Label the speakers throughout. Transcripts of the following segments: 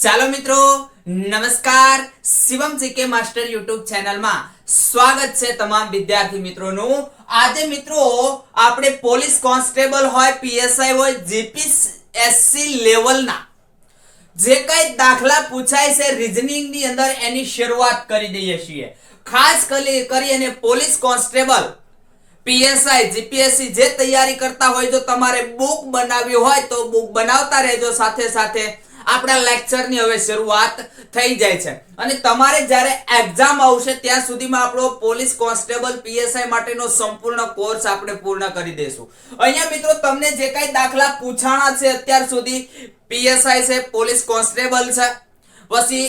Speaker 1: ચાલો મિત્રો, નમસ્કાર. શિવમ જીકે માસ્ટર યુટ્યુબ ચેનલમાં સ્વાગત છે તમામ વિદ્યાર્થી મિત્રોનું. આજે મિત્રો આપણે પોલીસ કોન્સ્ટેબલ હોય, પીએસઆઈ હોય, જીપીએસસી લેવલના જે કઈ દાખલા પૂછાય છે રીઝનિંગ ની અંદર એની શરૂઆત કરી દઈએ છીએ. ખાસ કરીને પોલીસ કોન્સ્ટેબલ, પીએસઆઈ, જીપીએસસી જે તૈયારી કરતા હોય, જો તમારે બુક બનાવવી હોય તો બુક બનાવતા રહેજો. સાથે સાથે આપણા લેક્ચરની હવે શરૂઆત થઈ જાય છે અને તમારે જ્યારે એક્ઝામ આવશે ત્યાં સુધીમાં આપણો પોલીસ કોન્સ્ટેબલ, પીએસઆઈ માટેનો સંપૂર્ણ કોર્સ આપણે પૂર્ણ કરી દઈશું. અહીંયા મિત્રો તમને જે કઈ દાખલા પૂછાણા છે અત્યાર સુધી, પીએસઆઈ છે, પોલીસ કોન્સ્ટેબલ છે, પછી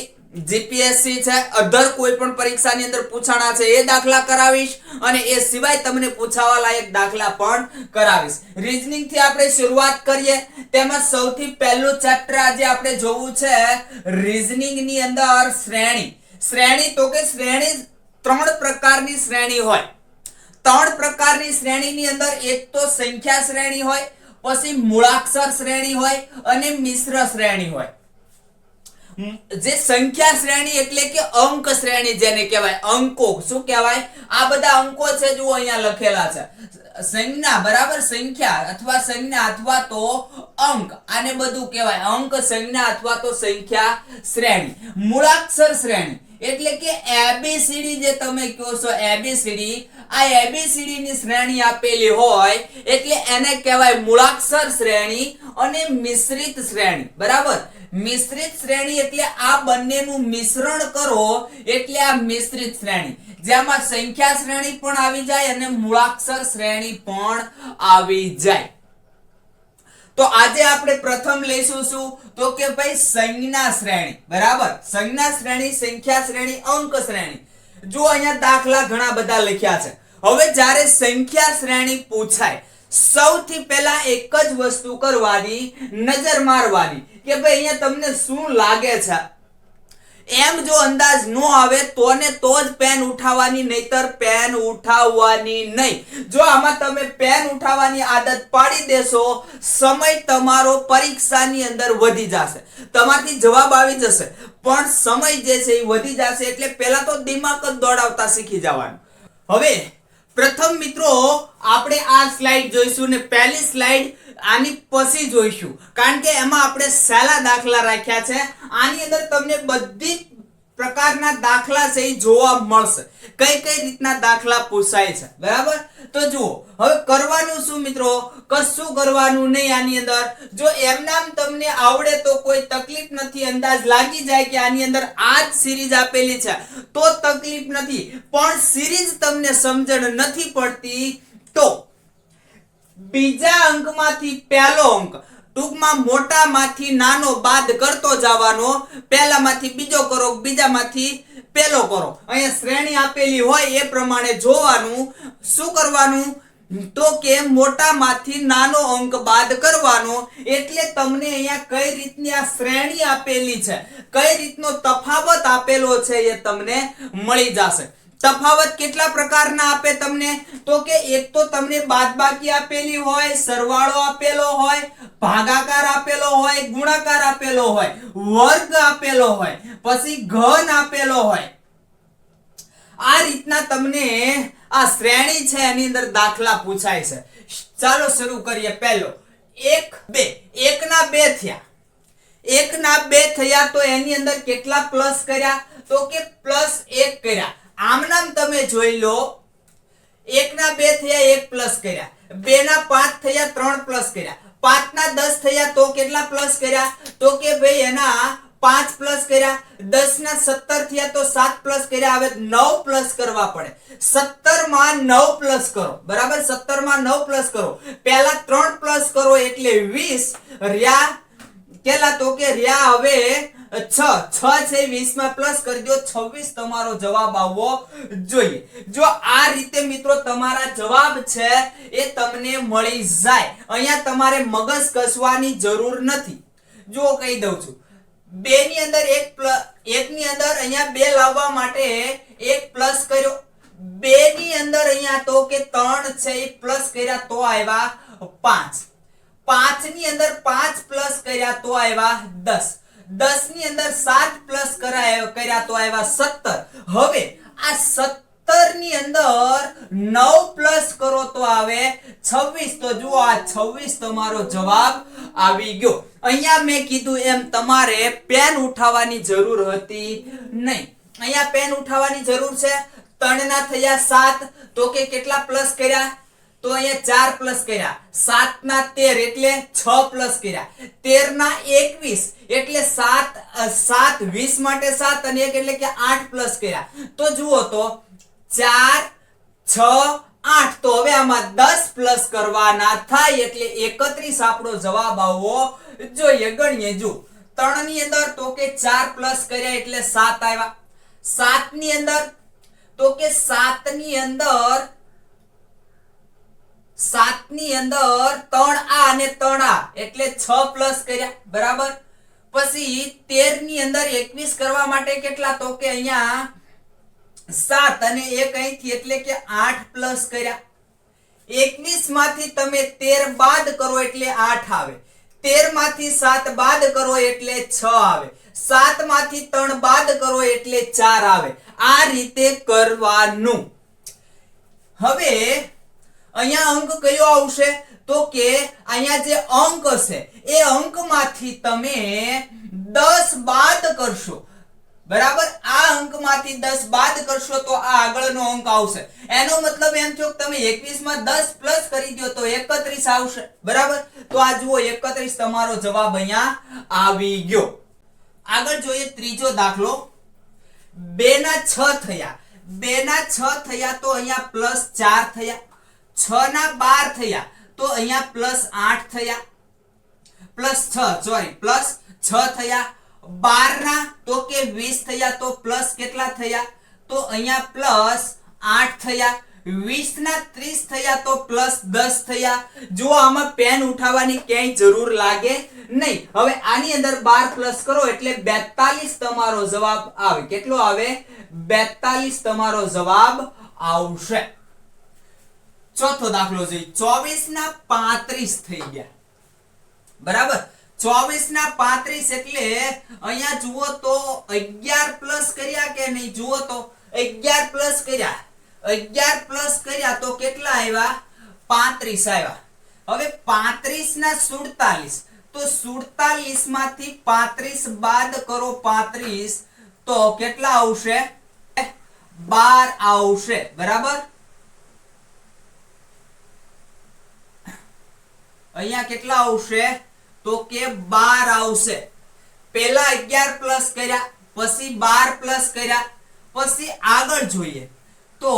Speaker 1: જીપીએસસી છે, અધર કોઈ પણ પરીક્ષાની અંદર પૂછાણા છે એ દાખલા કરાવીશ અને એ સિવાય તમને પૂછાવા લાયક દાખલા પણ કરાવીશ. રીઝનિંગ થી આપણે શરૂઆત કરીએ. તેમાં સૌથી પહેલું ચેપ્ટર આજે આપણે જોવું છે રીઝનિંગ ની અંદર શ્રેણી. તો કે શ્રેણી ત્રણ પ્રકારની શ્રેણી હોય. ત્રણ પ્રકારની શ્રેણીની અંદર એક તો સંખ્યા શ્રેણી હોય, પછી મૂળાક્ષર શ્રેણી હોય અને મિશ્ર શ્રેણી હોય. જે સંખ્યા શ્રેણી એટલે કે અંક શ્રેણી જેને કહેવાય, અંકો શું કહેવાય, આ બધા અંકો છે, જુઓ અહીંયા લખેલા છે. સંજ્ઞા બરાબર, સંખ્યા અથવા સંજ્ઞા અથવા તો અંક, આને બધું કહેવાય અંક, સંજ્ઞા અથવા તો સંખ્યા શ્રેણી. મૂળાક્ષર શ્રેણી એટલે કે એબીસીડી જે તમે કહો છો, એબીસીડી, આ એબીસીડી ની શ્રેણી આપેલી હોય એટલે એને કહેવાય મૂળાક્ષર શ્રેણી અને મિશ્રિત શ્રેણી. બરાબર, મિશ્રિત શ્રેણી એટલે આ બંનેનું મિશ્રણ કરો એટલે આ મિશ્રિત શ્રેણી, જેમાં સંખ્યા શ્રેણી પણ આવી જાય અને મૂળાક્ષર શ્રેણી પણ આવી જાય. તો આજે આપણે પ્રથમ લઈશું શું, તો કે ભાઈ સંજ્ઞા શ્રેણી. બરાબર, સંજ્ઞા શ્રેણી, સંખ્યા શ્રેણી, અંક શ્રેણી. જો અહીંયા દાખલા ઘણા બધા લખ્યા છે. હવે જ્યારે સંખ્યા શ્રેણી પૂછાય, સૌથી પહેલા એક જ વસ્તુ કરવાની, નજર મારવાની કે ભાઈ અહીંયા તમને શું લાગે છે. એમ જો અંદાજ ન આવે તો ને તો જ પેન ઉઠાવવાની, નહીતર પેન ઉઠાવવાની નહીં. જો આમાં તમે પેન ઉઠાવવાની આદત પાડી દેશો, સમય તમારો પરીક્ષાની અંદર વધી જશે, તમારથી જવાબ આવી જશે પણ સમય જે છે એ વધી જશે. એટલે પહેલા તો દિમાગ જ દોડાવતા શીખી જવાનું. હવે પ્રથમ મિત્રો આપણે આ સ્લાઇડ જોઈશું ને પહેલી સ્લાઇડ આની પછી જોઈશું, કારણ કે એમાં આપણે સહેલા દાખલા રાખ્યા છે. આની અંદર તમને બધી પ્રકારના દાખલા છે એ જોવા મળશે, કઈ કઈ રીતના દાખલા પૂછાય છે. બરાબર, તો જુઓ હવે કરવાનું શું મિત્રો, કશું કરવાનું નહીં. આની અંદર જો એમનામ તમને આવડે તો કોઈ તકલીફ નથી, અંદાજ લાગી જાય કે આની અંદર આ જ સિરીઝ આપેલી છે તો તકલીફ નથી. પણ સિરીઝ તમને સમજણ નથી પડતી તો બીજા અંકમાંથી પહેલો અંક, ટૂંકમાં મોટામાંથી નાનો બાદ કરતો જવાનો, પહેલામાંથી બીજો કરો, બીજામાંથી પહેલો કરો. અહીંયા શ્રેણી આપેલી હોય એ પ્રમાણે જોવાનું. શું કરવાનું, તો કે મોટામાંથી નાનો અંક બાદ કરવાનો. એટલે તમને અહીંયા કઈ રીતની આ શ્રેણી આપેલી છે, કઈ રીતનો તફાવત આપેલો છે એ તમને મળી જશે. તફાવત કેટલા પ્રકારના આપે તમને, તો કે એક તો તમને બાદબાકી આપેલી હોય, સરવાળો આપેલો હોય, ભાગાકાર આપેલો હોય, ગુણાકાર આપેલો હોય, વર્ગ આપેલો હોય, પછી ઘન આપેલો હોય. આ રીતના તમને આ શ્રેણી છે એની અંદર દાખલા પૂછાય છે. ચાલો શરૂ કરીએ. પહેલો 1 2, 1 ના 2 થયા. 1 ના 2 થયા તો એની અંદર કેટલા પ્લસ કર્યા, તો કે +1 કર્યા. આમ નામ તમે જોઈ લો, 1 ના 2 થયા, 1 પ્લસ કર્યા, 2 ના 5 થયા, 3 પ્લસ કર્યા, 5 ના 10 થયા તો કેટલા પ્લસ કર્યા, તો કે ભાઈ એના 5 પ્લસ કર્યા. 10 ના 17 થયા તો 7 પ્લસ કર્યા. હવે 9 પ્લસ કરવા પડે. 17 માં 9 પ્લસ કરો. બરાબર, 17 માં 9 પ્લસ કરો. પહેલા 3 પ્લસ કરો એટલે 20 રહ્યા. કેટલા, તો કે રહ્યા હવે 6 છે, 20 માં પ્લસ કરી દો, 26 તમારો જવાબ આવવો જોઈએ. જો આ રીતે મિત્રો તમારા જવાબ છે એ તમને મળી જાય. અહીંયા તમારે મગજ કસવાની જરૂર નથી. જો કહી દઉં છું, 2 ની અંદર 1 ની અંદર અહીંયા 2 લાવવા માટે 1 પ્લસ કર્યો, 2 ની અંદર અહીંયા તો કે 3 છે એ પ્લસ કર્યા તો આવ્યા 5, 5 ની અંદર 5 પ્લસ કર્યા તો આવ્યા 10. 10 ની અંદર 7 પ્લસ કર્યા તો આવ્યા 17. હવે આ 17 ની અંદર 9 પ્લસ કરો તો આવે 26. તો જુઓ આ 26 તમારો જવાબ આવી ગયો. અહીંયા મેં કીધું એમ તમારે પેન ઉઠાવવાની જરૂર હતી નહીં. અહીંયા પેન ઉઠાવવાની જરૂર છે. 3 ના થયા 7 તો કે કેટલા પ્લસ કર્યા? તો અહીંયા 4 પ્લસ કર્યા. 7 ના 13 એટલે 6 પ્લસ કર્યા. 13 ના 21 એટલે 7 20 માટે 7 અને 1 એટલે કે 8 પ્લસ કર્યા. તો જુઓ તો 4 6 8. તો હવે આમાં 10 પ્લસ કરવાના થાય એટલે 31 આપણો જવાબ આવવો જોઈએ. ગણીએ જો 3 ની અંદર તો કે 4 પ્લસ કર્યા એટલે 7 આવ્યા. 7 ની અંદર તો કે 7 ની અંદર 3 આ અને 3 આ એટલે 6 પ્લસ કર્યા. બરાબર. પછી 13 ની અંદર 21 કરવા માટે કેટલા? તો કે અહીંયા 7 અને 1 અહીંથી એટલે કે 8 પ્લસ કર્યા. 21 માંથી તમે 13 બાદ કરો એટલે 8 આવે. 13 માંથી 7 બાદ કરો એટલે 6 આવે. 7 માંથી 3 બાદ કરો એટલે 4 આવે. આ રીતે કરવાનું. હવે અહીંયા અંક કયો આવશે? તો કે અહીંયા જે અંક છે એ અંકમાંથી તમે 10 બાદ કરશો. બરાબર. આ અંકમાંથી 10 બાદ કરશો તો આ આગળનો અંક આવશે. એનો મતલબ એમ થયો કે તમે 21 માં 10 પ્લસ કરી દો તો 31 આવશે. બરાબર. તો આ જુઓ 31 તમારો જવાબ અહીંયા આવી ગયો. આગળ જોઈએ ત્રીજો દાખલો. 2 ના 6 થયા. 2 ના 6 થયા તો અહીંયા પ્લસ 4 થયા. 6 ના 12 થયા તો અહીંયા પ્લસ 8 થયા. પ્લસ 6 થયા. 12 ના તો કે 20 થયા તો પ્લસ કેટલા થયા? તો અહીંયા પ્લસ 8 થયા. 20 ના 30 થયા તો પ્લસ 10 થયા. જો આમાં પેન ઉઠાવવાની ક્યાંય જરૂર લાગે નહીં. હવે આની અંદર 12 પ્લસ કરો એટલે 42 તમારો જવાબ આવે. કેટલો આવે? 42 તમારો જવાબ આવશે. ચોથો દાખલો જોઈએ. 24 ના 35 થઈ ગયા. બરાબર. 24 ના 35 એટલે અહીંયા જુઓ તો 11 પ્લસ કર્યા કે નહીં? જુઓ તો 11 પ્લસ કર્યા. 11 પ્લસ કર્યા તો કેટલા આવ્યા? 35 આવ્યા. હવે 35 ના 47 તો 47 માંથી 35 બાદ કરો 35 તો કેટલા આવશે? 12 આવશે. બરાબર. અહીંયા કેટલા આવશે? તો કે 12 આવશે. પહેલા 11 પ્લસ કર્યા પછી 12 પ્લસ કર્યા પછી આગળ જોઈએ તો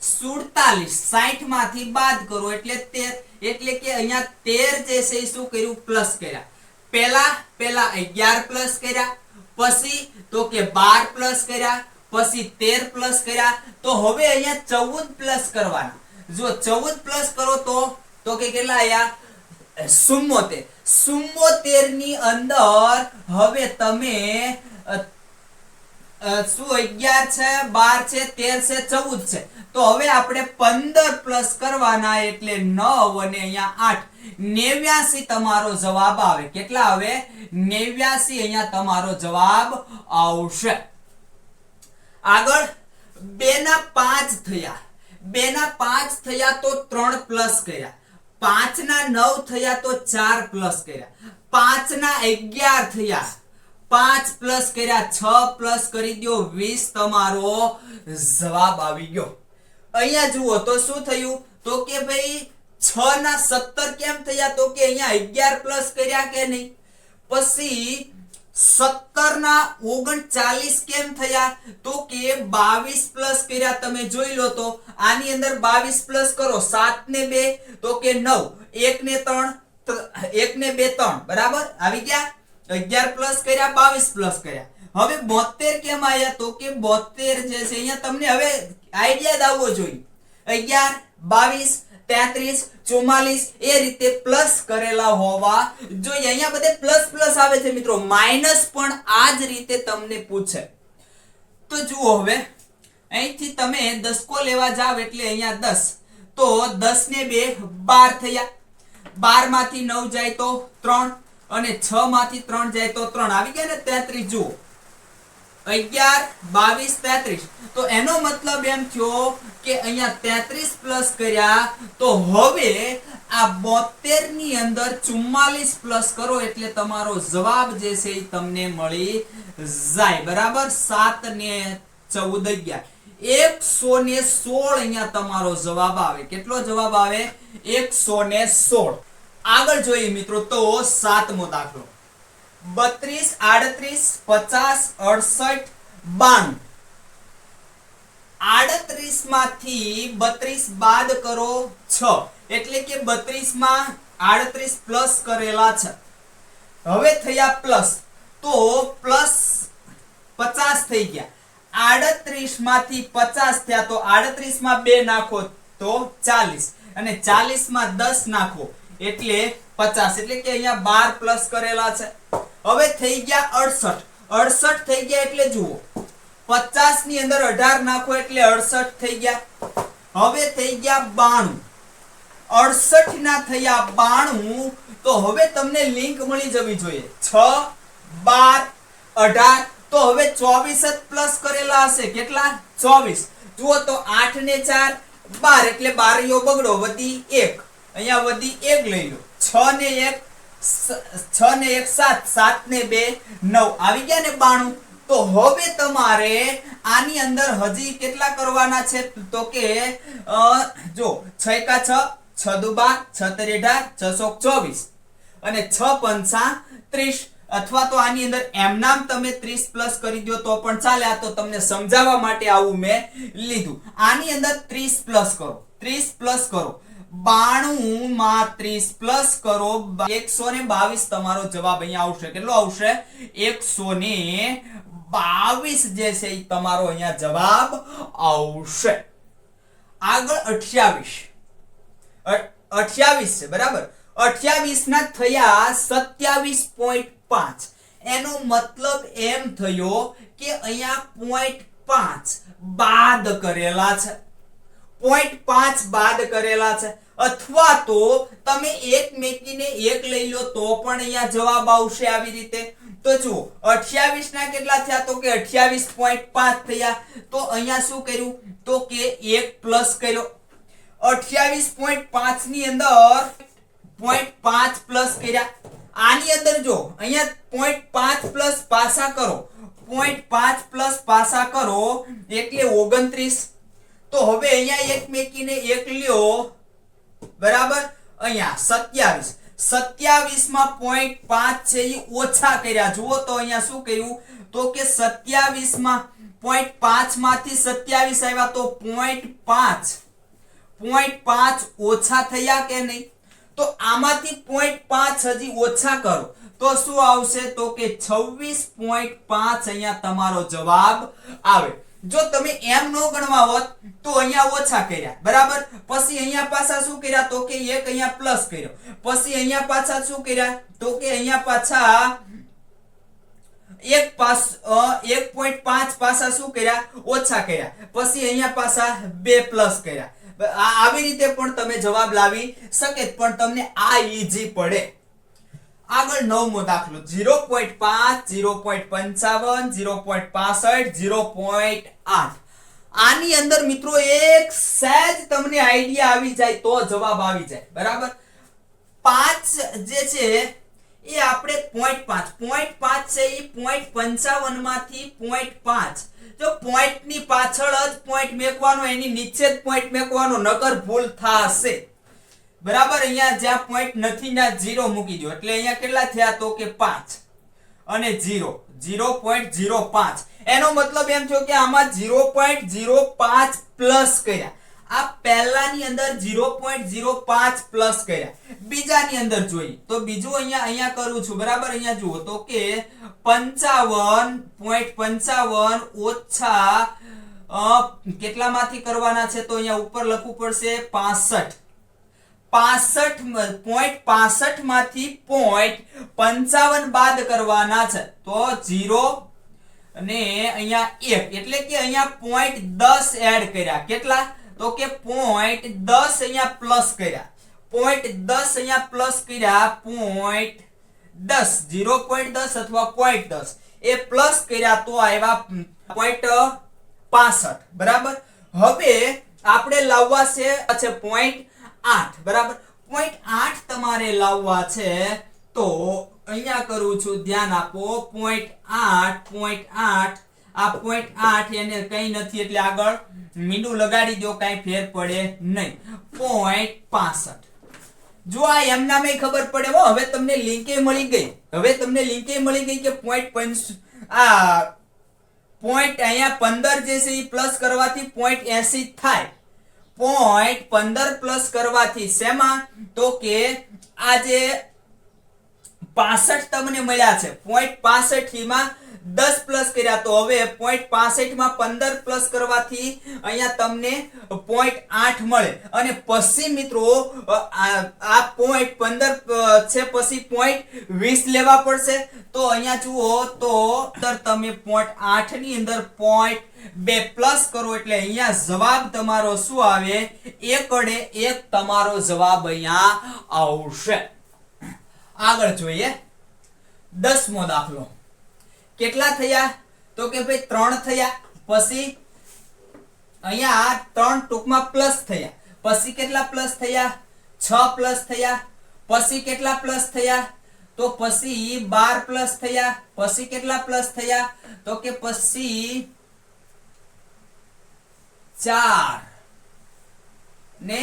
Speaker 1: 47 60 માંથી બાદ કરો એટલે 13 એટલે કે અહીંયા 13 જે છે એ શું કર્યું? પ્લસ કર્યા. પહેલા 11 પ્લસ કર્યા પછી તો કે 12 પ્લસ કર્યા પછી 13 પ્લસ કર્યા. તો હવે અહીંયા 14 પ્લસ કરવાના. જો 14 પ્લસ કરો તો કે કેટલા આયા? 74 ની અંદર હવે તમે શું 11 છે 12 છે 13 છે 14 છે તો હવે આપણે 15 પ્લસ કરવાના એટલે 9 અને અહીંયા 8 89 તમારો જવાબ આવે. કેટલા આવે? 89 અહીંયા તમારો જવાબ આવશે. આગળ 2 ના 5 થયા. 2 ના 5 થયા તો 3 પ્લસ કર્યા. 5 ના 9 થયા તો 4 પ્લસ કર્યા. 5 ના 11 થયા 5 પ્લસ કર્યા 6 પ્લસ કરી દો 20 તમારો જવાબ આવી ગયો. અહીંયા જુઓ તો શું થયું? તો કે ભાઈ 6 ના 17 કેમ થયા? તો કે અહીંયા 11 પ્લસ કર્યા કે નહીં? પછી 17 ના 39 કેમ થયા? તો કે 22 પ્લસ કર્યા. તમે જોઈ લો તો આની અંદર 22 પ્લસ કરો 7 ને 2 તો કે 9 1 ને 3 1 ને 2 3 બરાબર આવી ગયા. 11 પ્લસ કર્યા 22 પ્લસ કર્યા. હવે 72 કેમ આયા? તો કે 72 જે છે અહીંયા તમને હવે આઈડિયા આવવો જોઈએ. 11 22 33 44 એ રીતે પ્લસ કરેલા હોવા જોઈએ. અહીંયા બધે પ્લસ પ્લસ આવે છે મિત્રો. માઈનસ પણ આ જ રીતે તમને પૂછે. તો જુઓ હવે અહીંથી તમે દસકો લેવા જાવ એટલે અહીંયા 10 તો 10 ને 2 12 થયા. 12 માંથી 9 જાય તો 3 અને 6 માંથી 3 જાય તો 3 આવી ગયા ને 33 જુઓ 11 22 33 તો એનો મતલબ એમ થયો કે અહીંયા 33 પ્લસ કર્યા તો હવે આ 72 ની અંદર 44 પ્લસ કરો એટલે તમારો જવાબ જે છે એ તમને મળી જાય બરાબર 7 ને 14 116 અહીંયા તમારો જવાબ આવે કેટલો જવાબ આવે 116 આગળ જોઈએ મિત્રો તો સાતમો દાખલો 32 38 50 68 92 માંથી 32 બાદ કરો 6 એટલે કે 32 માં 38 પ્લસ કરેલા છે હવે થયા પ્લસ તો પ્લસ 50 થઈ ગયા 38 માંથી 50 થયા તો 38 માં 2 નાખો તો 40 અને 40 માં 10 નાખો એટલે 50 એટલે કે અહીંયા 12 પ્લસ કરેલા છે હવે થઈ ગયા 68 થઈ ગયા એટલે જુઓ 50 ની અંદર 18 નાખો એટલે 68 થઈ ગયા હવે થઈ ગયા 92 68 ના થયા 92 તો હવે તમને લિંક મળી જવી જોઈએ 6 12 18 તો હવે 24 જ પ્લસ કરેલા હશે કેટલા 24 જુઓ તો 8 ને 4 12 એટલે 12 બગડો વધી 1 અહીંયા વધી 1 લઈ લો 6 ને 1 7 7 ને 2 9 આવી ગયા ને 92 તો હવે તમારે આની અંદર હજી કેટલા કરવાના છે તો કે જો 6 કા 6 6 દુ 12 6 તેરી 18 624 અને 6 પંચા 30 અથવા તો આની અંદર એમ નામ તમે 30 પ્લસ કરી દો તો પણ ચાલે આ તો તમને સમજાવવા માટે આવું મેં લીધું આની અંદર 30 પ્લસ કરો 30 પ્લસ કરો 92 માં 30 પ્લસ કરો 122 તમારો જવાબ અહીંયા આવશે કેટલો આવશે 122 જે છે એ તમારો અહીંયા જવાબ આવશે આગળ 28 છે બરાબર 28 ના થયા 27.5 એનો મતલબ એમ થયો કે અહીંયા 0.5 બાદ કરેલા છે 0.5 બાદ કરેલા છે અથવા તો તમે એક મેકીને એક લઈ લો તો પણ અહીંયા જવાબ આવશે આવી રીતે તો જુઓ 28 ના કેટલા થયા તો કે 28.5 થયા તો અહીંયા શું કર્યું તો કે 1 પ્લસ કર્યો 28.5 ની અંદર 0.5 પ્લસ કર્યા આની અંદર જો અહીંયા 0.5 પ્લસ પાસા કરો 0.5 પ્લસ પાસા કરો એટલે 29 તો હવે અહીંયા એક મેકીને એક લ્યો બરાબર અહીંયા 27 માં 0.5 છે એ ઓછા કર્યા જુઓ તો અહીંયા શું કર્યું તો કે 27 માં 0.5 માંથી 27 આવ્યા તો 0.5 ઓછા થયા કે નહીં તો આમાંથી 0.5 હજી ઓછા કરો તો શું આવશે તો કે 26.5 અહીંયા તમારો જવાબ આવે જો તમે એમ નો ગણવા હોત તો અહીંયા ઓછા કર્યા બરાબર પછી અહીંયા પાછા શું કર્યા તો કે એક અહીંયા પ્લસ કર્યો પછી અહીંયા પાછા શું કર્યા તો કે અહીંયા પાછા 1.5 પાછા શું કર્યા ઓછા કર્યા પછી અહીંયા પાછા 2 પ્લસ કર્યા આવી રીતે પણ તમે જવાબ લાવી શકે પણ તમને આ ઈઝી પડે આગળ નવમો દાખલો 0.5 0.55 0.65 0.8 આની અંદર મિત્રો એક સહેજ તમને આઈડિયા આવી જાય તો જવાબ આવી જાય બરાબર 5 જે છે એ આપણે 0.5 છે એ 0.55 માંથી 0.5 જો પોઈન્ટ ની પાછળ જ પોઈન્ટ મેકવાનો એની નીચે જ પોઈન્ટ મેકવાનો નકર ભૂલ થાશે બરાબર અહીંયા જ્યાં પોઈન્ટ નથી ત્યાં 0 મૂકી દો એટલે અહીંયા કેટલા થયા તો કે 5 અને 0.05 એનો મતલબ એમ થયો કે આમાં 0.05 પ્લસ કર્યા આ પહેલાની અંદર 0.05 પ્લસ કર્યા બીજાની અંદર જોઈએ તો બીજું અહીંયા કરું છું બરાબર અહીંયા જુઓ તો કે 55.55 ઓછા કેટલામાંથી કરવાના છે તો અહીંયા ઉપર લખવું પડશે 65 માંથી 0.55 બાદ કરવાના છે તો 0 અને અહીંયા 1 એટલે કે અહીંયા 0.10 એડ કર્યા કેટલા તો કે 0.10 અહીંયા પ્લસ કર્યા 0.10 અહીંયા પ્લસ કર્યા 0.10 10 0.10 અથવા 0.10 એ પ્લસ કર્યા તો આવ્યા 0.65 બરાબર. હવે આપણે લાવવા છે 0.8 બરાબર. 0.8 તમારે લાવવા છે તો અહીંયા કરું છું, ધ્યાન આપો. 0.8 આ 0.8 એને કઈ નથી એટલે આગળ મીંડું લગાડી દો, કઈ ફેર પડે નહીં. 0.65 જો આ એમ નામે ખબર પડે હો. હવે તમને લિંકે મળી ગઈ, કે પોઈન્ટ અહીંયા 15 જે છે એ પ્લસ કરવાથી 0.80 થાય. 0.15 પ્લસ કરવાથી શેમાં, તો કે આ જે 65 તમને મળ્યા છે 0.65 માં 10 પ્લસ કર્યા તો હવે 0.65 માં 15 પ્લસ કરવાથી અહીંયા તમને 0.8 મળે. અને પછી મિત્રો આ 0.15 છે પછી 0.20 લેવા પડશે. તો અહીંયા જુઓ તો તમે 0.8 ની અંદર 0.2 પ્લસ કરો એટલે અહીંયા જવાબ તમારો શું આવે, 1 તમારો જવાબ અહીંયા આવશે. આગળ જોઈએ 10મો દાખલો. કેટલા થયા, તો કે ભાઈ 3 થયા. પછી અહીંયા 3 ટૂંકમાં પ્લસ થયા. પછી કેટલા પ્લસ થયા, 6 પ્લસ થયા. પછી કેટલા પ્લસ થયા, તો પછી 12 પ્લસ થયા. પછી કેટલા પ્લસ થયા, તો કે પછી 4 ને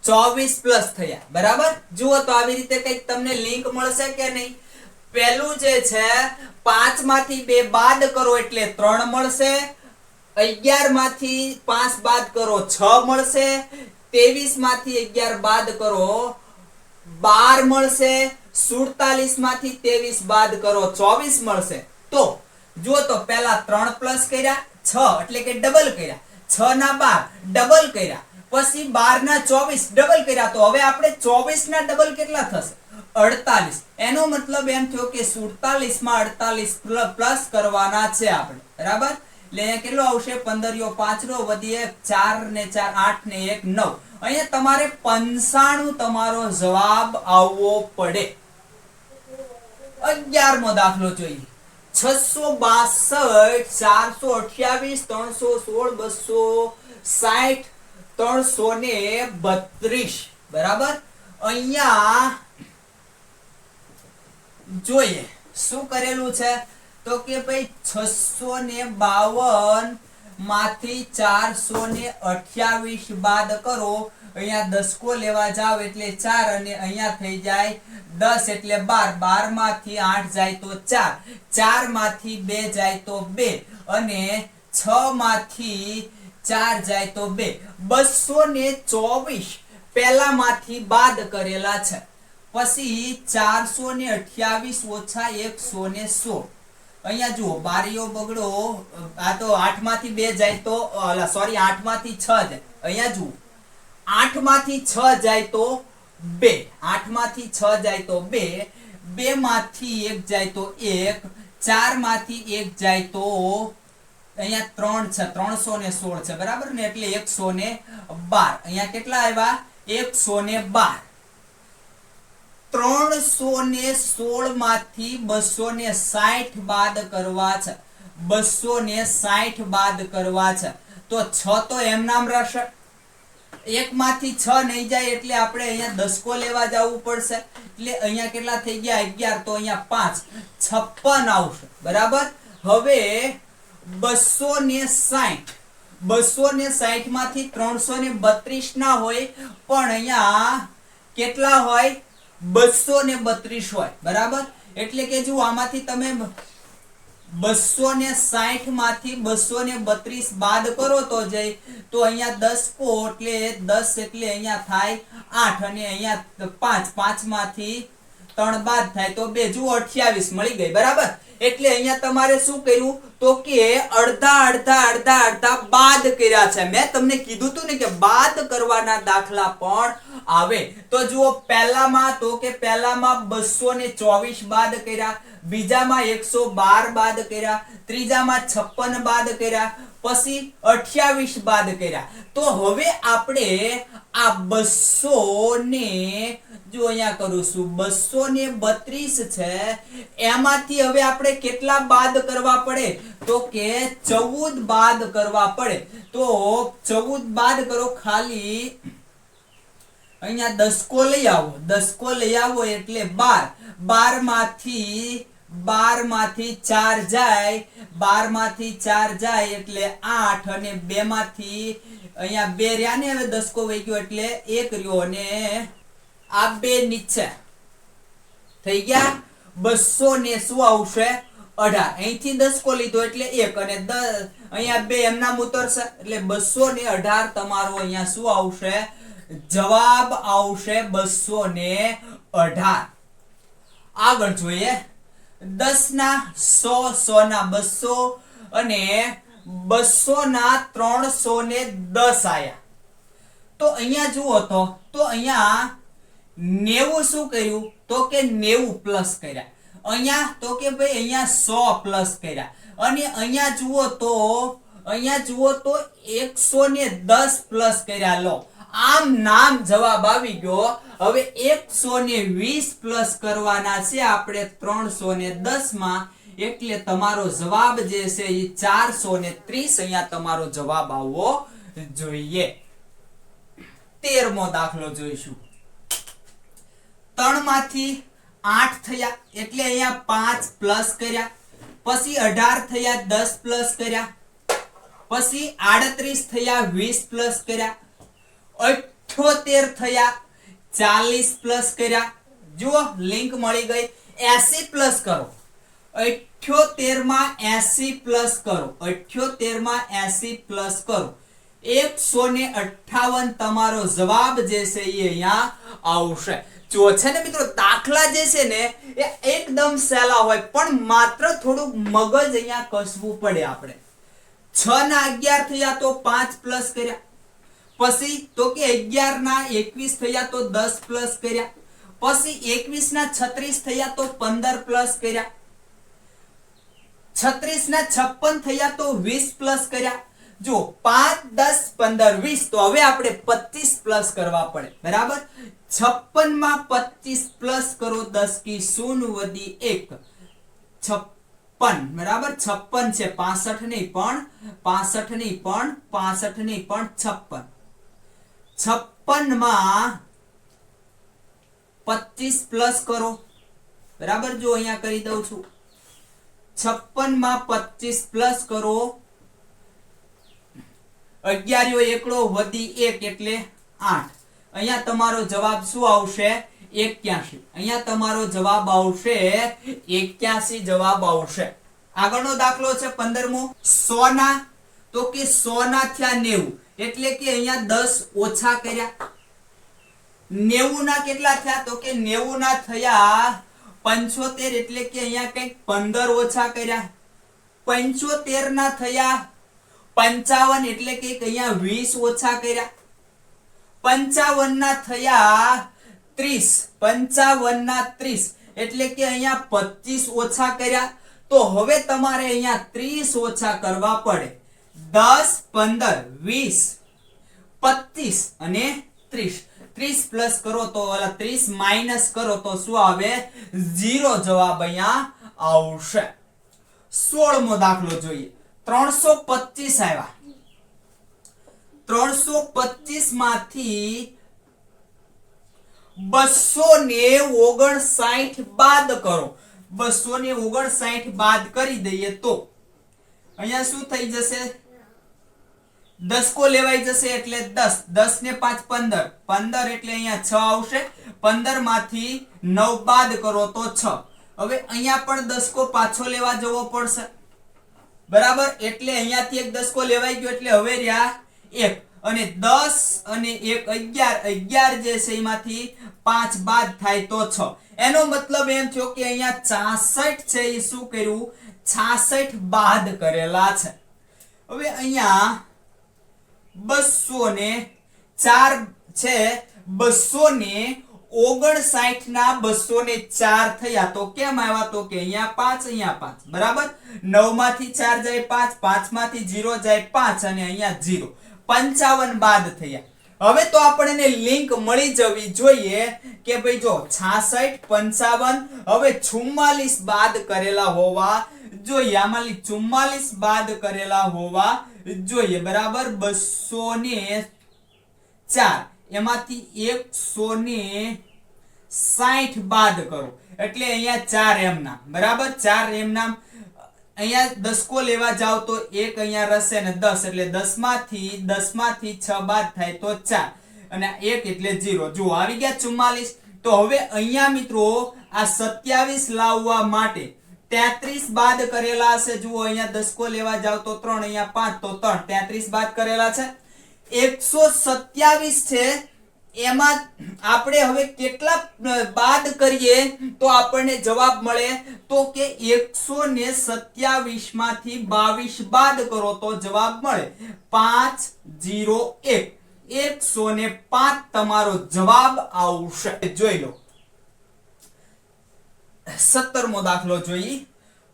Speaker 1: 24 પ્લસ થયા બરાબર. જુઓ તો આવી રીતે કઈક તમને લિંક મળશે કે નહીં. પહેલું જે છે 5 માંથી 2 બાદ કરો એટલે 3 મળશે. 11 માંથી 5 બાદ કરો 6 મળશે. 23 માંથી 11 બાદ કરો 12 મળશે. 47 માંથી 23 બાદ કરો 24 મળશે. તો જુઓ તો પહેલા 3 પ્લસ કર્યા 6 એટલે કે ડબલ કર્યા, 6 ના 12 ડબલ કર્યા, પછી 12 ના 24 ડબલ કર્યા. તો હવે આપણે 24 ના ડબલ કેટલા થશે, 48. એનો મતલબ એમ થયો કે 47 માં 48 પ્લસ કરવાના છે આપણે બરાબર. એટલે અહીંયા કેટલો આવશે, 15 5 વધીએ 4 ને 4 8 ને 1 9. અહીંયા તમારે 95 તમારો જવાબ આવવો પડે. 11મો દાખલો જોઈએ. 662 428 316 260 332 બરાબર. અહીંયા જોઈએ શું કરેલું છે, તો કે ભાઈ 652 માંથી 428 બાદ કરો. અહીંયા દસકો લેવા જાવ એટલે 4 અને અહીંયા થઈ જાય 10 એટલે 12. 12 માંથી 8 જાય તો 4, 4 માંથી 2 જાય તો 2 અને 6 માંથી 4 જાય તો 2. 224 પહેલા માંથી બાદ કરેલા છે. પછી 428 ઓછા 116. અહીંયા જુઓ બારીઓ બગડો, આ તો 8 માંથી 2 જાય તો સોરી 8 માંથી 6 જાય. અહીંયા જુઓ 8 માંથી 6 જાય તો 2, 8 માંથી 6 જાય તો 2, 2 માંથી 1 જાય તો 1, 4 માંથી 1 જાય તો અહીંયા 3 છે, 316 છે બરાબર ને. એટલે 112. અહીંયા કેટલા આવ્યા, 112. 316 માંથી 260 બાદ કરવા છે, 260 બાદ કરવા છે. તો 6 તો એમ નામ રહેશે. 1 માંથી 6 નહીં જાય એટલે આપણે અહીંયા દસકો લેવા જવું પડશે. એટલે અહીંયા કેટલા થઈ ગયા, 11. તો અહીંયા 5 56 આવશે બરાબર. હવે 260 માંથી 332 ના હોય પણ અહીંયા કેટલા હોય, 232 હોય બરાબર. એટલે કે જો આમાંથી તમે 260 માંથી 232 બાદ કરો તો જઈ તો અહીંયા 10 કો એટલે 10 એટલે અહીંયા થાય 8 અને અહીંયા 5, 5 માંથી 3 બાદ થાય તો 2, જુઓ 28 મળી ગઈ બરાબર. એટલે અહીંયા તમારે શું કર્યું, તો કે અડધા બાદ કર્યા છે. મેં તમને કીધું તું ને કે બાદ કરવાના દાખલા પણ આવે. તો જુઓ પહેલામાં, તો કે પહેલામાં 224 બાદ કર્યા, બીજામાં 112 બાદ કર્યા, ત્રીજામાં 56 બાદ કર્યા, પછી 28 બાદ કર્યા. તો હવે આપણે આ 200 ને જો અહીંયા કરું છું 232 છે, એમાંથી હવે આપણે કેટલા બાદ કરવા પડે તો કે 14 બાદ કરવા પડે. તો 14 બાદ કરો, ખાલી અહીંયા દસકો લઈ આવો, દસકો લઈ આવો એટલે 12, 12 માંથી 4 જાય, 12 માંથી 4 જાય એટલે 8 અને 2 માંથી અહીંયા 2 રહ્યા ને, હવે દસકો વહી ગયો એટલે 1 રહ્યો અને આ 2 નીચે થઈ ગયા. 200 ને શું આવશે 18, અહીંથી દસકો લીધો એટલે 1 અને અહીંયા 2 એમના ઉતરશે એટલે 218 તમારો અહીંયા શું આવશે જવાબ આવશે 218. આગળ જોઈએ 10 ના 100, 100 ના 200 અને 200 ના 310 આયા. તો અહીંયા જુઓ તો અહીંયા 90 શું કર્યું તો કે 90 પ્લસ કર્યા, અહીંયા તો કે ભાઈ અહીંયા 100 પ્લસ કર્યા, અને અહીંયા જુઓ તો 110 પ્લસ કર્યા. લો આમ નામ જવાબ આવી ગયો. હવે 120 પ્લસ કરવાના છે આપણે 310 માં, એટલે તમારો જવાબ જે છે એ 430 અહીંયા તમારો જવાબ આવવો જોઈએ. 13મો દાખલો જોઈશું. 3 માંથી 8 થયા એટલે અહીંયા 5 પ્લસ કર્યા, પછી 18 થયા 10 પ્લસ કર્યા, પછી 38 થયા 20 પ્લસ કર્યા, 78 થયા 40 પ્લસ કર્યા. જુઓ લિંક મળી ગઈ. 80 પ્લસ કરો, 78 માં 80 પ્લસ કરો, 78 માં 80 પ્લસ કરો, 158 તમારો જવાબ જે છે એ અહીંયા આવશે. જો છે ને મિત્રો, દાખલા જે છે ને એ એકદમ સહેલા હોય, પણ માત્ર થોડુંક મગજ અહીંયા કસવું પડે આપણે. 6 ના 11 થયા તો 5 પ્લસ કર્યા, પછી તો કે 11 ના 21 થયા તો 10 પ્લસ કર્યા, પછી 21 ના 36 થયા તો 15 પ્લસ કર્યા, 36 ના 56 થયા તો 20 પ્લસ કર્યા. જો 5 10 15 20, તો હવે આપણે 25 પ્લસ કરવા પડે. બરાબર, 56 માં 25 પ્લસ કરો, 10 કી 0 વધી 1, 56. બરાબર, 56 છે, 65 નહીં પણ 65 નહીં પણ 65 નહીં પણ 56. 56 માં 25 પ્લસ કરો. બરાબર, જો અહીંયા કરી દઉં છું. 56 માં 25 પ્લસ કરો, 11 એકડો વધી 1 એટલે 8. અહીંયા તમારો જવાબ શું આવશે 81. અહીંયા તમારો જવાબ આવશે 81 જવાબ આવશે. આગળનો દાખલો છે 15મો. 100 ના તો કે 100 ના થયા 90 એટલે કે અહીંયા 10 ઓછા કર્યા. 90 ના કેટલા થયા તો કે 90 ના થયા 75 એટલે કે અહીંયા કંઈક 15 ઓછા કર્યા. 75 ના થયા 55 એટલે કે અહીંયા 20 ઓછા કર્યા. 55 ના થયા 30, 55 ના 30 એટલે કે અહીંયા 25 ઓછા કર્યા. તો હવે તમારે અહીંયા 30 ઓછા કરવા પડે. 10 15 20 25 અને 30. 30 પ્લસ કરો તો 30 માઈનસ કરો તો શું આવે 0 જવાબ અહીંયા આવશે. 16મો દાખલો જોઈએ. 325 આવ્યા. 325 માંથી 259 બાદ કરો. 259 બાદ કરી દઈએ તો અહીંયા શું થઈ જશે, દસકો લેવાઈ જશે એટલે 10, 10 ને 5 15, 15 એટલે અહીંયા 6 આવશે. 15 માંથી 9 બાદ કરો તો 6. હવે અહીંયા પણ દસકો પાછો લેવા જવો પડશે. બરાબર, એટલે અહીંયાથી એક દસકો લેવાઈ ગયો એટલે હવે રહ્યા 1, અને 10 અને 1 11, 11 જે છે એમાંથી 5 બાદ થાય તો 6. એનો મતલબ એમ થયો કે અહીંયા 66 છે એ શું કર્યું 66 બાદ કરેલા છે. હવે અહીંયા 204 છે, 259 ના 204 થયા તો કેમ આવ્યા તો કે અહીંયા 5, અહીંયા 5. બરાબર, 9 માંથી 4 જાય 5, 5 માંથી 0 જાય 5 અને અહીંયા 0. 55 બાદ થયા. હવે તો આપણને લિંક મળી જવી જોઈએ કે ભાઈ જો 66 55 હવે 44 બાદ કરેલા હોવા જોઈએ. આમાંથી 44 બાદ કરેલા હોવા જોઈએ બરાબર. 204 એમાંથી 160 બાદ કરો એટલે અહીંયા 4 એમ નામ બરાબર. 4 એમ નામ અહીંયા દસકો લેવા જાવ તો 1 અહીંયા રહેશે ને 10 એટલે 10 માંથી 6 બાદ થાય તો 4 અને 1 એટલે 0. જો આવી ગયા 44. તો હવે અહીંયા મિત્રો આ 27 લાવવા માટે 33 બાદ કરેલા હશે. જુઓ અહીંયા દસકો લેવા જાવ તો 3 અહીંયા 5 તો 3 33 બાદ કરેલા છે. 127 છે એમાં આપણે હવે કેટલા બાદ કરીએ તો આપણને જવાબ મળે તો કે 127 માંથી 22 બાદ કરો તો જવાબ મળે 501. 105 તમારો જવાબ આવશે. જોઈ લો 17મો દાખલો જોઈએ.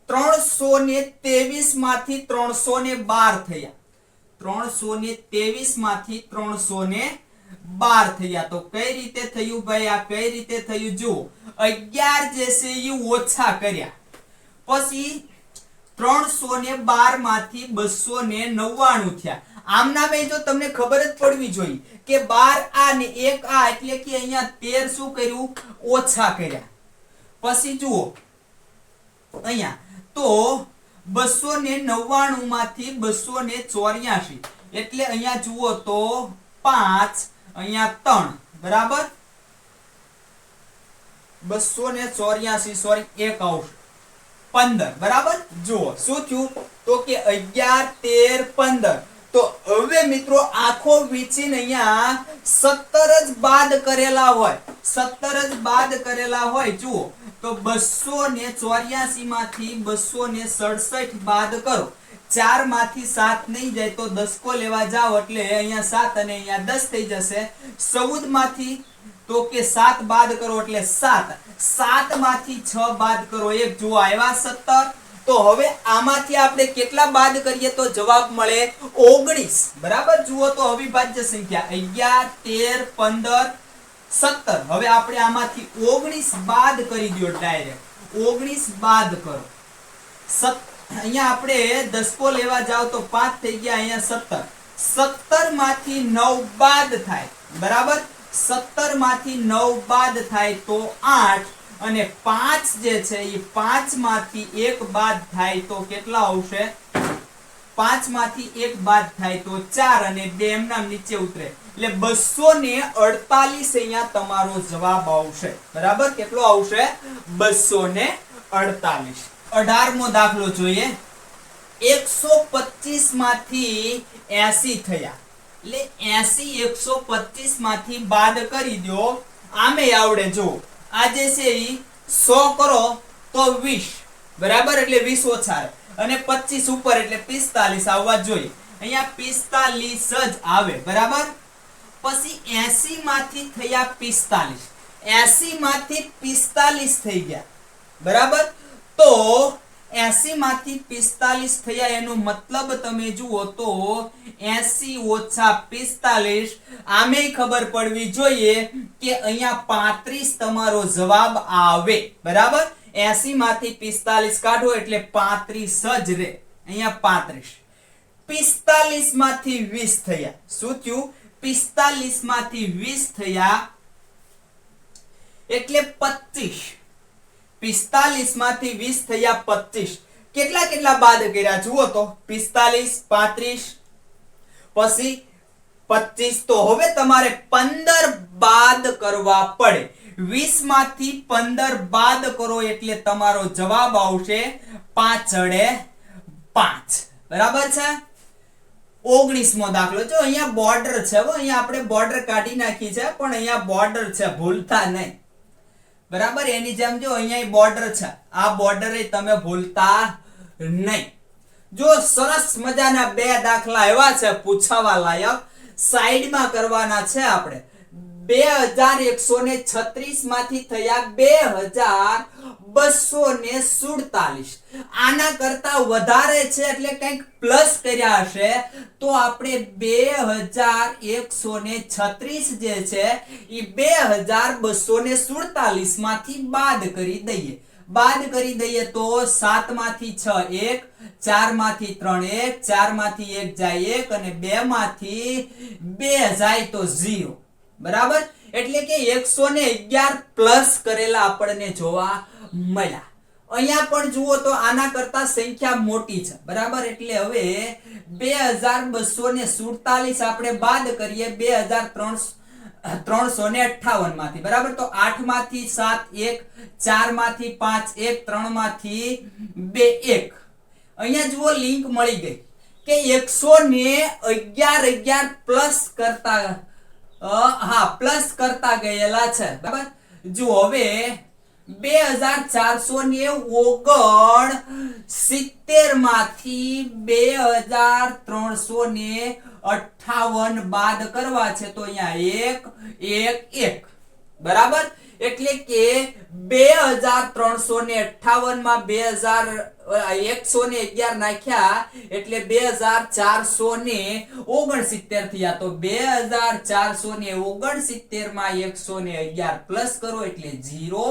Speaker 1: 323 માંથી 312 થયા. 323 માંથી 312 થયા તો કઈ રીતે થયું ભાઈ? આ કઈ રીતે થયું? જુઓ 11 જે છે એ ઓછા કર્યા પછી 312 માંથી 299 થયા. આમ નામે જો તમને ખબર જ પડવી જોઈએ કે 12 આ ને 1 આ એટલે કે અહીંયા 13 શું કર્યું? ઓછા કર્યા. પછી જુઓ અહીંયા તો 299 માંથી 284 એટલે અહીંયા જુઓ તો 5 અહીંયા 3 બરાબર 284 સોરી 1 આવશે 15 બરાબર. જુઓ શું થયું તો કે 11 13 15. તો હવે મિત્રો આખો વીચીને અહીંયા 17 જ બાદ કરેલા હોય 17 જ બાદ કરેલા હોય. જુઓ તો 284 માંથી 267 બાદ કરો. 4 માંથી 7 નહીં જાય તો દસકો લેવા જાવ એટલે અહીંયા 7 અને અહીંયા 10 થઈ જશે. 14 માંથી તો કે 7 બાદ કરો એટલે 7. 7 માંથી 6 બાદ કરો 1. જુઓ આવ્યા 17. તો હવે આમાંથી આપણે કેટલા બાદ કરીએ તો જવાબ મળે 19 બરાબર. જુઓ તો અવિભાજ્ય સંખ્યા 11 13 15 17. હવે આપણે આમાંથી 19 બાદ કરી દો ડાયરેક્ટ. 19 બાદ કરો. અહીંયા આપણે દસકો લેવા જાવ તો 5 થઈ ગયા અહીંયા 17. 17 માંથી 9 બાદ થાય બરાબર. 17 માંથી 9 બાદ થાય તો 8 અને 5 જે છે એ 5 માંથી 1 બાદ થાય તો કેટલા આવશે? 5 માંથી 1 બાદ થાય તો 4 અને 2 એમના નીચે ઉતરે એટલે 248 અહીંયા તમારો જવાબ આવશે બરાબર. કેટલો આવશે? 248. 18મો દાખલો જોઈએ. 125 માંથી 80 થયા એટલે 80 125 માંથી બાદ કરી દો. આમે આવડે. જો આ જે છે એ 100 કરો તો 20 બરાબર એટલે 20 ઓછા અને 25 ઉપર એટલે 45 આવવા જોઈએ. અહીંયા 45 જ આવે બરાબર. પછી 80 માંથી થયા 45. 80 માંથી 45 થઈ ગયા બરાબર. તો 80 માંથી 45 થયા એનો મતલબ તમે જુઓ તો 80 ઓછા 45 આમે ખબર પડવી જોઈએ કે અહીંયા 35 તમારો જવાબ આવે બરાબર. 80 માંથી 45 કાઢો એટલે 35 જ રહે. અહીંયા 35. 45 માંથી 20 થયા. શું થયું? 45 માંથી 20 થયા એટલે 25. 45 માંથી 20 થયા 25. કેટલા બાદ કર્યા જુઓ તો 45 35 પછી 25. તો હવે તમારે 15 બાદ કરવા પડે. 20 માંથી 15 બાદ કરો એટલે તમારો જવાબ આવશે 5 બરાબર છે. 19મો દાખલો. જો અહીંયા બોર્ડર છે. અહીંયા આપણે બોર્ડર કાઢી નાખી છે પણ અહીંયા બોર્ડર છે ભૂલતા નહીં બરાબર. એની જેમ જો અહીંયા બોર્ડર છે. આ બોર્ડર તમે ભૂલતા નહીં. જો સરસ મજાના બે દાખલા એવા છે પૂછાવા લાયક સાઈડમાં કરવાના છે આપણે. 2136 માંથી થયા 2247. આના કરતા વધારે છે એટલે કંઈક પ્લસ કર્યા હશે તો આપણે 2136 જે છે એ 2247 માંથી બાદ કરી દઈએ તો 7 માંથી 6 1, 4 માંથી 3 1, 4 માંથી 1 જાય 1 અને 2 માંથી 2 જાય તો 0. બરાબર, એટલે કે 111 પ્લસ કરેલા આપણને જોવા મળ્યા. અહીંયા પણ જુઓ તો આના કરતા સંખ્યા મોટી છે. બરાબર, એટલે હવે 2247 આપણે બાદ કરીએ 2358 માંથી. બરાબર, તો 8 માંથી 7 1, 4 માંથી 5 1, 3 માંથી 2 1. અહીંયા જુઓ લિંક મળી ગઈ કે 111 પ્લસ કરતા પ્લસ કરતા ગયેલા છે. બરાબર, જો હવે 2469 માંથી 2358 બાદ કરવા છે તો અહીંયા 1 1 1. બરાબર, એટલે કે 2358 માં 111 નાખ્યા એટલે 2469 થયા. તો 2469 માં 111 પ્લસ કરો એટલે 0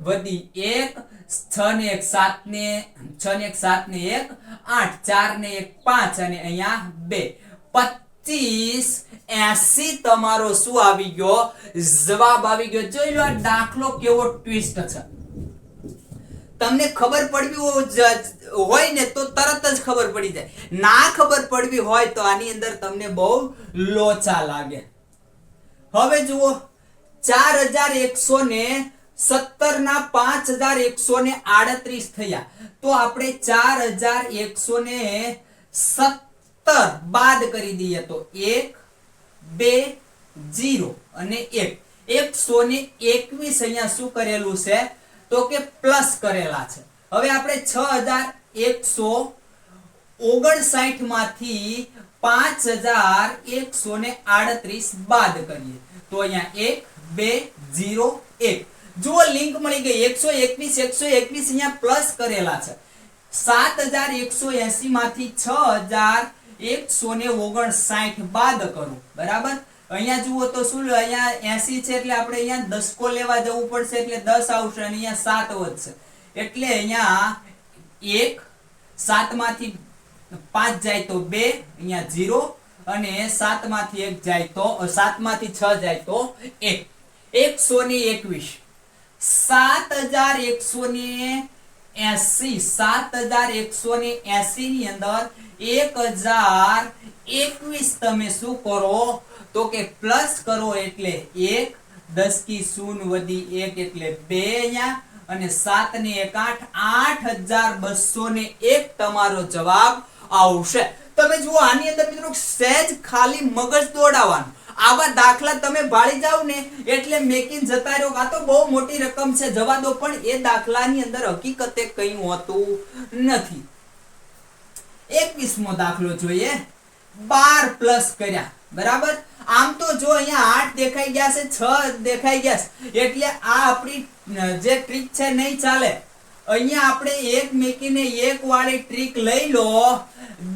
Speaker 1: વધી 1, 6 ને 1 7 ને 1 8, 4 ને 1 5 અને અહીંયા 2 2580 તમારો શું આવી ગયો? જવાબ આવી ગયો. જોઈ લો આ દાખલો કેવો ટ્વિસ્ટ છે. તમને ખબર પડવી હોય ને તો તરત જ ખબર પડી જાય, ના ખબર પડવી હોય તો આની અંદર તમને બહુ લોચા લાગે. હવે જુઓ 4117 ના 5138 થયા તો આપણે 4117 બાદ કરી દઈએ તો 1 2 0 અને 1 121 અહીંયા શું કરેલું છે તો કે પ્લસ કરેલા છે. હવે આપણે 6159 માંથી 5138 બાદ કરીએ તો અહીંયા 1 2 0 1. જુઓ લિંક મળી ગઈ. 121 અહીંયા પ્લસ કરેલા છે. 7180 માંથી 6159 બાદ કરો. બરાબર, અહીંયા જુઓ તો શું અહીંયા 80 છે એટલે આપણે અહીંયા દસકો લેવા જવું પડશે એટલે 10 આવશે અને અહીંયા 7 વધશે એટલે અહીંયા 1, 7 માંથી 5 જાય તો 2, અહીંયા 0 અને 7 માંથી 1 જાય તો 7 માંથી 6 જાય તો 1. 121 7180 ની અંદર 1021 તમે શું કરો તો કે પ્લસ કરો એટલે 1, 10 કી 0 વધી 1 એટલે 2 અહીંયા અને 7 ને 1 8, 8201 તમારો જવાબ આવશે. તમે જુઓ આની અંદર મિત્રો સહેજ ખાલી મગજ દોડાવવાનું. આવા દાખલા તમે ભાળી જાવ ને એટલે મેકિન જતા રહ્યો આ તો બહુ મોટી રકમ છે જવા દો, પણ એ દાખલાની અંદર હકીકતે કંઈ હોતું નથી. 21મો દાખલો જોઈએ. 12 પ્લસ કર્યા. બરાબર, આમ તો જો અહીંયા 8 દેખાઈ ગયા છે, 6 દેખાઈ ગયા છે એટલે આ આપણી જે ટ્રીક છે નહીં ચાલે. અહીંયા આપણે એક મેકીને એક વાળી ટ્રીક લઈ લો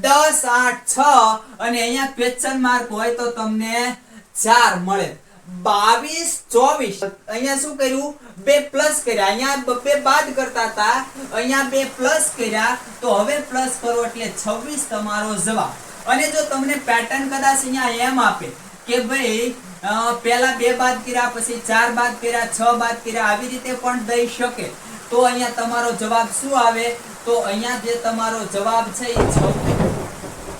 Speaker 1: 10 8 6 અને અહીંયા ક્વેશ્ચન માર્ક હોય તો તમને 4 મળે. 22 24 અહીંયા શું કર્યું? 2 પ્લસ કર્યા. અહીંયા 2 બાદ કરતા હતા, અહીંયા 2 પ્લસ કર્યા તો હવે પ્લસ કરો એટલે 26 તમારો જવાબ. અને જો તમને પેટર્ન કદાચ અહીંયા એમ આપે કે ભાઈ પહેલા 2 બાદ કર્યા પછી 4 બાદ કર્યા 6 બાદ કર્યા આવી રીતે પણ દઈ શકે તો અહીંયા તમારો જવાબ શું આવે? તો અહીંયા જે તમારો જવાબ છે એ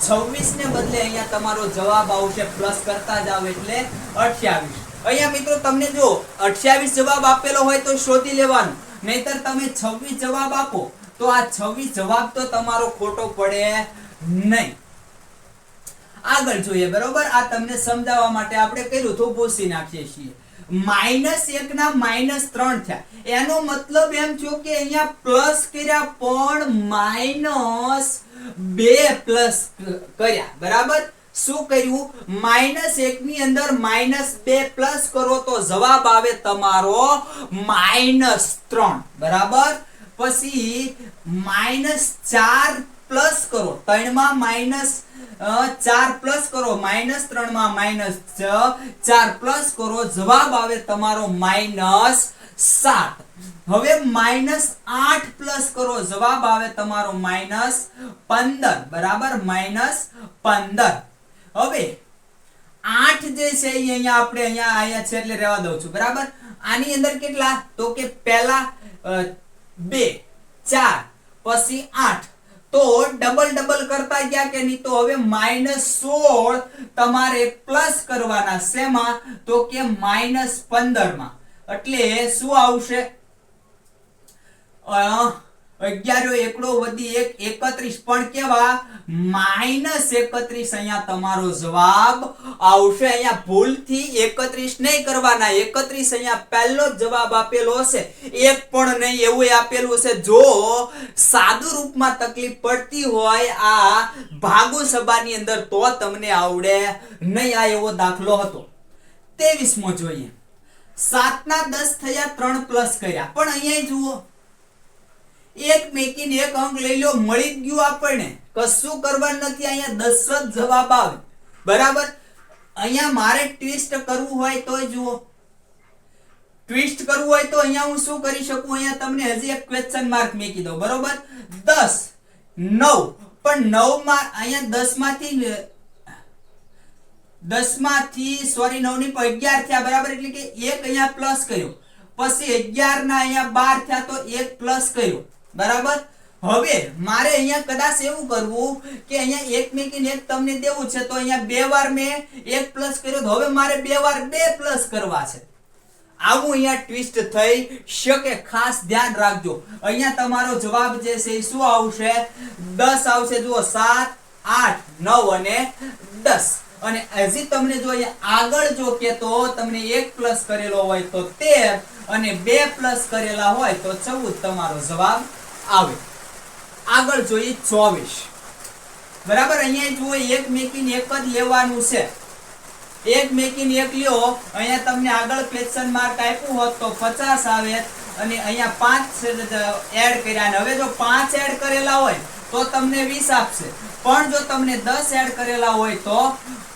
Speaker 1: 26 ને બદલે અહીંયા તમારો જવાબ આવશે પ્લસ કરતા જાવ એટલે 28. અહીંયા મિત્રો તમને જો 28 જવાબ આપેલો હોય તો શોધી લેવાનું, નહીતર તમે 26 જવાબ આપો તો આ 26 જવાબ તો તમારો ખોટો પડે નહીં. આગળ જોઈએ. બરોબર, આ તમને સમજાવવા માટે આપણે કર્યું તો ભૂસી નાખીએ છીએ. -1 ના -3 થયા એનો મતલબ એમ થયો કે અહીંયા પ્લસ કર્યા પણ -2 પ્લસ કર્યા. બરાબર, શું કર્યું? -1 ની અંદર -2 પ્લસ કરો તો જવાબ આવે તમારો -3, બરાબર. પછી -4 પ્લસ કરો, 3 માં -4 પ્લસ કરો, -3 માં -4 પ્લસ કરો, જવાબ આવે તમારો -7. હવે -8 પ્લસ કરો, જવાબ આવે તમારો -15, બરાબર, -15. હવે 8 જે છે એ અહીંયા આપણે અહીંયા છે એટલે રહેવા દઉં છું, બરાબર. આની અંદર કેટલા? તો કે પહેલા 2 4 પછી 8, તો ડબલ કરતા ગયા કે નહીં? તો હવે -16 તમારે પ્લસ કરવાના. શેમાં? તો કે -15 માં. એટલે શું આવશે? 11 એકડો વધી 1 31, પણ કેવા? -31 અહીંયા તમારો જવાબ આવશે. અહીંયા ભૂલથી 31 નહીં કરવાના. 31 અહીંયા પહેલો જ જવાબ આપેલો હશે, એક પણ નહીં એવું આપેલું છે. જો સાદુ રૂપમાં તકલીફ પડતી હોય આ ભાગુ સભાની અંદર તો તમને આવડે નહીં. આ એવો દાખલો હતો. 23મો જોઈએ. 7 ના 10 થયા, 3 પ્લસ કર્યા, પણ અહીંયા જુઓ, એક મેકીને એક અંક લઈ લો, મળી જ ગયું આપણને, કશું કરવાનું નથી. અહીંયા 10 જ જવાબ આવે, બરાબર. અહીંયા મારે ટ્વિસ્ટ કરવું હોય તો જુઓ, ટ્વિસ્ટ કરવું હોય તો અહીંયા હું શું કરી શકું? અહીંયા તમને હજી એક ક્વેશ્ચન માર્ક મેકી દઉં, બરોબર. 10 9, પણ 9 માં અહીંયા 10 માંથી સોરી 9 ની 11 થયા, બરાબર. એટલે કે એક અહીંયા પ્લસ કર્યો, પછી 11 ના અહીંયા 12 થયા તો એક પ્લસ કર્યો, બરાબર. હવે મારે અહીંયા કદાચ એવું કરવું કે અહીંયા એક મેકીને એક તમને દેવું છે, તો અહીંયા 2 વાર મેં એક પ્લસ કર્યો, તો હવે મારે 2 વાર 2 પ્લસ કરવા છે. આવું અહીંયા ટ્વિસ્ટ થઈ શકે, ખાસ ધ્યાન રાખજો. અહીંયા તમારો જવાબ જે છે એ શું આવશે? 10 આવશે. જુઓ, 7 8 9 અને 10. અને હજી તમને જો અહીંયા આગળ જો કે તો તમને 1 પ્લસ કરેલો હોય તો 13 અને 2 પ્લસ કરેલા હોય તો 14 તમારો જવાબ આવે. આગળ જોઈએ 24, બરાબર. અહીંયા જુઓ, એક મેકીને એક જ લેવાનું છે. એક મેકીને એક લ્યો, અહીંયા તમને આગળ ક્વેશ્ચન માર્ક આપ્યું હોત તો 50 આવે, અને અહીંયા 5 એડ કર્યા, અને હવે જો 5 એડ કરેલા હોય તો તમને 20 આપશે, પણ જો તમને 10 એડ કરેલા હોય તો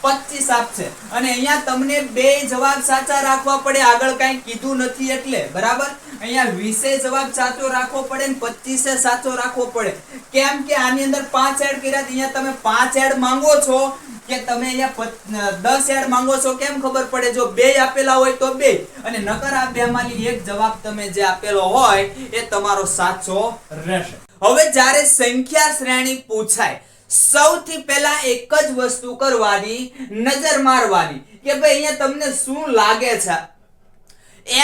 Speaker 1: 25 આપશે. અને અહીંયા તમને બે જવાબ સાચા રાખવા પડે, આગળ કઈ કીધું નથી એટલે, બરાબર. અહીંયા 20 જવાબ સાચો રાખવો પડે ને 25 સાચો રાખવો પડે. કેમ કે આની અંદર 5 એડ કર્યા, અહીંયા તમે 5 એડ માંગો છો કે તમે અહીંયા 10 એડ માંગો છો? કેમ ખબર પડે? જો 2 આપેલા હોય તો 2, અને નકર આ બેમાંથી એક જવાબ તમે જે આપેલો હોય એ તમારો સાચો રહેશે. હવે જ્યારે સંખ્યા શ્રેણી પૂછાય, સૌથી પહેલા એક જ વસ્તુ કરવાની, નજર મારવાની કે ભાઈ અહીંયા તમને શું લાગે છે.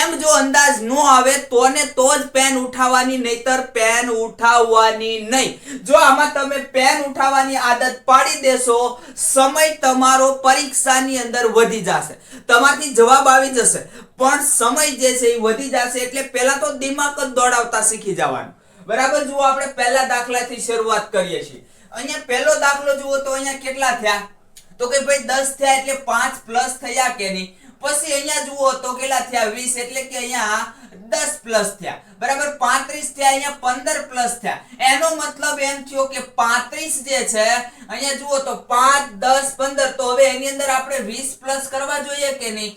Speaker 1: એમ જો અંદાજ નો આવે તો ને તો જ પેન ઉઠાવવાની, નહીતર પેન ઉઠાવવાની નહીં. જો આમાં તમે પેન ઉઠાવવાની આદત પાડી દેશો, સમય તમારો પરીક્ષાની અંદર વધી જશે, તમારથી જવાબ આવી જશે, પણ સમય જે છે એ વધી જશે. એટલે પહેલા તો દિમાગ જ દોડાવતા શીખી જવાનું, બરાબર. જુઓ, આપણે પહેલા દાખલાથી શરૂઆત કરીએ છીએ. અહીંયા પહેલો દાખલો જુઓ તો અહીંયા કેટલા થયા? તો કે ભાઈ 10 થયા એટલે 5 પ્લસ થયા કે નહીં? પછી અહીંયા જુઓ તો કેટલા થયા? 20, એટલે કે અહીંયા 10 પ્લસ થયા, બરાબર. 35 થયા, અહીંયા 15 પ્લસ થયા. એનો મતલબ એમ થયો કે 35 જે છે અહીંયા જુઓ તો 5 10 15, તો હવે એની અંદર આપણે 20 પ્લસ કરવા જોઈએ કે નહીં?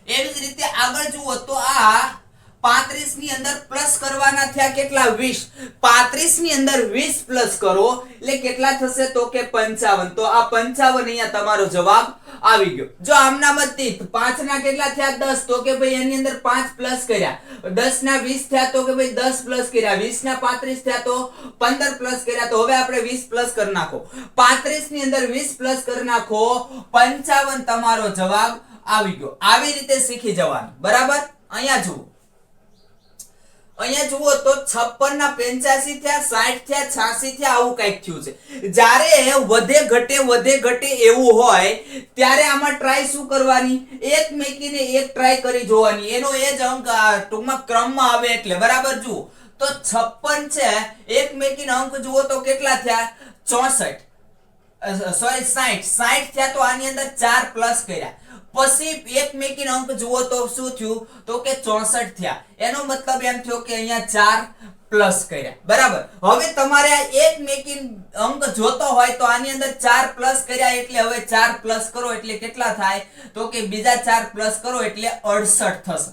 Speaker 1: એવી જ રીતે આગળ જુઓ તો આ 35 ની અંદર પ્લસ કરવાના થયા કેટલા? 20. 35 ની અંદર 20 પ્લસ કરો એટલે કેટલા થશે? તો કે 55. તો આ 55 અહીંયા તમારો જવાબ આવી ગયો. જો આમના બધી 5 ના કેટલા થયા? 10, તો કે ભાઈ એની અંદર 5 પ્લસ કર્યા. 10 ના 20 થયા તો કે ભાઈ 10 પ્લસ કર્યા. 20 ના 35 થયા તો 15 પ્લસ કર્યા. તો હવે આપણે 20 પ્લસ કરી નાખો. 35 ની અંદર 20 પ્લસ કરી નાખો, 55 તમારો જવાબ આવી ગયો. આવી રીતે શીખી જવાનું, બરાબર. અહીંયા જુઓ, અહીંયા જુઓ તો 56 ના 85 થયા, 60 થયા, 86 થયા, આવું કઈક થયું છે. જ્યારે વધે ઘટે એવું હોય ત્યારે આમાં ટ્રાય શું કરવાની? એક મેકીને એક ટ્રાય કરી જોવાની, એનો એ જ અંક ટૂંકમાં ક્રમમાં આવે એટલે, બરાબર. જુઓ તો 56 છે, એક મેકીને અંક જુઓ તો કેટલા થયા? 64. સોરી 60 થયા તો આની અંદર 4 પ્લસ કર્યા, પછી એક મેકીન અંક જુઓ તો શું થયું તો કે 64 થયા, એનો મતલબ એમ થયો કે અહીંયા 4 પ્લસ કર્યા, બરાબર. હવે તમારે આ એક મેકીન અંક જોતો હોય તો આની અંદર 4 પ્લસ કર્યા એટલે હવે 4 પ્લસ કરો એટલે કેટલા થાય તો કે બીજા 4 પ્લસ કરો એટલે 68 થશે.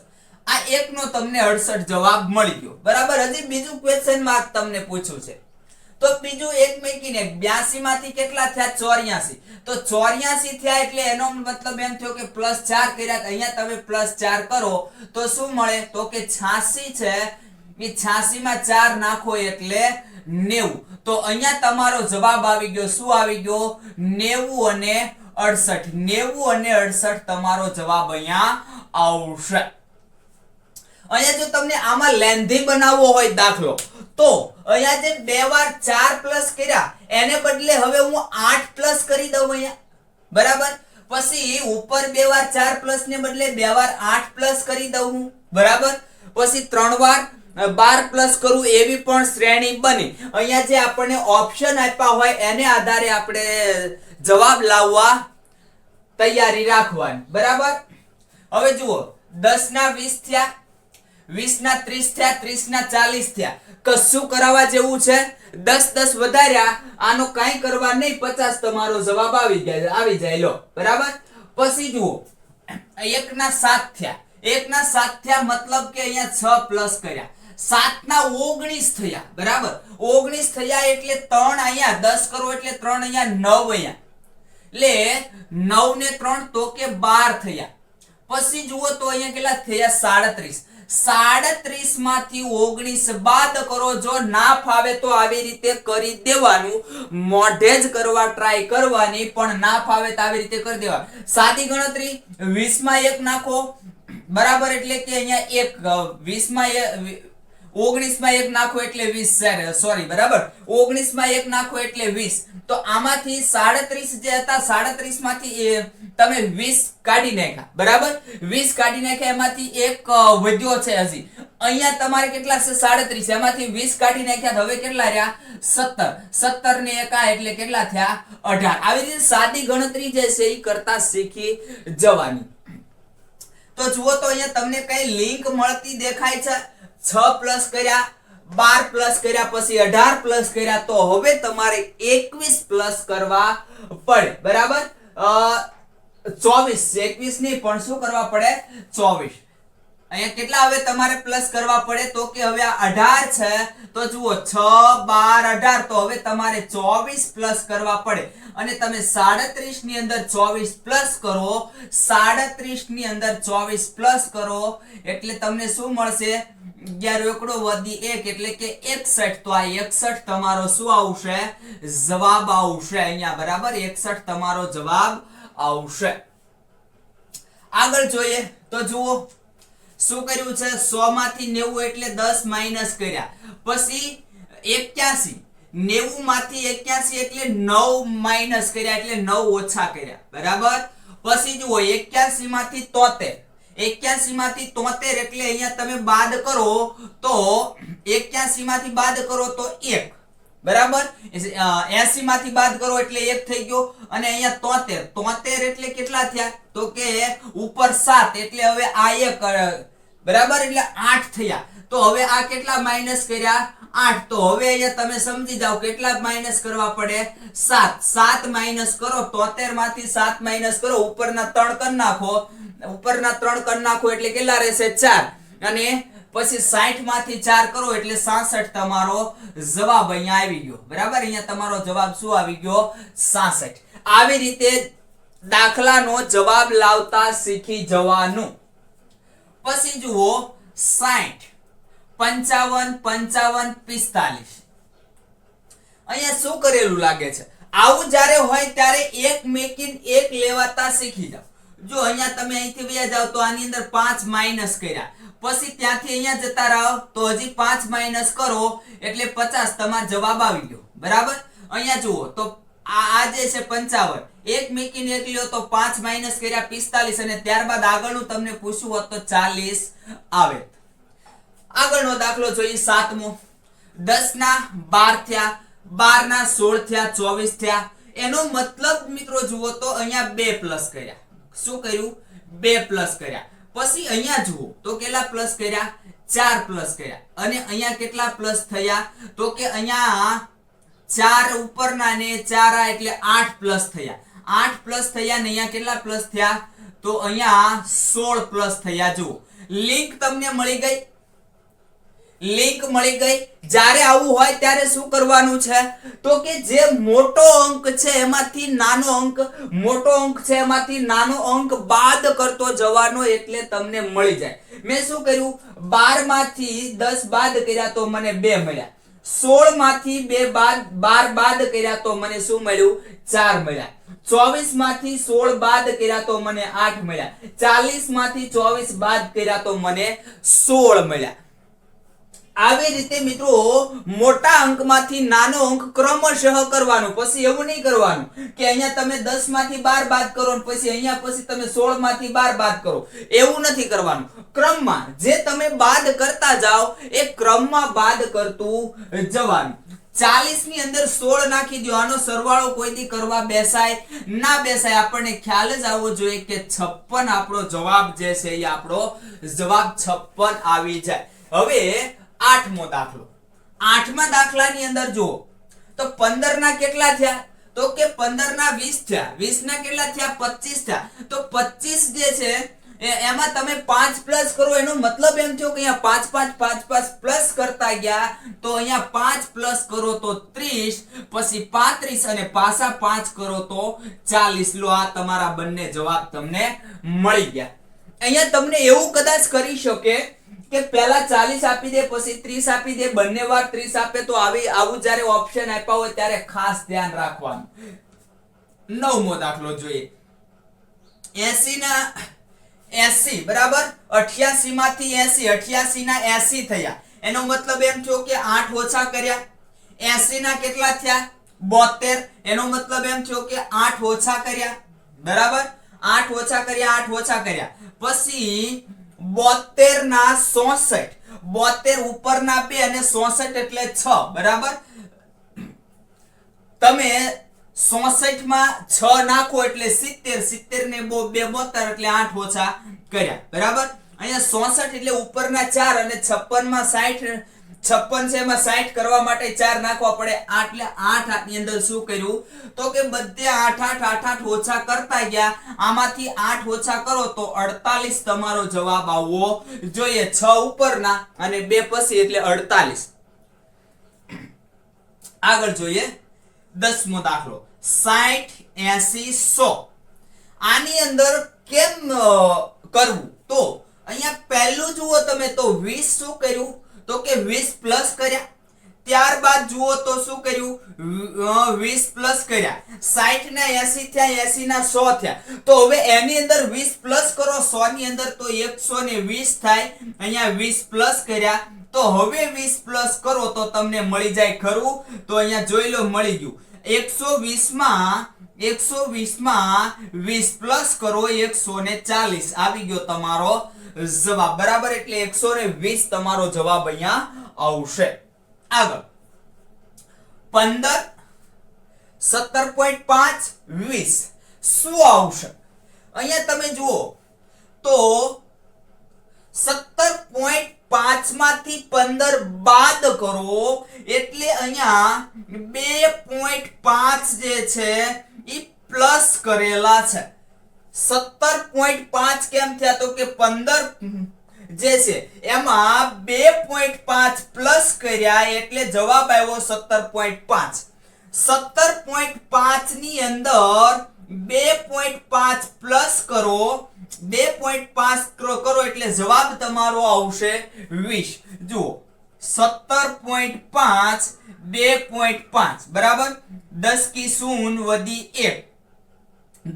Speaker 1: આ એકનો તમને 68 જવાબ મળી ગયો, બરાબર. હજી બીજું ક્વેશ્ચન માર્ક તમને પૂછ્યું છે તો બીજું એક મેકીને 82 માંથી કેટલા થયા 84, તો 84 થયા એટલે એનો મતલબ એમ થયો કે +4 કર્યા, અહીંયા તમે +4 કરો તો શું મળે તો કે 86 છે, એ 86 માં 4 નાખો એટલે 90. તો અહીંયા તમારો જવાબ આવી ગયો, શું આવી ગયો 90 અને 68. 90 અને 68 તમારો જવાબ અહીંયા આવશે. અહીંયા જો તમને આમાં લેન્ધી બનાવવો હોય દાખલો તો અહીંયા જે બે વાર 4 પ્લસ કર્યા એને બદલે હવે હું 8 પ્લસ કરી દઉં અહીંયા, બરાબર. પછી ઉપર બે વાર 4 પ્લસ ને બદલે બે વાર 8 પ્લસ કરી દઉં હું, બરાબર. પછી 3 વાર 12 પ્લસ કરું એવી પણ શ્રેણી બની. અહીંયા જે આપણને ઓપ્શન આપ્યા હોય એને આધારે આપણે જવાબ લાવવા તૈયારી રાખવાની, બરાબર. હવે જુઓ 10 ના 20 થયા, 20 ના 30 થયા, 30 ના 40 થયા. કશું કરાવવા જેવું છે 10 વધાર્યા, આનો કાઈ કરવા નહીં, 50 તમારો જવાબ આવી જાય લો, બરાબર. પછી જુઓ 1 ના 7 થયા, 1 ના 7 થયા મતલબ કે અહીંયા 6 પ્લસ કર્યા, 7 ના 19 થયા, બરાબર. 19 થયા એટલે 3 અહીંયા 10 કરો એટલે 3 અહીંયા 9 અહીંયા, એટલે 9 ને 3 તો કે 12 થયા. પછી જુઓ તો અહીંયા કેટલા થયા 37. 37 માંથી 19 બાદ કરો, જો ના ફાવે તો આવી રીતે કરી દેવાનું, મોઢે જ કરવા ટ્રાય કરવાની, પણ ના ફાવે તો આવી રીતે કરી દેવા. સાદી ગણતરી 20 માં 1 નાખો, બરાબર, એટલે કે અહીંયા 1 20 માં 19 માં 1 નાખો એટલે 20, સોરી, બરાબર. 19 માં 1 નાખો એટલે 20. તો આમાંથી 37 જે હતા 37 માંથી તમે 20 કાઢી નાખ્યા, બરાબર. 20 કાઢી નાખ્યા, એમાંથી એક વધ્યો છે હજી. અહીંયા તમારે કેટલા છે 37, એમાંથી 20 કાઢી નાખ્યા, હવે કેટલા રહ્યા 17. 17 ને 1 એટલે કેટલા થયા 18. આવી રીતે સાદી ગણતરી જે છે એ કરતા શીખી જવાની. તો જુઓ તો અહીંયા તમને કઈ લિંક મળતી દેખાય છે. 6 પ્લસ કર્યા, 12 પ્લસ કર્યા, પછી 18 પ્લસ કર્યા, તો હવે તમારે 21 પ્લસ કરવા પડે, બરાબર. 24, 21 નહીં પણ શું કરવા પડે 24. અહીંયા કેટલા હવે તમારે પ્લસ કરવા પડે તો કે હવે આ 18 છે, તો જુઓ 6 12 18, તો હવે તમારે 24 પ્લસ કરવા પડે. અને તમે 37 ની અંદર 24 પ્લસ કરો, 37 ની અંદર 24 પ્લસ કરો એટલે તમને શું મળશે 11 એકડો વધી 1 એટલે કે 61. તો આ 61 તમારો શું આવશે જવાબ આવશે અહીંયા, બરાબર. 61 તમારો જવાબ આવશે. આગળ જોઈએ તો જુઓ શું કર્યું છે 100 માંથી 90 એટલે 10 માઈનસ કર્યા, પછી 81, 90 માંથી 81 એટલે 9 માઈનસ કર્યા એટલે 9 ઓછા કર્યા, બરાબર. પછી જુઓ 81 માંથી 73, 81 માંથી 73 એટલે અહીંયા તમે બાદ કરો તો 81 માંથી બાદ કરો તો 1, બરાબર. 80 માંથી બાદ કરો એટલે 1 થઈ ગયો, અને અહીંયા 73 એટલે કેટલા થયા તો કે ઉપર 7 એટલે હવે આ 1, બરાબર, એટલે 8 થયા. તો હવે આ કેટલા માઈનસ કર્યા 8. તો હવે અહીંયા તમે સમજી જાઓ કેટલા માઈનસ કરવા પડે 7 માઈનસ કરો, 73 માંથી 7 માઈનસ કરો, ઉપરના 3 કરી નાખો, ઉપરના 3 કરી નાખો એટલે કેટલા રહેશે 4, અને પછી 60 માંથી 4 કરો એટલે 66 તમારો જવાબ અહીંયા આવી ગયો, બરાબર. અહીંયા તમારો જવાબ શું આવી ગયો 66. આવી રીતે દાખલાનો જવાબ લાવતા શીખી જવાનું. પછી જુઓ 60 55 55 45. અહીંયા શું કરેલું લાગે છે, આવું જ્યારે હોય ત્યારે એક મેકીન એક લેવાતા શીખી જાઓ. જો અહીંયા તમે અહીંથી વયા જાવ તો આની અંદર 5 માઈનસ કર્યા, પછી ત્યાંથી અહીંયા જતા રહો તો હજી 5 માઈનસ કરો એટલે 50 તમારો જવાબ આવી ગયો, બરાબર. અહીંયા જુઓ તો આ જે છે 55, એક મેકીન એક લ્યો તો 5 માઈનસ કર્યા 45, અને ત્યારબાદ આગળનું તમને પૂછ્યું હોત તો 40 આવે. આગળનો દાખલો જોઈએ 7મો. 10 ના 12 થયા, 12 ના 16 થયા, 24 થયા, એનો મતલબ મિત્રો જુઓ તો અહીંયા 2 પ્લસ કર્યા. શું કર્યું? 2 પ્લસ કર્યા. પછી અહીંયા જુઓ તો કેટલા પ્લસ કર્યા? 4 પ્લસ કર્યા. અને અહીંયા કેટલા પ્લસ થયા? તો કે અહીંયા 4 ઉપરના ને 4 આ એટલે 8 પ્લસ થયા. 8 પ્લસ થયા ને અહીંયા કેટલા પ્લસ થયા? તો અહીંયા 16 પ્લસ થયા. જુઓ લિંક તમને મળી ગઈ. લિંક મળી ગઈ. જ્યારે આવું હોય ત્યારે શું કરવાનું છે? તો કે જે મોટો અંક છે એમાંથી નાનો અંક, મોટો અંક છે એમાંથી નાનો અંક બાદ કરતો જવાનો એટલે તમને મળી જાય. મેં શું કર્યું? 12 માંથી 10 બાદ કર્યા તો મને 2 મળ્યા. 16 માંથી 12 બાદ કર્યા તો મને શું મળ્યું? 4 મળ્યા. 24 માંથી 16 બાદ કર્યા તો મને 8 મળ્યા. 40 માંથી 24 બાદ કર્યા તો મને 16 મળ્યા. આવી રીતે મિત્રો મોટા અંકમાંથી નાનો અંક ક્રમશઃ કરવાનો. પછી એવું નહીં કરવાનું કે અહીંયા તમે 10 માંથી 12 બાદ કરો ને પછી અહીંયા પછી તમે 16 માંથી 12 બાદ કરો. એવું નથી કરવાનું. ક્રમમાં જે તમે બાદ કરતા જાઓ એ ક્રમમાં બાદ કરતું જવાનું. 40 ની અંદર 16 નાખી દો. આનો સરવાળો કોઈ દી કરવા બેસાય ના બેસાય. આપણને ખ્યાલ જ આવવો જોઈએ કે 56 આપણો જવાબ જે છે એ આપણો જવાબ 56 આવી જાય. હવે 8મો દાખલો. 8મા દાખલાની અંદર જુઓ તો 15 ના કેટલા થયા? તો કે 15 ના 20 થયા. 20 ના કેટલા થયા? 25 થયા. તો 25 જે છે એમાં તમે 5 પ્લસ કરો. એનો મતલબ એમ થયો કે અહીંયા 5 પ્લસ કરતા ગયા તો અહીંયા 5 પ્લસ કરો તો 30, પછી 35 અને પાછા 5 કરો તો 40. લો આ તમારા બંને જવાબ તમને મળી ગયા. અહીંયા તમને એવું કદાચ કરી શકે કે પહેલા 40 આપી દે પછી 30 આપી દે. બંને વાર 30 આપે તો આવું જ્યારે ઓપ્શન આપ્યા હોય ત્યારે ખાસ ધ્યાન રાખવાનું. 9મો દાખલો જોઈએ. 80 ના 80 બરાબર 88 માંથી 80, 88 ના 80 થયા. એનો મતલબ એમ થયો કે 8 ઓછા કર્યા. 80 ના કેટલા થયા? 72. એનો મતલબ એમ થયો કે 8 ઓછા કર્યા. બરાબર 8 ઓછા કર્યા. 8 ઓછા કર્યા પછી 72 ના 66. 72 ઉપરના 2 અને 66 એટલે 6. બરાબર તમે 66 માં 6 નાખો એટલે 70. 70 ને 2 72 એટલે 8 ઓછા કર્યા. બરાબર અહીંયા 66 એટલે ઉપરના 4 અને 56 માં 60. 56 છે એમાં 60 કરવા માટે 4 નાખવા પડે. એટલે 8 ની અંદર શું કર્યું? તો કે બધે 8 ઓછા કરતા ગયા. આમાંથી 8 ઓછા કરો તો 48 તમારો જવાબ આવવો જોઈએ. 6 ઉપરના અને 2 પછી એટલે 48. આગળ જોઈએ 10મો દાખલો. 60 80 100. આની અંદર કેમ કરવું? તો અહીંયા પહેલું જુઓ તમે તો 20 શું કર્યું? તો કે 20 પ્લસ કર્યા. ત્યારબાદ જુઓ તો શું કર્યું? 20 પ્લસ કર્યા. 60 ના 80 થયા. 80 ના 100 થયા. તો હવે એની અંદર 20 પ્લસ કરો. 100 ની અંદર તો 120 થાય. અહીંયા 20 પ્લસ કર્યા. તો હવે 20 પ્લસ કરો તો તમને મળી જાય ખરું? તો અહીંયા જોઈ લો મળી ગયું. 120 માં 20 પ્લસ કરો 140 આવી ગયો તમારો જવાબ. બરાબર એટલે 120 તમારો જવાબ અહીંયા આવશે. આગળ 15 17.5 20 શું આવશે? અહીંયા તમે જુઓ તો 17.5 માંથી 15 બાદ કરો એટલે અહીંયા 2.5 જે છે ઈ પ્લસ કરેલા છે. 17.5 કેમ થયા? તો કે 15 જે છે એમાં 2.5 પ્લસ કર્યા એટલે જવાબ આવ્યો 17.5. 17.5 ની અંદર 2.5 પ્લસ કરો. 2.5 કરો એટલે જવાબ તમારો આવશે 20. જુઓ 17.5 2.5 બરાબર 10 કી શૂન વધી 1.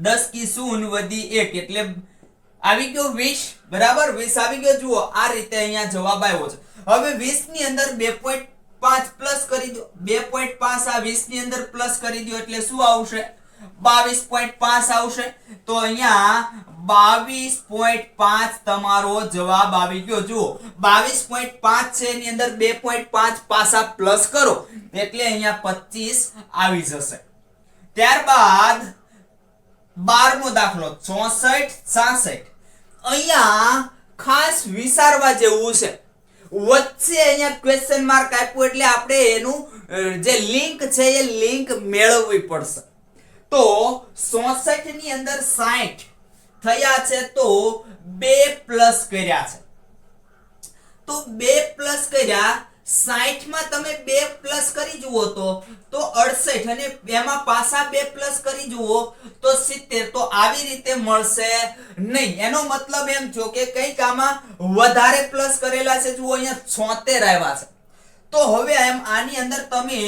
Speaker 1: 10 કી શૂન વધી 1 એટલે આવી ગયો 20. બરાબર 20 આવી ગયો. જુઓ આ રીતે અહીંયા જવાબ આવ્યો છે. હવે 20 ની અંદર 2.5 પ્લસ કરી દો. 2.5 આ 20 ની અંદર પ્લસ કરી દો એટલે શું આવશે? 22.5 આવશે. તો અહીંયા 22.5 તમારો જવાબ આવી ગયો. જુઓ 22.5 છે એની અંદર 2.5 પાછા પ્લસ કરો એટલે અહીંયા 25 આવી જશે. ત્યારબાદ 12મો દાખલો 64 66. અહીંયા ખાસ વિચારવા જેવું છે. વચ્ચે અહીંયા ક્વેશ્ચન માર્ક આપ્યું એટલે આપણે એનું જે લિંક છે એ લિંક મેળવવી પડશે. તો 64 ની અંદર 60 થયા છે તો 2 પ્લસ કર્યા છે. તો 2 પ્લસ કર્યા 60 માં તમે 2 પ્લસ કરી જુઓ તો 68 અને એમાં પાછા 2 પ્લસ કરી જુઓ તો 70. તો આવી રીતે મળશે નહીં. એનો મતલબ એમ થયો કે કંઈક આમાં વધારે પ્લસ કરેલા છે. જુઓ અહીંયા 76 આવ્યા છે. તો હવે એમ આની અંદર તમે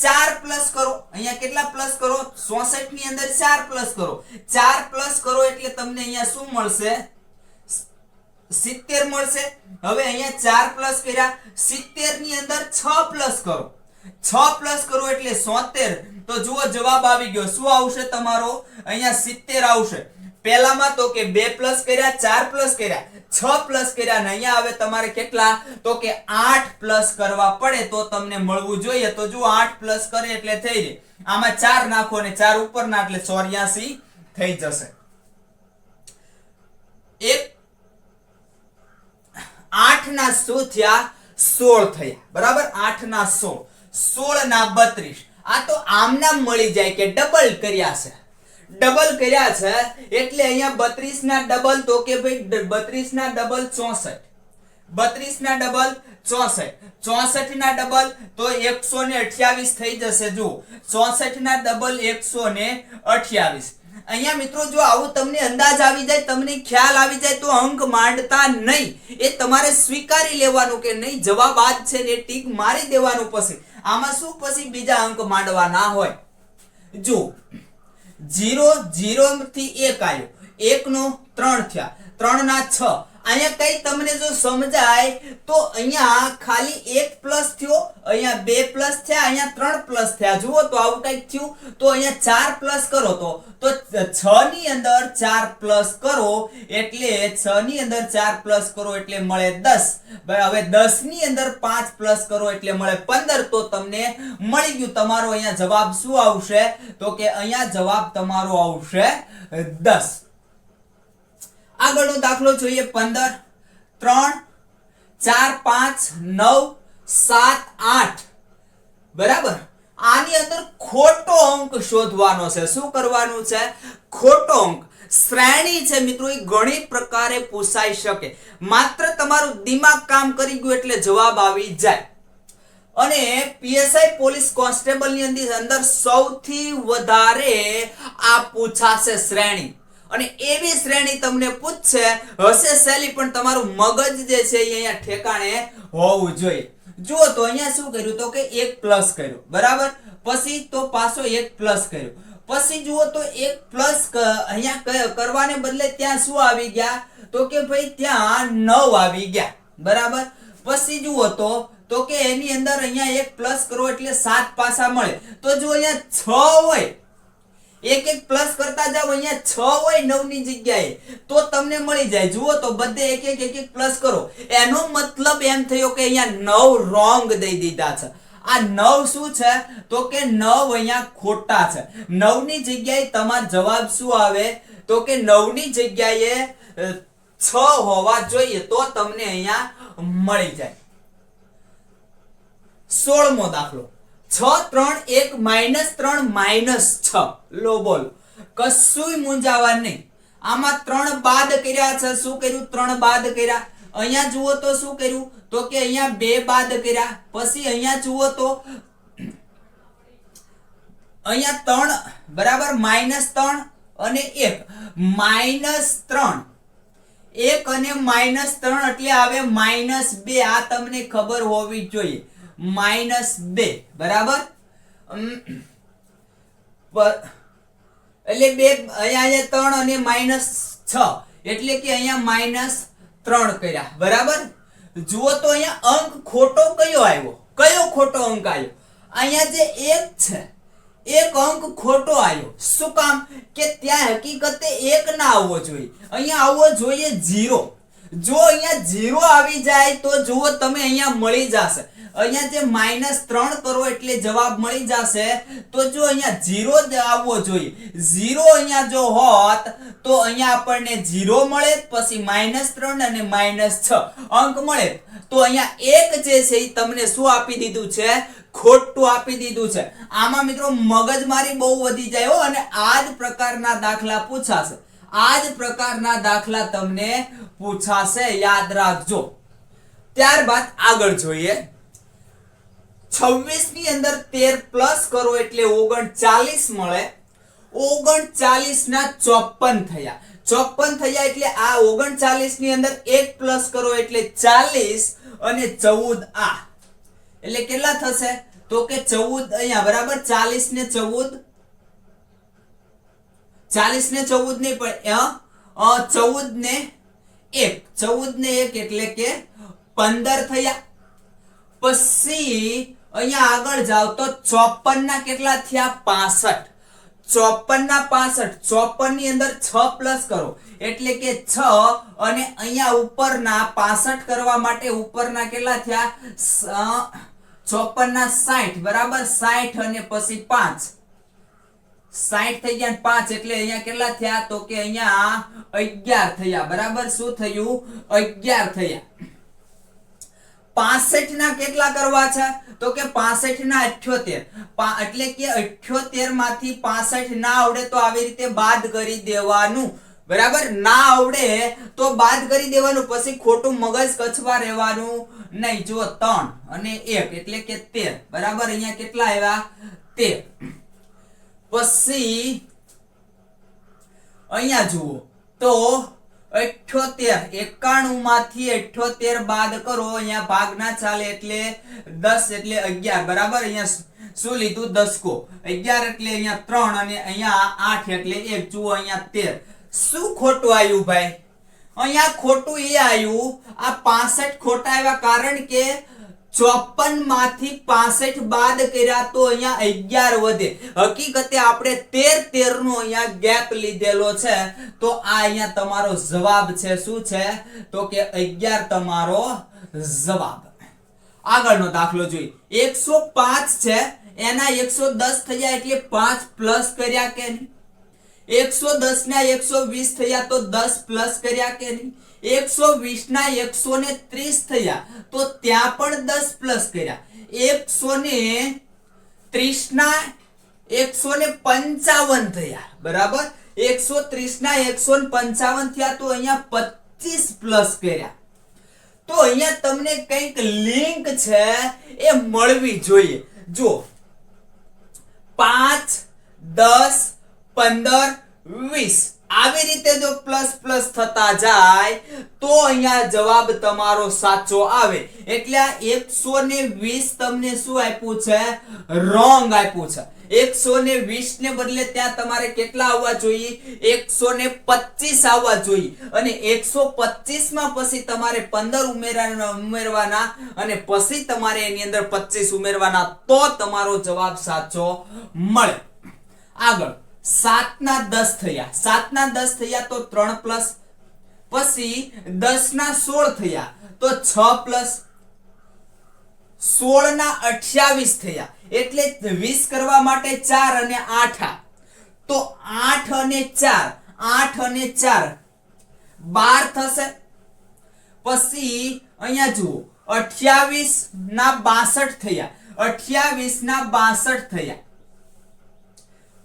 Speaker 1: 4 પ્લસ કરો. અહીંયા કેટલા પ્લસ કરો? 64 ની અંદર 4 પ્લસ કરો. 4 પ્લસ કરો એટલે તમને અહીંયા શું મળશે? 70 મળશે. હવે અહીંયા 4 પ્લસ કર્યા 70 ની અંદર 6 પ્લસ કરો. 6 પ્લસ કરો એટલે 70. તો જુઓ જવાબ આવી ગયો. શું આવશે તમારો? અહીંયા 70 આવશે. પહેલામાં તો કે 2 પ્લસ કર્યા 4 પ્લસ કર્યા 6 પ્લસ કર્યા અને અહીંયા હવે તમારે કેટલા? તો કે 8 પ્લસ કરવા પડે તો તમને મળવું જોઈએ. તો જુઓ 8 પ્લસ કરે એટલે થઈ જાય. આમાં 4 નાખો અને 4 ઉપરના એટલે 84 થઈ જશે. 8 ના શું થયા? 16 થયા. બરાબર? 8 ના 16, 16 ના 32. આ તો આમનામ મળી જાય કે ડબલ કર્યા છે. ડબલ કર્યા છે એટલે અહીંયા 32 ના ડબલ તો કે ભાઈ 32 ના ડબલ 64. 32 ના ડબલ 64. 64 ના ડબલ તો 128 થઈ જશે. જુઓ 64 ના ડબલ 128. અહીંયા મિત્રો જો આવું તમને અંદાજ આવી જાય, તમને ખ્યાલ આવી જાય તો અંક માંડતા નહીં. એ તમારે સ્વીકારી લેવાનું કે નહીં જવાબ આ જ છે ને ટીક મારી દેવાનું. પછી આમાં શું પછી બીજા અંક માંડવા ના હોય. જો 0 0 થી 1 આવ્યો, 1 નો 3 થયા, 3 ના 6. અહીંયા કઈ તમને જો સમજાય તો અહીંયા ખાલી 1 પ્લસ થયો, અહીંયા 2 પ્લસ થયા, અહીંયા 3 પ્લસ થયા. જુઓ તો આવું કઈક થયું. તો અહીંયા 4 પ્લસ કરો તો 6 ની અંદર 4 પ્લસ કરો એટલે 6 ની અંદર 4 પ્લસ કરો એટલે મળે 10. હવે 10 ની અંદર 5 પ્લસ કરો એટલે મળે 15. તો તમને મળી ગયું. તમારો અહીંયા જવાબ શું આવશે? તો કે અહીંયા જવાબ તમારો આવશે 10. આગળનો દાખલો જોઈએ. 15 3 4 5 9 7 8. બરાબર? આની અંદર ખોટો અંક શોધવાનો છે. શું કરવાનું છે? ખોટો અંક. શ્રેણી છે મિત્રો, એ ઘણી પ્રકારે પૂછાઈ શકે. માત્ર તમારું દિમાગ કામ કરી ગયું એટલે જવાબ આવી જાય. અને પીએસઆઈ પોલીસ કોન્સ્ટેબલ ની અંદર સૌથી વધારે આ પૂછાશે શ્રેણી. અને એવી શ્રેણી તમને પૂછશે, હશે સહેલી પણ તમારું મગજ જે છે એ અહીંયા ઠેકાણે હોવું જોઈએ. જુઓ તો અહીંયા શું કર્યું? તો કે 1 પ્લસ કર્યો. બરાબર? પછી તો પાછો 1 પ્લસ કર્યો. પછી જુઓ તો 1 પ્લસ અહીંયા કરવાને બદલે ત્યાં શું આવી ગયા? તો કે ભાઈ ત્યાં 9 આવી ગયા. બરાબર? પછી જુઓ તો કે એની અંદર અહીંયા 1 પ્લસ કરો એટલે 7 પાછા મળે. તો જો અહીંયા 6 હોય, એક પ્લસ કરતા જાવ, અહીંયા 6 હોય 9 ની જગ્યાએ તો તમને મળી જાય. જુઓ તો બધે એક પ્લસ કરો. એનો મતલબ એમ થયો કે અહીંયા 9 રોંગ દઈ દીધા છે. આ 9 શું છે? તો કે 9 અહીંયા ખોટા છે. 9 ની જગ્યાએ તમારો જવાબ શું આવે? તો કે 9 ની જગ્યાએ 6 હોવા જોઈએ તો તમને અહીંયા મળી જાય. 16મો દાખલો 6 3 1 -3 -6. લો બોલ, કશુંય મૂંઝાવા નહીં. આમાં 3 બાદ કર્યા છે. શું કર્યું? 3 બાદ કર્યા. અહીંયા જુઓ તો શું કર્યું? તો કે અહીંયા 2 બાદ કર્યા. પછી અહીંયા જુઓ તો અહીંયા 3 બરાબર -3 અને 1 -3 1 અને -3 એટલે આવે -2. આ તમને ખબર હોવી જોઈએ. -2 બરાબર? એટલે 2 અહીંયા 3 અને -6 એટલે કે અહીંયા -3 કર્યા. બરાબર? જુઓ તો અહીંયા અંક ખોટો કયો આવ્યો? કયો ખોટો અંક આવ્યો? અહીંયા જે 1 છે, એક અંક ખોટો આવ્યો. શું કામ? કે ત્યાં હકીકતે 1 ના આવવો જોઈએ, અહીંયા આવવો જોઈએ 0. જો અહીંયા 0 આવી જાય તો જુઓ તમે અહીંયા મળી જશે. અહીંયા જે -3 કરો એટલે જવાબ મળી જશે. તો જો અહીંયા 0 જ આવવો જોઈએ. 0 અહીંયા જો હોત તો અહીંયા આપણને 0 મળે, પછી -3 અને -6 અંક મળે. તો અહીંયા 1 જે છે એ તમને શું આપી દીધું છે? ખોટું આપી દીધું છે. આમાં મિત્રો મગજમારી બહુ વધી જાય હો, અને આ જ પ્રકારના દાખલા પૂછાશે. આ જ પ્રકારના દાખલા તમને પૂછાશે, યાદ રાખજો. ત્યારબાદ આગળ જોઈએ. 26 ની અંદર 13 પ્લસ કરો એટલે 39 મળે. 39 ના 54 થયા. 54 થયા એટલે આ 39 ની અંદર 1 પ્લસ કરો એટલે 40 અને 14 આ એટલે કેટલા થશે? તો કે 14 અહીંયા બરાબર 40 ને 14 નહીં પણ 14 ને 1 એટલે કે 15 થયા. પછી અહીંયા આગળ જાવ તો 54 ના કેટલા થયા? 65. 54 ના 65. 54 ની અંદર 6 પ્લસ કરો એટલે કે 6 અને અહીંયા ઉપરના 65 કરવા માટે ઉપરના કેટલા થયા? 54 ના 60 બરાબર 60 અને પછી 5 60 થઈ ગયા 5 એટલે અહીંયા કેટલા થયા? તો કે અહીંયા 11 થયા બરાબર. શું થયું? 11 થયા. 65 ના કેટલા કરવા છે? તો કે 65 ના 78 એટલે કે 78 માંથી 65 ના આવડે તો આવી રીતે બાદ કરી દેવાનું બરાબર. ના આવડે તો બાદ કરી દેવાનું, પછી ખોટું મગજ કચવા રહેવાનું નહીં. જો 3 અને 1 એટલે કે 13 બરાબર. અહીંયા કેટલા આવ્યા? 13. પછી અહીંયા જુઓ તો 91 માંથી 78 બાદ કરો, અહીંયા ભાગ ના ચાલે એટલે 10 એટલે 11 બરાબર. અહીંયા શું લીધું? દસકો. 11 એટલે અહીંયા 3 અને અહીંયા 8 એટલે 1. જુઓ અહીંયા 13. શું ખોટું આવ્યું ભાઈ? અહીંયા ખોટું એ આવ્યું, આ 65 ખોટા આવ્યા કારણ કે 54 માંથી 65 બાદ કર્યા તો અહીંયા 11 વધે. હકીકતે આપણે 13 નો અહીંયા ગેપ લીધેલો છે. તો આ અહીંયા તમારો જવાબ છે. શું છે? તો કે 11 તમારો જવાબ. આગળનો દાખલો જોઈએ. 105 છે, એના 110 થયા એટલે 5 પ્લસ કર્યા કે નહીં? 110 ના 120 થયા તો 10 પ્લસ કર્યા કે નહીં? 120 ના 130 થયા તો ત્યાં પણ 10 પ્લસ કર્યા. 130 ના 155 થયા બરાબર. 130 ના 155 થયા તો અહીંયા 25 પ્લસ કર્યા. તો અહીંયા તમને કંઈક લિંક છે એ મળવી જોઈએ. જો 5 10 15 20 આવી રીતે જો પ્લસ પ્લસ થતા જાય તો અહીંયા જવાબ તમારો સાચો આવે. એટલે આ 120 તમને શું આપ્યું છે? રોંગ આપ્યું છે. 120 ને બદલે ત્યાં તમારે કેટલા આવવા જોઈએ? 125 આવવા જોઈએ. અને 125 માં પછી તમારે 15 ઉમેરવાના અને પછી તમારે એની અંદર 25 ઉમેરવાના, તો તમારો જવાબ સાચો મળે. આગળ 7 ના 10 થયા. 7 ના 10 થયા તો 3 પ્લસ. પછી 10 ના 16 થયા તો 6 પ્લસ. 16 ના 28 થયા એટલે 20 કરવા માટે 4 અને 8 તો 8 અને 4 12 થશે. પછી અહીંયા જુઓ 28 ના 62 થયા. 28 ના 62 થયા.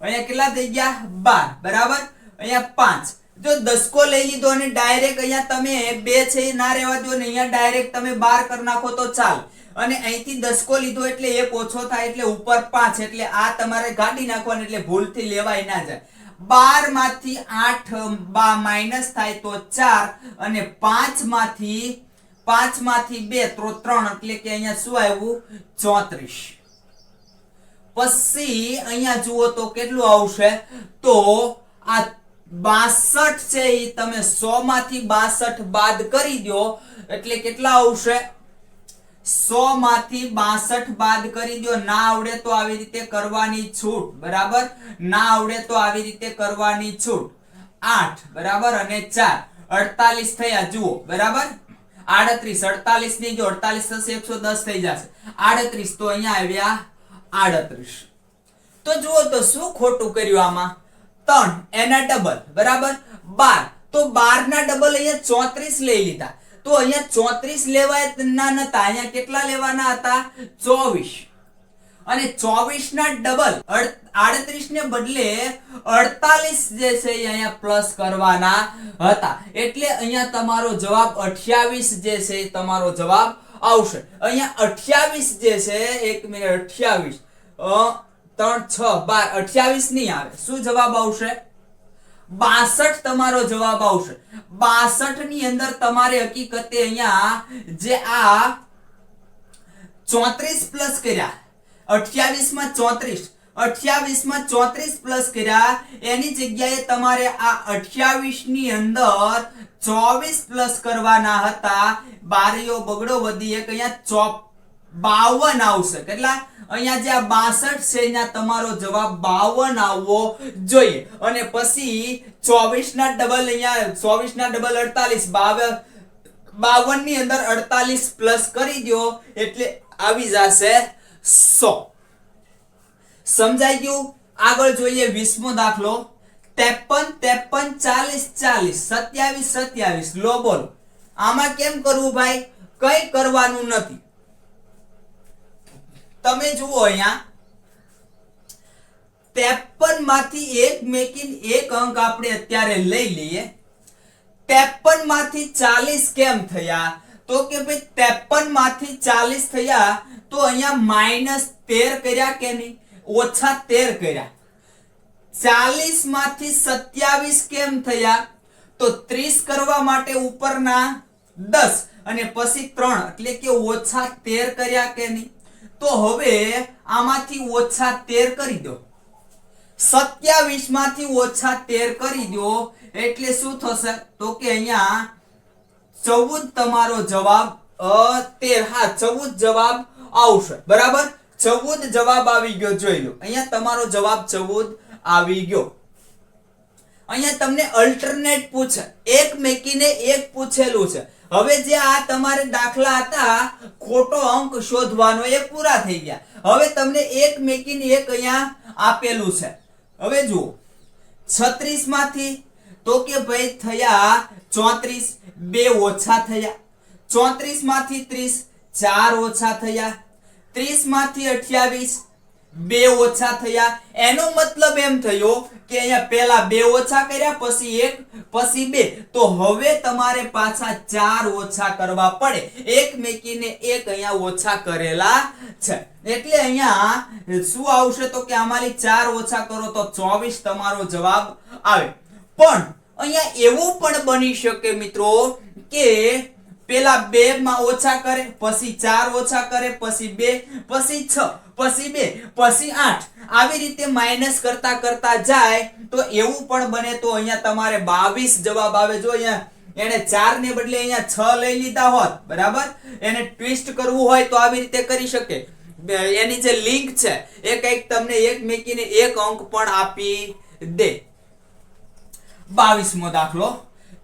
Speaker 1: અહીંયા કેટલા થઈ ગયા? 12 બરાબર. અહીંયા 5. જો દસકો લઈ લીધો અને ડાયરેક્ટ અહીંયા તમે 2 છે ના રહેવા દો ને અહીંયા ડાયરેક્ટ તમે 12 કરી નાખો તો ચાલે. અને અહીંથી દસકો લીધો એટલે 1 ઓછો થાય એટલે ઉપર 5 એટલે આ તમારે કાઢી નાખવાનું એટલે ભૂલથી લેવાય ના જાય. 12 માંથી 8 માઈનસ થાય તો 4 અને 5 માંથી 2 તો 3 એટલે કે અહીંયા શું આવ્યું? 34. પછી અહીંયા જુઓ તો કેટલું આવશે? તો આ 62 છે એ તમે 100 માંથી 62 બાદ કરી દો એટલે કેટલા આવશે? 100 માંથી 62 બાદ કરી દો. ના આવડે તો આવી રીતે કરવાની છૂટ બરાબર. ના આવડે તો આવી રીતે કરવાની છૂટ. 8 બરાબર અને 4 48 થયા. જુઓ બરાબર. 38 48 ની જો 48 થશે 110 થઈ જશે 38 તો અહીંયા આવ્યા 38. તો જુઓ તો શું ખોટું કર્યું આમાં 3 એના ડબલ બરાબર 12 તો 12 ના ડબલ અહીંયા 34 લઈ લીધા તો અહીંયા 34 લેવાના નતા અહીંયા કેટલા લેવાના હતા 24 અને 24 ના ડબલ 38 ને બદલે 48 જે છે અહીંયા પ્લસ કરવાના હતા એટલે અહીંયા તમારો જવાબ 28 જે છે તમારો જવાબ આવશે. અહીંયા 28 જે છે 1 મિનિટ 28 3 6 12 28 નહીં આવે શું જવાબ આવશે 62 તમારો જવાબ આવશે. 62 ની અંદર તમારે હકીકતે અહીંયા જે આ 34 પ્લસ કર્યા 28 માં 34 પ્લસ કર્યા એની જગ્યાએ તમારે આ 28 ની અંદર 24 પ્લસ કરવાના હતા. બારીઓ બગડો વધી એક અહીંયા 52 આવશે. કેટલા અહીંયા જે આ 62 છે અહીંયા તમારો જવાબ 52 આવવો જોઈએ અને પછી 24 ના ડબલ અહીંયા 24 ના ડબલ 48 52 ની અંદર 48 પ્લસ કરી દો એટલે આવી જશે 100. સમજાઈ ગયું. આગળ જોઈએ 20મો દાખલો 53 40 27 લો બોલો. આમાં કેમ કરવું ભાઈ કઈ કરવાનું નથી. તમે જુઓ અહીંયા 53 માંથી એક મેકીને એક અંક આપણે અત્યારે લઈ લઈએ. 53 માંથી 40 કેમ થયા તો કે ભાઈ 53 માંથી 40 થયા તો અહીંયા -13 કર્યા કે નહીં ઓછા 13 કર્યા. 40 માંથી 27 કેમ થયા તો 30 કરવા માટે ઉપરના 10 અને પછી 3 એટલે કે ઓછા 13 કર્યા કે નહીં. તો હવે આમાંથી ઓછા 13 કરી દો 27 માંથી ઓછા 13 કરી દો એટલે શું થશે તો કે અહીંયા 14 તમારો જવાબ 13 હા 14 જવાબ આવશે બરાબર. 14 જવાબ આવી ગયો જોઈ લો. અહીંયા તમારો જવાબ 14 આવી ગયો. અહીંયા તમને અલ્ટરનેટ પૂછે એક મેકીને એક પૂછેલું છે. હવે જે આ તમારે દાખલા હતા ખોટો અંક શોધવાનો એ પૂરા થઈ ગયા. હવે તમને એક મેકીને એક અહીંયા આપેલું છે. હવે જુઓ 36 માંથી તો કે ભાઈ થયા 34 બે ઓછા થયા. 34 માંથી 30 ચાર ઓછા થયા. 30 માંથી 28 બે ઓછા થયા. એનો મતલબ એમ થયો કે અહીંયા પહેલા બે ઓછા કર્યા પછી એક પછી બે તો હવે તમારે પાછા ચાર ઓછા કરવા પડે. એક મેકીને એક અહીંયા ઓછા કરેલા છે એટલે અહીંયા શું આવશે તો કે આમાંથી ચાર ઓછા કરો તો 24 તમારો જવાબ આવે. પણ અહીંયા એવું પણ બની શકે મિત્રો કે પેલા 2 માં ઓછા કરે પછી 4 ઓછા કરે પછી 2 પછી 6 પછી 2 પછી 8 આવી રીતે માઈનસ કરતા કરતા જાય તો એવું પણ બને તો અહીંયા તમારે 22 જવાબ આવે. જો અહીંયા એને 4 ને બદલે અહીંયા 6 લઈ લીધા હોત બરાબર. એને ટ્વિસ્ટ કરવું હોય તો આવી રીતે કરી શકે. એની જે લિંક છે એ કંઈક તમને એક મેકીને એક અંક પણ આપી દે. 22મો દાખલો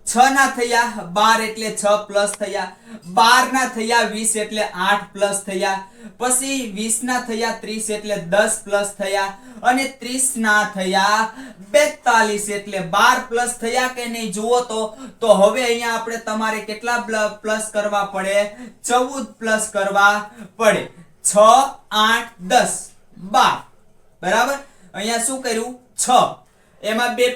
Speaker 1: 6 ના થયા 12 એટલે 6 પ્લસ થયા. 12 ના થયા 20 એટલે 8 પ્લસ થયા. પછી 20 ના થયા 30 એટલે 10 પ્લસ થયા અને 30 ના થયા 42 એટલે 12 પ્લસ થયા કે નહીં જુઓ તો હવે અહીંયા આપણે તમારે કેટલા પ્લસ કરવા પડે 14 પ્લસ કરવા પડે. 6 8 10 12 બરાબર. અહીંયા શું કર્યું 6 એમાં બે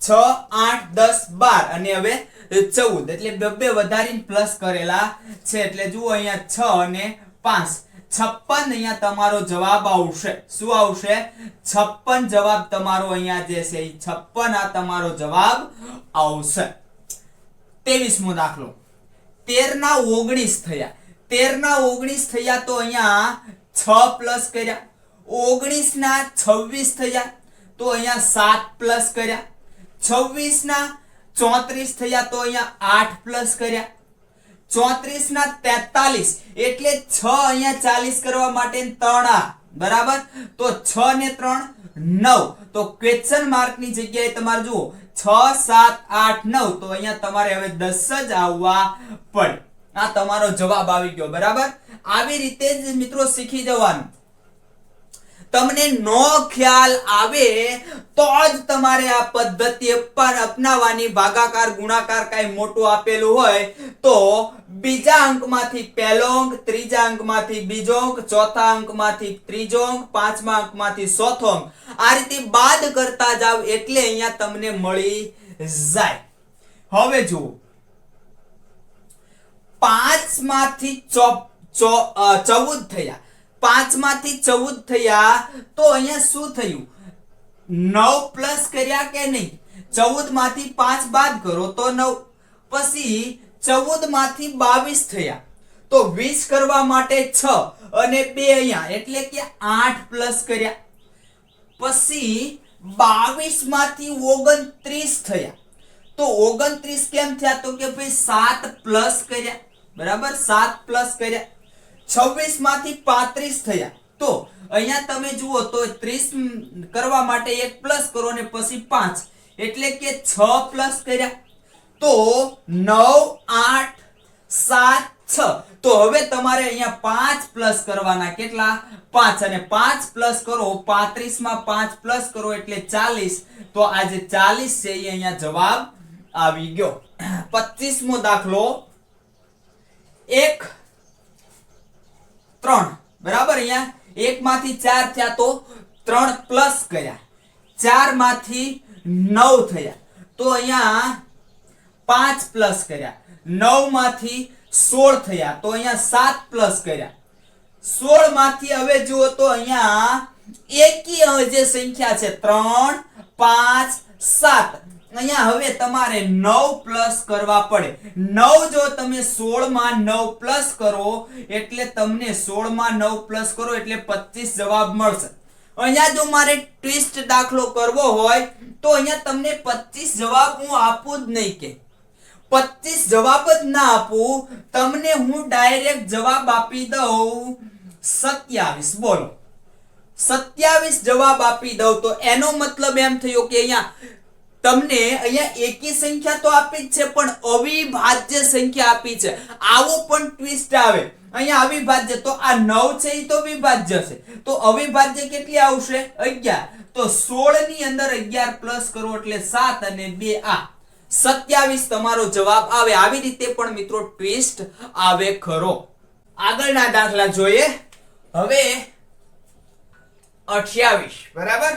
Speaker 1: 6 8 10 12 અને હવે 14 એટલે બે વધારીને પ્લસ કરેલા છે એટલે જુઓ અહીંયા 6 અને 5 56 અહીંયા તમારો જવાબ આવશે. શું આવશે 56 જવાબ તમારો અહીંયા જે છે 56 આ તમારો જવાબ આવશે. 23મો દાખલો 13 ના 19 થયા. 13 ના 19 થયા તો અહીંયા 6 પ્લસ કર્યા. 19 ના 26 થયા તો અહીંયા 7 પ્લસ કર્યા. 26 ના 34 થયા તો અહીંયા 8 પ્લસ કર્યા. 34 ના 43 એટલે 6 અહીંયા 40 કરવા માટે 3 બરાબર. તો 6 ને 3 9 તો ક્વેશ્ચન માર્ક ની જગ્યાએ તમારે જુઓ 6 7 8 9 તો અહીંયા તમારે હવે 10 જ આવવા પડે. આ તમારો જવાબ આવી ગયો. બરાબર. આવી રીતે જ મિત્રો શીખી જવાનું. તમને નો ખ્યાલ આવે તો જ તમારે આ પદ્ધતિ અપનાવવાની. ભાગાકાર ગુણાકાર કઈ મોટું આપેલું હોય તો બીજા અંકમાંથી પહેલો અંક, ત્રીજા અંકમાંથી બીજો અંક, ચોથા અંકમાંથી ત્રીજો અંક, પાંચમા અંકમાંથી ચોથો અંક, આ રીતે બાદ કરતા જાવ એટલે અહીંયા તમને મળી જાય. હવે જુઓ 5 માંથી 14 થયા. 5 માંથી 14 થયા તો અહીંયા શું થયું? 9 પ્લસ કર્યા કે નહીં? 14 માંથી 5 બાદ કરો તો 9. પછી 14 માંથી 22 થયા તો 20 કરવા માટે 6 અને 2 અહીંયા એટલે કે 8 પ્લસ કર્યા. પછી 22 માંથી 29 થયા તો 29 કેમ થયા? તો કે ભાઈ 7 પ્લસ કર્યા. બરાબર, 7 પ્લસ કર્યા. 26 માંથી 35 થયા તો અહીંયા તમે જુઓ તો 30 કરવા માટે 1 પ્લસ કરો અને પછી 5 એટલે કે 6 પ્લસ કર્યા તો 9 8 7 6. તો હવે તમારે અહીંયા 5 પ્લસ કરવાના. કેટલા? 5. અને 5 પ્લસ કરો 35 માં 5 પ્લસ કરો એટલે 40. તો આ જે 40 છે એ અહીંયા જવાબ આવી ગયો. 25મો દાખલો 1 3. બરાબર. અહીંયા 1 માંથી 4 થયા તો 3 પ્લસ કર્યા. 4 માંથી 9 થયા તો અહીંયા 5 પ્લસ કર્યા. 9 માંથી 16 થયા તો અહીંયા 7 પ્લસ કર્યા. 16 માંથી હવે જુઓ તો અહીંયા એકી જે સંખ્યા છે 3 5 7. અહીંયા હવે તમારે 9 પ્લસ કરવા પડે. 9 જો તમે 16 માં 9 પ્લસ કરો એટલે તમને 16 માં 9 પ્લસ કરો એટલે 25 જવાબ મળશે. અહીંયા જો મારે ટ્વિસ્ટ દાખલો કરવો હોય તો અહીંયા તમને 25 જવાબ હું આપું જ નહીં. કે 25 જવાબ જ ના આપું, તમને હું ડાયરેક્ટ જવાબ આપી દઉં 27. બોલો, 27 જવાબ આપી દઉં તો એનો મતલબ એમ થયો કે અહીંયા તમને અહીંયા એકી સંખ્યા તો આપી જ છે પણ અવિભાજ્ય સંખ્યા આપી છે. આવો પણ ટ્વિસ્ટ આવે. અહીંયા અવિભાજ્ય તો આ 9 છે એ તો વિભાજ્ય છે તો અવિભાજ્ય કેટલી આવશે? 11. તો 16 ની અંદર 11 પ્લસ કરો એટલે 7 અને 2 આ 27 તમારો જવાબ આવે. આવી રીતે પણ મિત્રો ટ્વિસ્ટ આવે ખરો. આગળના દાખલા જોઈએ. હવે 28. બરાબર.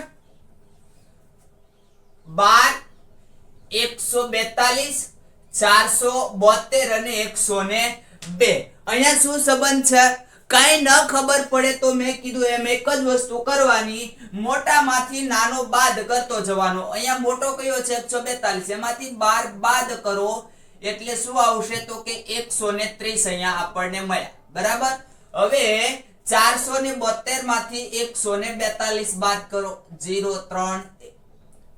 Speaker 1: 12 142 472 અને 102. અહીંયા શું સંબંધ છે? કઈ ન ખબર પડે તો મેં કીધું એમ એક જ વસ્તુ કરવાની, મોટામાંથી નાનો બાદ કરતો જવાનો. અહીંયા મોટો કયો છે? 142. એમાંથી 12 બાદ કરો એટલે શું આવશે? તો કે 130 અહીંયા આપણને મળ્યા. બરાબર. હવે 472 માંથી 142 બાદ કરો 0 3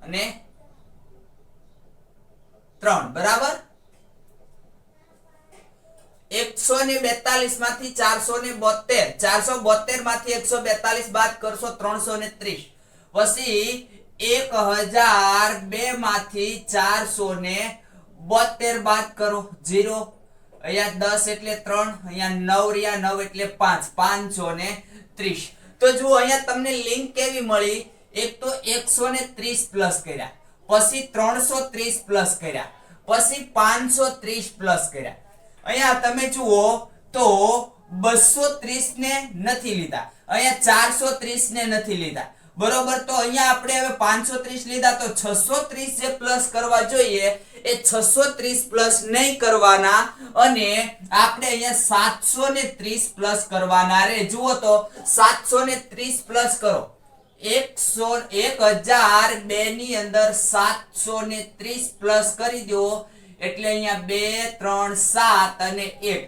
Speaker 1: અને 3. બરાબર. 142 માંથી 472 માંથી 142 બાદ કરશો 330. પછી 1002 માંથી 472 બાદ કરો 0. અહીંયા 10 એટલે 3, અહીંયા 9 રહ્યા 9 એટલે 5 530. તો જુઓ અહીંયા તમને લિંક કેવી મળી? એક તો 130 પ્લસ કર્યા, પછી 330 પ્લસ કર્યા, પછી 530 પ્લસ કર્યા. અહીંયા તમે જુઓ તો 230 ને નથી લીધા, અહીંયા 430 ને નથી લીધા. બરોબર. તો અહીંયા આપણે હવે 530 લીધા તો 630 જે પ્લસ કરવા જોઈએ એ 630 પ્લસ નહીં કરવાના અને આપણે અહીંયા 730 પ્લસ કરવાના રે. જુઓ તો 730 પ્લસ કરો 1002 ની અંદર 730 પ્લસ કરી દો એટલે અહીંયા 2 3 7 અને 1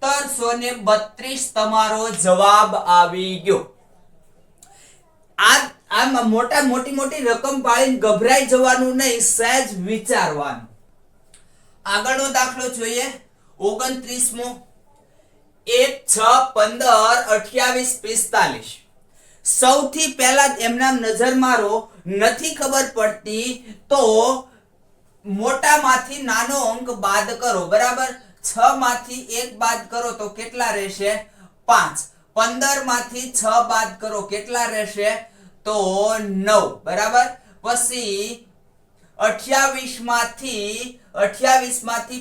Speaker 1: 1732 તમારો જવાબ આવી ગયો. આ મોટી રકમ પાડીને ગભરાઈ જવાનું નહીં, સહેજ વિચારવાનું. આગળનો દાખલો જોઈએ. 29મો 1 6 15 28 45. સૌથી પહેલા એમના નજર મારો નથી ખબર પડતી તો મોટામાંથી નાનો અંક બાદ કરો, બરાબર. 6 માંથી 1 બાદ કરો તો કેટલા રહેશે? 5. 15 માંથી 6 બાદ કરો કેટલા રહેશે? તો 9, બરાબર. પછી 28 માંથી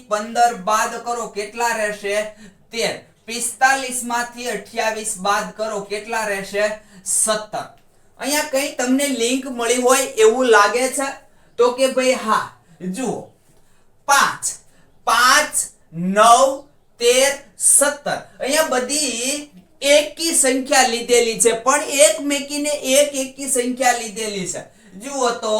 Speaker 1: 15 બાદ કરો કેટલા રહેશે? 13. 45 માંથી 28 બાદ કરો કેટલા રહેશે? 17. અહીંયા કઈ તમને લિંક મળી હોય એવું લાગે છે? તો કે ભાઈ હા, જુઓ 5, 9, 13, 17 અહીંયા બધી એકી સંખ્યા લીધેલી છે, પણ એક મેકીને એક એકી સંખ્યા લીધેલી છે. જુઓ તો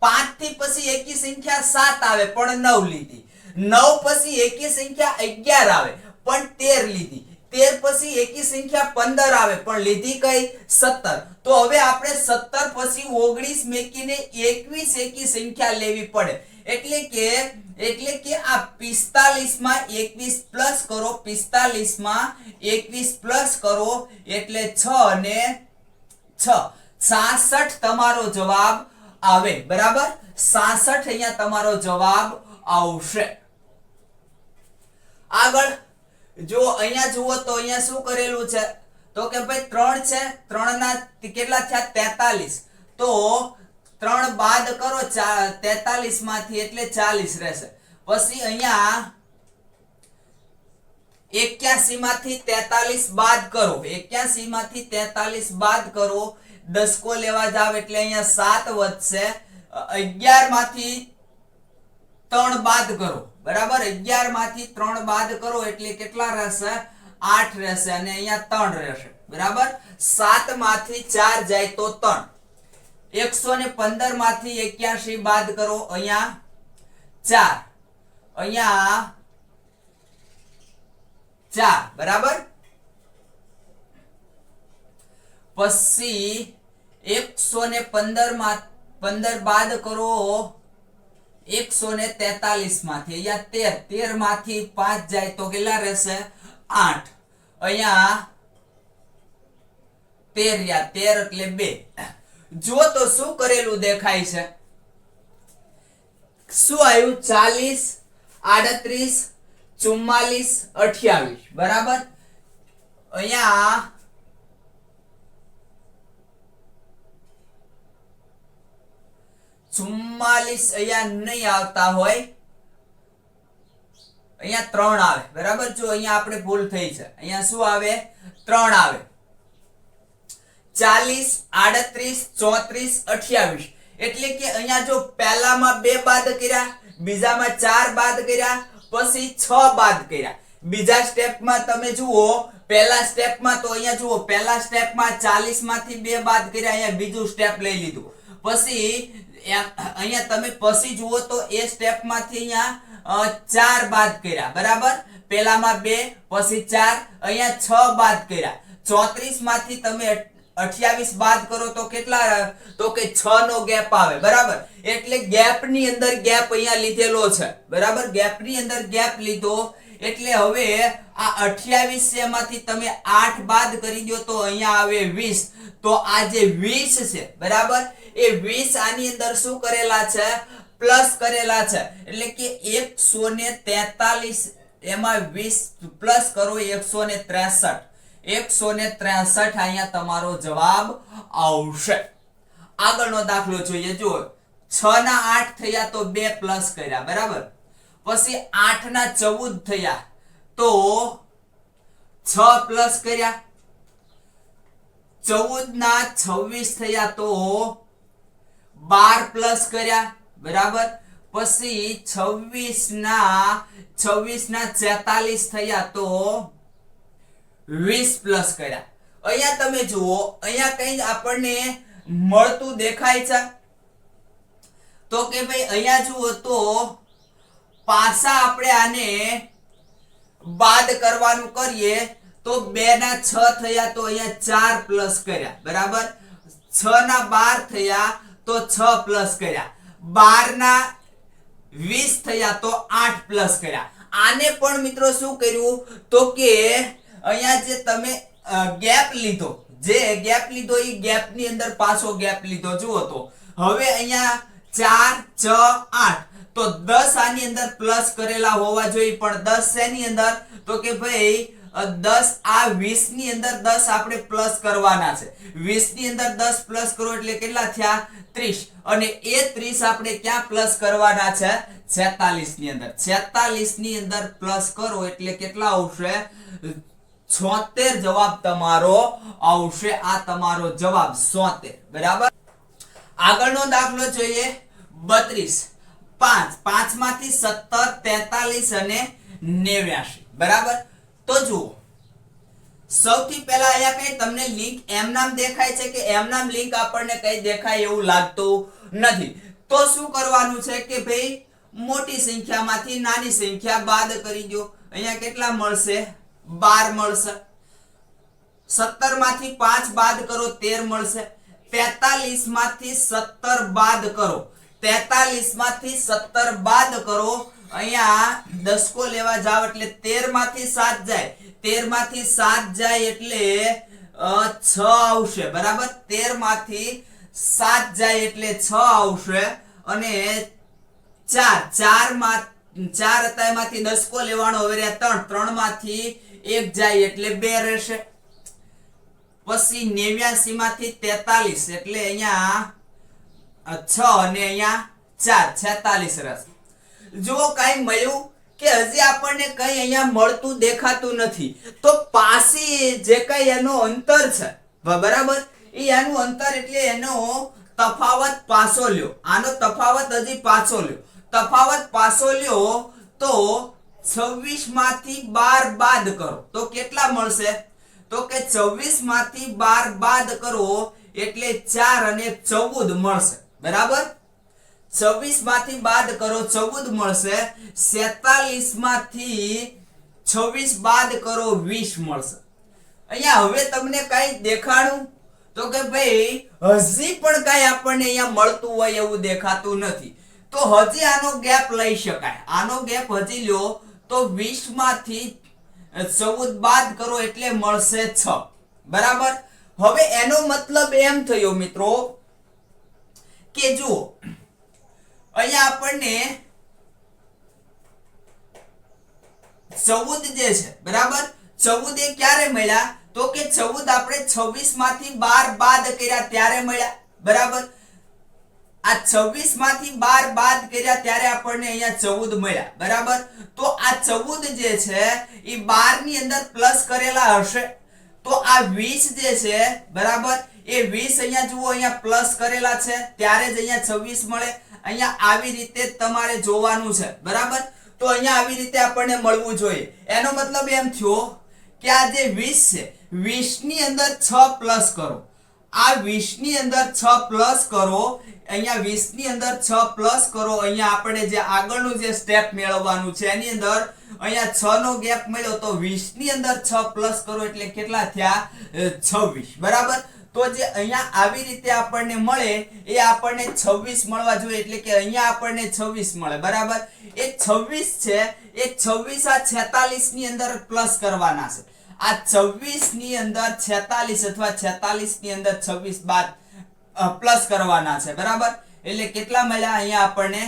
Speaker 1: 5 થી પછી એકી સંખ્યા 7 આવે પણ 9 લીધી. 9 પછી એકી સંખ્યા 11 આવે પણ 13 લીધી. 13 પછી એકી સંખ્યા 15 આવે પણ લીધી કઈ? 17. તો હવે આપણે 17 પછી 19 મેકીને 21 એકી સંખ્યા લેવી પડે. એટલે કે આ 45 માં 21 પ્લસ કરો, 45 માં 21 પ્લસ કરો એટલે 6 અને 6 66 તમારો જવાબ આવે, બરાબર. 66 અહીંયા તમારો જવાબ આવશે. આગળ જો અહીંયા જુઓ તો અહીંયા શું કરેલું છે? તો કે ભાઈ 3 છે, 3 ના કેટલા થયા? 43. તો 3 બાદ કરો 43 માંથી એટલે 40 રહેશે. પછી અહીંયા 81 માંથી 43 બાદ કરો, 81 માંથી 43 બાદ કરો, દસકો લેવા જાવ એટલે અહીંયા 7 વધશે. 11 માંથી 3 બાદ કરો, બરાબર. 11 માંથી 3 બાદ કરો એટલે કેટલા રહેશે? 8 રહેશે અને અહીંયા 3 રહેશે, બરાબર. 7 માંથી 4 જાય તો 3. 115 માંથી 81 બાદ કરો, અહીંયા 4, અહીંયા 4, બરાબર. પછી 115 માં 15 બાદ કરો 143 માંથી, અહીંયા 13 માંથી 5 જાય તો કેટલા રહેશે? 8. અહીંયા 13 એટલે 2. જો તો શું કરેલું દેખાય છે? શું આવ્યું? 40, 38, 44, 28, બરાબર. અહીંયા 44 અહીંયા નહીં આવતા હોય, અહીંયા 3 આવે, બરાબર. જો અહીંયા આપણે ભૂલ થઈ છે, અહીંયા શું આવે? 3 આવે. 40, 38, 34, 28 એટલે કે અહીંયા જો પહેલામાં 2 બાદ કર્યા, બીજામાં 4 બાદ કર્યા, પછી 6 બાદ કર્યા. બીજા સ્ટેપમાં તમે જુઓ, પહેલા સ્ટેપમાં તો અહીંયા જુઓ, પહેલા સ્ટેપમાં 40 માંથી 2 બાદ કર્યા, અહીંયા બીજું સ્ટેપ લઈ લીધું. પછી અહીંયા તમે પછી જુઓ તો એ સ્ટેપમાંથી અહીંયા 4 બાદ કર્યા, બરાબર. પહેલામાં 2 પછી 4, અહીંયા 6 બાદ કર્યા. 34 માંથી તમે 28 બાદ કરો તો કેટલા? તો કે 6 નો ગેપ આવે, બરાબર. એટલે ગેપ ની અંદર ગેપ અહીંયા લીધેલો છે, બરાબર. ગેપ ની અંદર ગેપ લીધો એટલે હવે આ 28 માંથી તમે 8 બાદ કરી દો તો અહીંયા આવે 20. તો આ જે 20 છે, બરાબર, એ 20 આની અંદર શું કરેલા છે? પ્લસ કરેલા છે. એટલે કે 143 એમાં 20 પ્લસ કરો 163. 163 અહીંયા તમારો જવાબ આવશે. આગળનો દાખલો જોઈએ. જુઓ 6 ના 8 થયા તો 2 પ્લસ કર્યા, બરાબર. પછી 8 ના 14 થયા તો 6 પ્લસ કર્યા. 14 ના 26 થયા તો 12 પ્લસ કર્યા, બરાબર. પછી 26 ના 46 થયા તો 20 પ્લસ કર્યા. અહીંયા તમે જુઓ, અહીંયા કઈ આપણને મળતું દેખાય છે? તો કે ભાઈ અહીંયા જુઓ તો પાછા આપણે આને બાદ કરવાનું કરીએ તો 2 ના 6 થયા તો અહીંયા 4 પ્લસ કર્યા, બરાબર. 6 ના 12 થયા તો 6 પ્લસ કર્યા. 12 ના 20 થયા તો 8 પ્લસ કર્યા. આને પણ મિત્રો શું કર્યું? તો કે અહીંયા જે તમે ગેપ લીધો, જે ગેપ લીધો એ ગેપ ની અંદર પાછો ગેપ લીધો. જુઓ તો હવે અહીંયા 4 6 8 તો 10 આની અંદર પ્લસ કરેલા હોવા જોઈએ, પણ 10 શેની અંદર? તો કે ભાઈ 10 આ 20 ની અંદર 10 આપણે પ્લસ કરવાના છે. 20 ની અંદર 10 પ્લસ કરો એટલે કેટલા થયા? 30. અને એ 30 આપણે ક્યાં પ્લસ કરવાના છે? 46 ની અંદર. 46 ની અંદર પ્લસ કરો એટલે કેટલા આવશે? 76 જવાબ તમારો આવશે. આ તમારો જવાબ 76. બરાબર. આગળનો દાખલો જોઈએ. 32 5 માંથી 17 43 અને 89. બરાબર. તો જુઓ સૌથી પહેલા અહીંયા કઈ તમને લિંક એમ નામ દેખાય છે કે એમ નામ લિંક આપણને કઈ દેખાય એવું લાગતું નથી. તો શું કરવાનું છે કે ભાઈ મોટી સંખ્યામાંથી નાની સંખ્યા બાદ કરી દો. અહીંયા કેટલા મળશે? 12 મળશે. 17 માંથી 5 બાદ કરો 13 મળશે. 43 માંથી 17 બાદ કરો. 43 માંથી 17 બાદ કરો. અહીંયા દસકો લેવા જાવ એટલે 13 માંથી 7 જાય. 13 માંથી 7 જાય એટલે 6 આવશે. બરાબર. 13 માંથી 7 જાય એટલે 6 આવશે. અને 4 હતા એમાંથી દસકો લેવાનો. હવે 3 માંથી 1 જાય એટલે 2 રહેશે. પછી 89 માંથી 43 એટલે અહીંયા 6 અને અહીંયા 4 46 રહેશે. જો કઈ મળ્યું કે હજી આપણને કઈ અહીંયા મળતું દેખાતું નથી, તો પાછી જે કઈ એનો અંતર છે બરાબર, એ એનું અંતર એટલે એનો તફાવત પાછો લ્યો. આનો તફાવત હજી પાછો લ્યો. તફાવત પાછો લ્યો તો 26 માંથી 12 બાદ કરો તો કેટલા મળશે? તો કે 26 માંથી 12 બાદ કરો એટલે 4 અને 14 મળશે. બરાબર. 26 માંથી બાદ કરો 14 મળશે. 47 માંથી 26 બાદ કરો 20 મળશે. અહીંયા હવે તમને કઈ દેખાણું? તો કે ભાઈ હજી પણ કઈ આપણને અહીંયા મળતું હોય એવું દેખાતું નથી. તો હજી આનો ગેપ લઈ શકાય. આનો ગેપ હજી લ્યો તો 20 માંથી 14 બાદ કરો એટલે મળશે 6. બરાબર. હવે એનો મતલબ એમ થયો મિત્રો કે જુઓ અહીંયા આપણને 14 જે છે બરાબર, 14 એ ક્યારે મળ્યા? તો કે 14 આપણે 26 માંથી 12 બાદ કર્યા ત્યારે મળ્યા. બરાબર. આ 26 માંથી 12 બાદ કર્યા ત્યારે આપણને અહીંયા 14 મળ્યા. બરાબર. તો આ 14 જે છે એ 12 ની અંદર પ્લસ કરેલા હશે. તો આ 20 જે છે બરાબર, એ 20 અહીંયા જુઓ અહીંયા પ્લસ કરેલા છે ત્યારે જ અહીંયા 26 મળે. અહીંયા આવી રીતે તમારે જોવાનું છે. બરાબર. તો અહીંયા આવી રીતે આપણને મળવું જોઈએ. એનો મતલબ એમ થયો કે આ જે 20 છે 20 ની અંદર 6 પ્લસ કરો. આ 20 ની અંદર 6 પ્લસ કરો. અહીંયા 20 ની અંદર 6 પ્લસ કરો. અહીંયા આપણે જે આગળનું જે સ્ટેપ મેળવવાનું છે એની અંદર અહીંયા 6 નો ગેપ મળ્યો તો 20 ની અંદર 6 પ્લસ કરો એટલે કેટલા થયા? 26. બરાબર. તો જે અહીંયા આવી રીતે આપણને મળે એ આપણને 26 મળવા જોઈએ. એટલે કે અહીંયા આપણને 26 મળે. બરાબર. એ 26 છે એ 26 આ 46 ની અંદર પ્લસ કરવાના છે. આ 26 ની અંદર 46 અથવા 46 ની અંદર 26 બાદ પ્લસ કરવાના છે. બરાબર. એટલે કેટલા મળ્યા? અહીંયા આપણને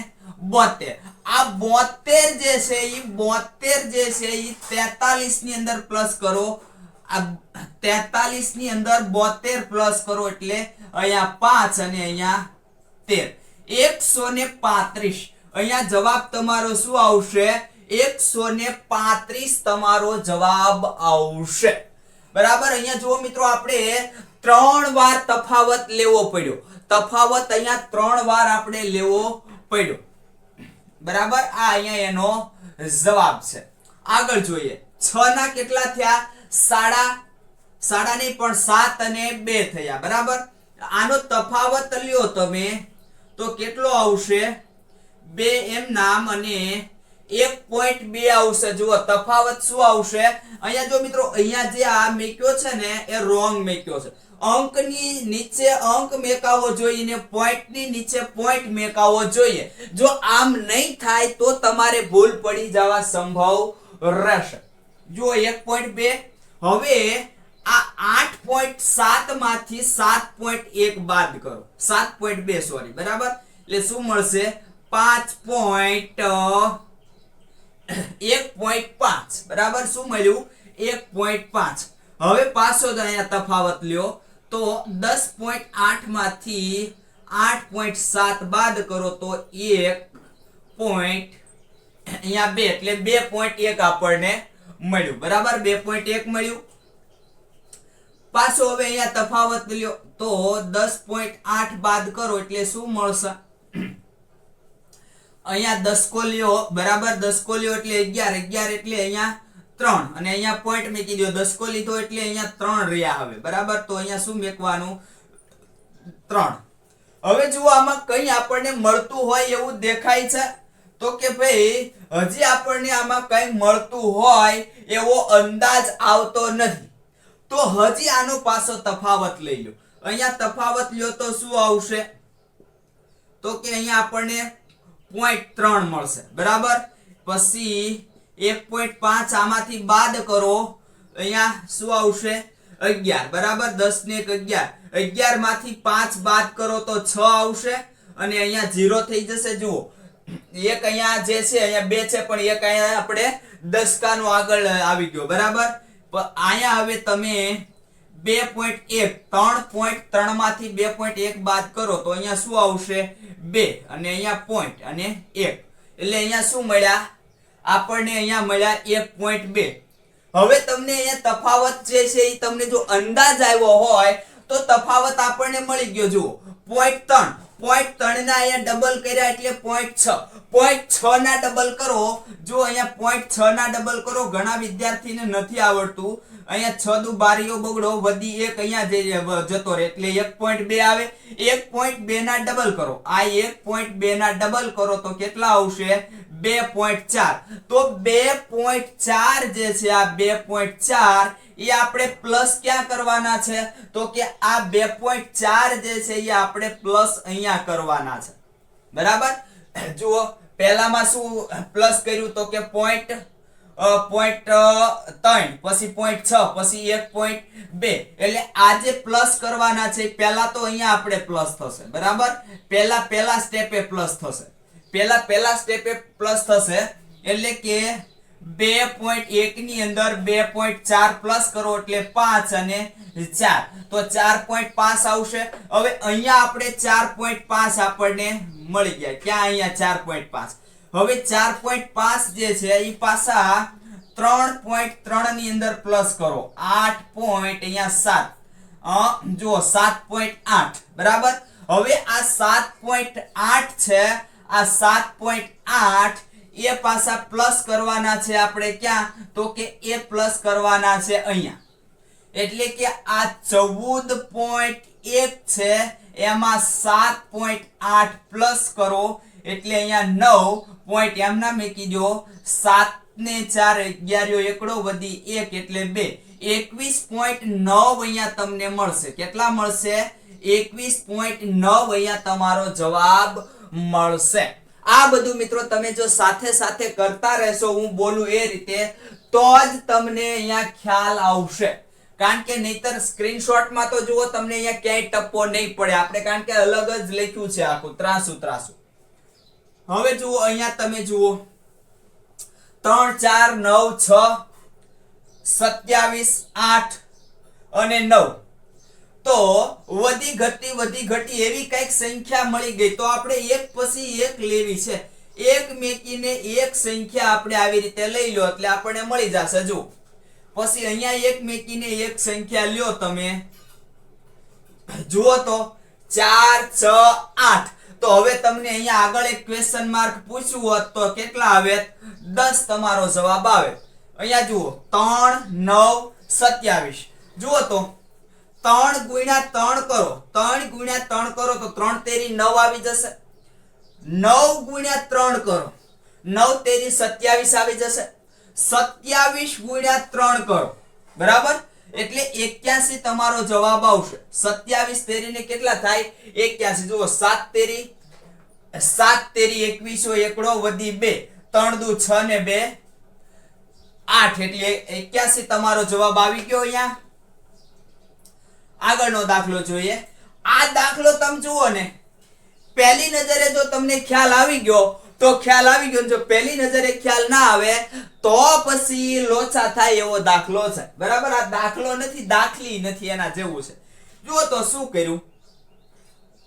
Speaker 1: 72. આ 72 જે છે એ 72 જે છે એ 43 ની અંદર પ્લસ કરો. આ 43 ની અંદર 72 પ્લસ કરો એટલે અહીંયા 5 અને અહીંયા 13 135. અહીંયા જવાબ તમારો શું આવશે? 135 તમારો જવાબ આવશે. બરાબર. અહીંયા જુઓ મિત્રો આપણે 3 વાર તફાવત લેવો પડ્યો. તફાવત અહીંયા 3 વાર આપણે લેવો પડ્યો. બરાબર. આ અહીંયા એનો જવાબ છે. આગળ જોઈએ. 6 ના કેટલા થયા? સાડા નહીં પણ 7 અને 2 થયા. બરાબર. આનો તફાવત લ્યો તમે તો કેટલો આવશે? 2 એમ નામ અને 1.2 આવશે. જુઓ તફાવત શું આવશે? અહીંયા જો મિત્રો અહીંયા જે આ મેક્યો છે ને એ રોંગ મેક્યો છે. અંકની નીચે અંક મેકાવો જોઈએ ને પોઈન્ટની નીચે પોઈન્ટ મેકાવો જોઈએ. જો આમ નહીં થાય તો તમારે ભૂલ પડી જવા સંભવ રહેશે. જો 1.2. હવે આ 8.7 માંથી 7.1 બાદ કરો, 7.2 સોરી, બરાબર. એટલે શું મળશે? 1.5, બરાબર. શું મળ્યું? 1.5. હવે પાછો અહીંયા તફાવત લ્યો તો 10.8 માંથી 8.7 બાદ કરો તો 1. અહીંયા 2 એટલે 2.1 આપણને મળ્યું, બરાબર. 2.1 મળ્યું. પાછો હવે અહીંયા તફાવત લ્યો તો 10.8 બાદ કરો એટલે શું મળશે? અહીંયા 10 લ્યો, બરાબર. 10 લ્યો એટલે 11 એટલે અહીંયા 3 અને અહીંયા પોઈન્ટ મૂકી દો. 10 લીધો એટલે અહીંયા 3 રહ્યા હવે, બરાબર. તો અહીંયા શું મેકવાનું? 3. હવે જુઓ આમાં કઈ આપણને મળતું હોય એવું દેખાય છે તો કે ભાઈ હજી આપણને આમાં કઈ મળતું હોય એવો અંદાજ આવતો નથી. તો હજી આનો પાછો તફાવત લઈ લો. અહીંયા તફાવત લ્યો તો શું આવશે? તો કે અહીંયા આપણને 0.3 મળશે, બરાબર. પછી 1.5 આમાંથી બાદ કરો, અહીંયા શું આવશે? 11, બરાબર. 10 ને 11, 11 માંથી 5 બાદ કરો તો 6 આવશે અને અહીંયા 0 થઈ જશે. જુઓ એક અહીંયા જે છે અહીંયા 2 છે પણ એક અહીંયા આપણે દશકાનો આગળ આવી ગયો, બરાબર. અહીંયા હવે તમે 2.1 3.3 માંથી 2.1 બાદ કરો તો અહીંયા શું આવશે? 2 અને અહીંયા પોઈન્ટ અને 1 એટલે અહીંયા શું મળ્યા આપણને? અહીંયા મળ્યા 1.2. હવે તમને અહીંયા તફાવત જે છે એ તમને જો અંદાજ આવ્યો હોય તો તફાવત આપણને મળી ગયો. જુઓ 0.3 ના અહીંયા ડબલ કર્યા એટલે 0.6. 0.6 ના ડબલ કરો. જો અહીંયા 0.6 ના ડબલ કરો. ઘણા વિદ્યાર્થીને નથી આવડતું. અહીંયા 6 દુ 12 બગડો વધી 1 અહીંયા જતો રહે એટલે 1.2 આવે. 1.2 ના ડબલ કરો. આ 1.2 ના ડબલ કરો તો કેટલા આવશે? 2.4. તો 2.4 જે છે આ 2.4 એ આપણે પ્લસ ક્યાં કરવાના છે? તો કે આ 2.4 જે છે એ આપણે પ્લસ અહીંયા કરવાના છે, બરાબર. જુઓ પહેલામાં શું પ્લસ કર્યું તો કે 0.3 પછી 0.6 પછી 1.2 એટલે આ જે પ્લસ કરવાના છે પહેલા તો અહીંયા આપણે પ્લસ થશે, બરાબર. પહેલા સ્ટેપે પ્લસ થશે. પહેલા સ્ટેપે પ્લસ થશે એટલે કે 2.1 ની અંદર 2.4 પ્લસ કરો એટલે 5 અને 4 તો 4.5 આવશે. હવે અહીંયા આપણે 4.5 આપણને મળી ગયા. ક્યાં? અહીંયા 4.5. હવે 4.5 જે છે એ પાછા 3.3 ની અંદર પ્લસ કરો 8.7 જુઓ 7.8, બરાબર. હવે આ 7.8 છે, આ 7.8 એ પાછા પ્લસ કરવાના છે આપણે ક્યાં? તો કે એ પ્લસ કરવાના છે અહીંયા. એટલે કે આ 14.1 છે એમાં 7.8 પ્લસ કરો એટલે અહીંયા 9 પોઈન્ટ એમના મૂકી દો. 7 ને 4 11 એકડો વધી 1 એટલે 2 21.9 અહીંયા તમને મળશે. કેટલા મળશે? 21.9 અહીંયા તમારો જવાબ મળશે. આ બધું મિત્રો તમે જો સાથે સાથે કરતા રહેશો હું બોલું એ રીતે તો જ તમને અહીંયા ખ્યાલ આવશે. કારણ કે નહીતર સ્ક્રીનશોટમાં તો જુઓ તમને અહીંયા ક્યાંય ટપ્પો નહીં પડે આપણે, કારણ કે અલગ જ લખ્યું છે આખું ત્રાસુ. હવે જુઓ અહીંયા તમે જુઓ 3 4 9 6 27 8 અને 9 તો વધી ઘટી એવી કઈક સંખ્યા મળી ગઈ. તો આપણે એક પછી એક લેવી છે. એક મેકીને એક સંખ્યા આપણે આવી રીતે લઈ લો એટલે આપણને મળી જશે. જો પછી અહીંયા એક મેકીને એક સંખ્યા લ્યો તમે, જુઓ તો 4 6 8. તો હવે તમને અહીંયા આગળ એક ક્વેશ્ચન માર્ક પૂછ્યું હોત તો કેટલા આવે? 10 તમારો જવાબ આવે. અહીંયા જુઓ 3 9 27. જુઓ તો 3 ગુણ્યા 3 કરો. 3 ગુણ્યા 3 કરો તો 3 તેરી 9 આવી જશે. 9 ગુણ્યા 3 કરો 9 તેરી 27 આવી જશે. 27 ગુણ્યા 3 કરો, બરાબર. એટલે 81 તમારો જવાબ આવશે. 27 તેરીને કેટલા થાય? 81. જુઓ 7 તેરી 21 એકડો વધી 2 3 દુ 6 ને 2 8 એટલે 81 તમારો જવાબ આવી ગયો અહીંયા. આગળનો દાખલો જોઈએ. આ દાખલો તમે જુઓ ને, પહેલી નજરે જો તમને ખ્યાલ આવી ગયો તો ખ્યાલ આવી ગયો, જો પહેલી નજરે ખ્યાલ ના આવે તો પછી લોચા થાય એવો દાખલો છે. બરાબર, આ દાખલો નથી, દાખલી નથી, એના જેવું છે. જુઓ તો શું કર્યું,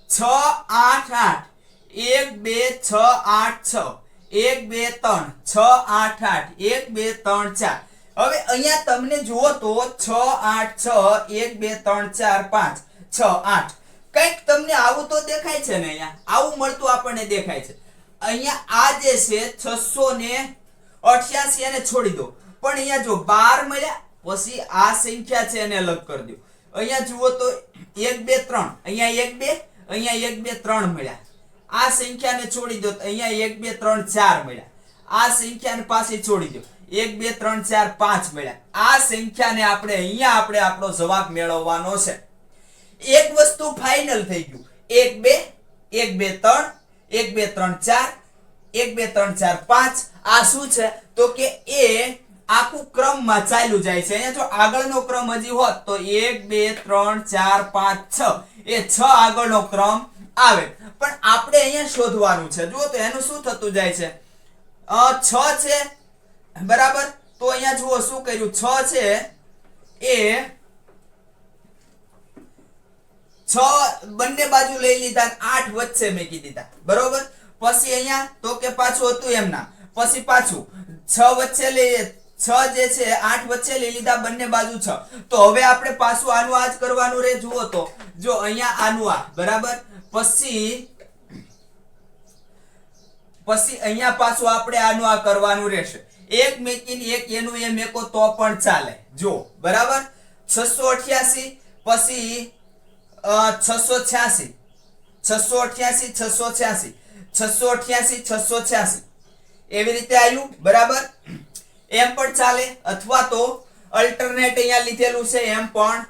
Speaker 1: 6 8 8 1 2 6 8 6 1 2 3 6 8 8 1 2 3 4. હવે અહીંયા તમને જુઓ તો 6 8 6 1 2 3 4 5 6 8 કંઈક તમને આવું તો દેખાય છે ને, અહીંયા આવું મળતું આપણને દેખાય છે. અહીંયા આ જે છે 688 એને છોડી દો, પણ અહીંયા જો 12 મળ્યા, પછી આ સંખ્યા છે એને અલગ કરી દો. અહીંયા જુઓ તો 1 2 3, અહીંયા 1 2, અહીંયા 1 2 3 મળ્યા. આ સંખ્યાને છોડી દો, અહીંયા 1 2 3 4 મળ્યા. આ સંખ્યાને પાછી છોડી દો, 1 2 3 4 5 મળ્યા. આ સંખ્યાને અહીંયા આપણે આપણો જવાબ મેળવવાનો છે. એક વસ્તુ ફાઇનલ થઈ ગયું, 1 2 1 2 3 1 2 3 4 1 2 3 4 5. આ શું છે તો કે એ આખું ક્રમમાં ચાલ્યું જાય છે. અહીંયા જો આગળનો ક્રમ હજી હોત તો 1 2 3 4 5 6, એ 6 આગળનો ક્રમ આવે. પણ આપણે અહીંયા શોધવાનું છે. જુઓ તો એનું શું થતું જાય છે, 6 છે બરાબર, તો અહીંયા જુઓ શું કર્યું, 6 છે એ 6 બંને બાજુ લઈ લીધા, 8 વચ્ચે મૂકી દીધા. બરોબર, પછી અહીંયા તો કે પાછું હતું એમના, પછી પાછું 6 વચ્ચે લઈ, 6 જે છે 8 વચ્ચે લઈ લીધા, બંને બાજુ 6. તો હવે આપણે પાછું આનું આ જ કરવાનું રે. જુઓ તો જો અહીંયા આનું આ બરાબર, પછી અહીંયા પાછું આપણે આનું આ કરવાનું રહેશે. એક મેકીને એક એનું એ મેકો તો પણ ચાલે. જો બરાબર, 688 પછી 686 688 686 688 686 એવી રીતે આવ્યું. બરાબર, એમ પણ ચાલે, અથવા તો અલ્ટરનેટ અહીંયા લીધેલું છે એમ પણ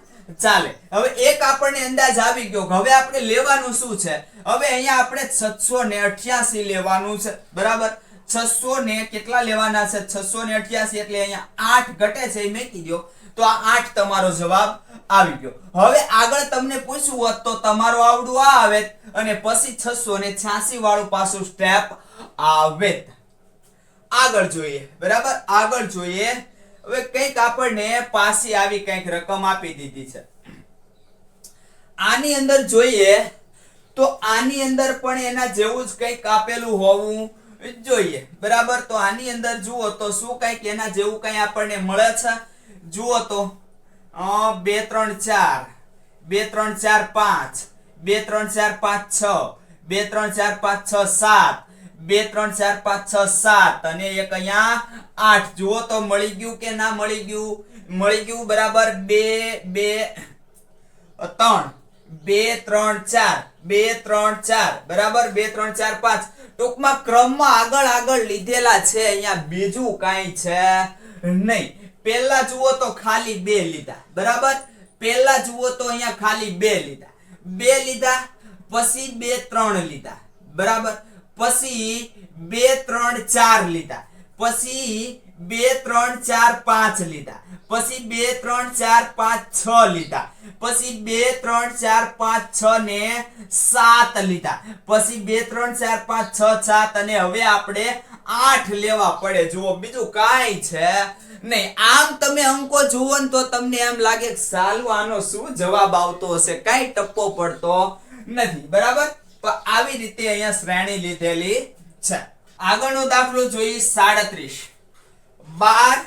Speaker 1: ચાલે. હવે એક આપણને અંદાજ આવી ગયો. હવે આપણે લેવાનું શું છે, હવે અહીંયા આપણે 688 લેવાનું છે. બરાબર, 600 ને કેટલા લેવાના છે, 688 એટલે અહીંયા 8 ઘટે છે એ મૂકી દો, તો આ 8 તમારો જવાબ આવી ગયો. હવે આગળ તમને પૂછવું હોત તો તમારો આવડું આ આવે અને પછી 686 વાળું પાછું સ્ટેપ આવે. આગળ જોઈએ. બરાબર, આગળ જોઈએ. હવે કંઈક આપણને પાછી આવી કંઈક રકમ આપી દીધી છે. આની અંદર જોઈએ તો આની અંદર પણ એના જેવું જ કંઈક આપેલું હોવું જોઈએ. બરાબર, તો આની અંદર જુઓ તો શું કંઈક એના જેવું કંઈ આપણને મળે છે. જુઓ તો 2 3 4 2 3 4 5 2 3 4 5 6 2 3 4 5 6 7 2 3 4 5 6 7 અને એક અહીંયા 8. જુઓ તો મળી ગયું કે ના મળી ગયું, મળી ગયું. બરાબર, 2 2 3 2 3 4 2 3 4 બરાબર, 2 3 4 5. ટૂંકમાં ક્રમમાં આગળ લીધેલા છે, અહીંયા બીજું કાંઈ છે નહીં. પહેલા જુઓ તો ખાલી 2 લીધા. બરાબર, પહેલા જુઓ તો અહીંયા ખાલી 2 લીધા, 2 લીધા, પછી 2 3 લીધા. બરાબર, પછી 2 3 4 લીધા, પછી 2 3 4 5 લીધા, પછી 2 3 4 5 6 લીધા, પછી 2 3 4 5 6 ને 7 લીધા, પછી 2 3 4 5 6 7 અને હવે આપણે 8 લેવા પડે. જુઓ બીજું કાંઈ છે નહીં. આમ તમે અંકો જુઓ ને તો તમને એમ લાગે કે સાલું આનો શું જવાબ આવતો હશે, કાંઈ ટપ્પો પડતો નથી. બરાબર, તો આવી રીતે અહીંયા શ્રેણી લીધેલી છે. આગળનો દાખલો જોઈએ. 37 12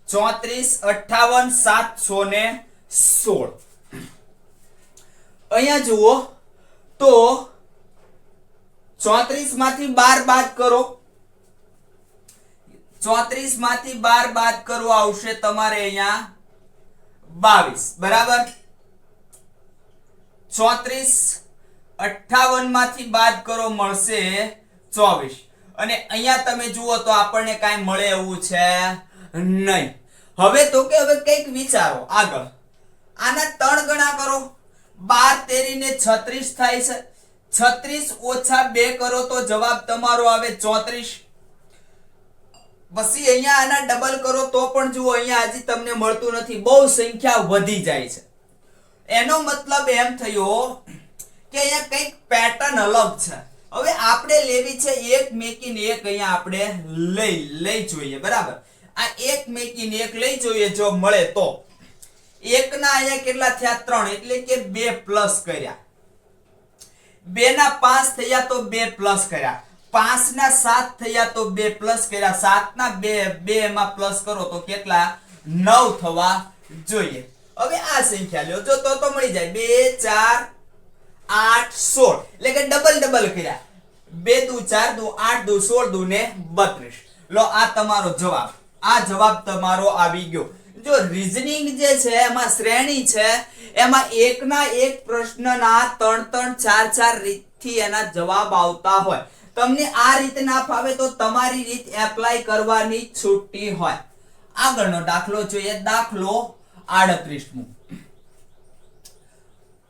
Speaker 1: 34 58 716. અહીંયા જુઓ તો 34 માંથી 12 બાદ કરો, 34 માંથી 12 બાદ કરો આવશે તમારે અહીંયા 22. બરાબર, 34 58 માંથી બાદ કરો મળશે 24 અને અહીંયા તમે જુઓ તો આપણને કાંઈ મળે એવું છે નહીં. હવે તો કે હવે કંઈક વિચારો આગળ. આના 3 ગણા કરો, 12 તેરી ને 36 થાય છે. 36 ઓછા 2 કરો તો જવાબ તમારો આવે 34. પછી અહીંયા આના ડબલ કરો તો પણ જુઓ અહીંયા હજી તમને મળતું નથી, બહુ સંખ્યા વધી જાય છે. એનો મતલબ એમ થયો કે અહીંયા કંઈક પેટર્ન અલગ છે. હવે આપણે લેવી છે એક મેકીને એક અહીંયા આપણે લઈ જોઈએ. બરાબર, આ એક મેકીને એક લઈ જોઈએ. જો મળે તો એક ના અહીંયા કેટલા થયા 3 એટલે કે 2 પ્લસ કર્યા. 2 ના 5 થયા તો 2 પ્લસ કર્યા. 5 ના 7 થયા તો 2 પ્લસ કર્યા. 7 ના 2 માં પ્લસ કરો તો કેટલા 9 થવા જોઈએ. હવે આ સંખ્યા લ્યો જો તો મળી જાય 2 4 8 16 એટલે કે ડબલ કર્યા. 2 દુ 4 દુ 8 દુ 16 દુ ને 32. લો આ તમારો જવાબ. આ જવાબ તમારો આવી ગયો. જો રીઝનિંગ જે છે એમાં શ્રેણી છે, એમાં એકના એક પ્રશ્નના 3 4 રીતથી એના જવાબ આવતા હોય. તમને આ રીત ના ફાવે તો તમારી રીત એપ્લાય કરવાની છૂટી હોય. આગળનો દાખલો જોઈએ. દાખલો 38મો.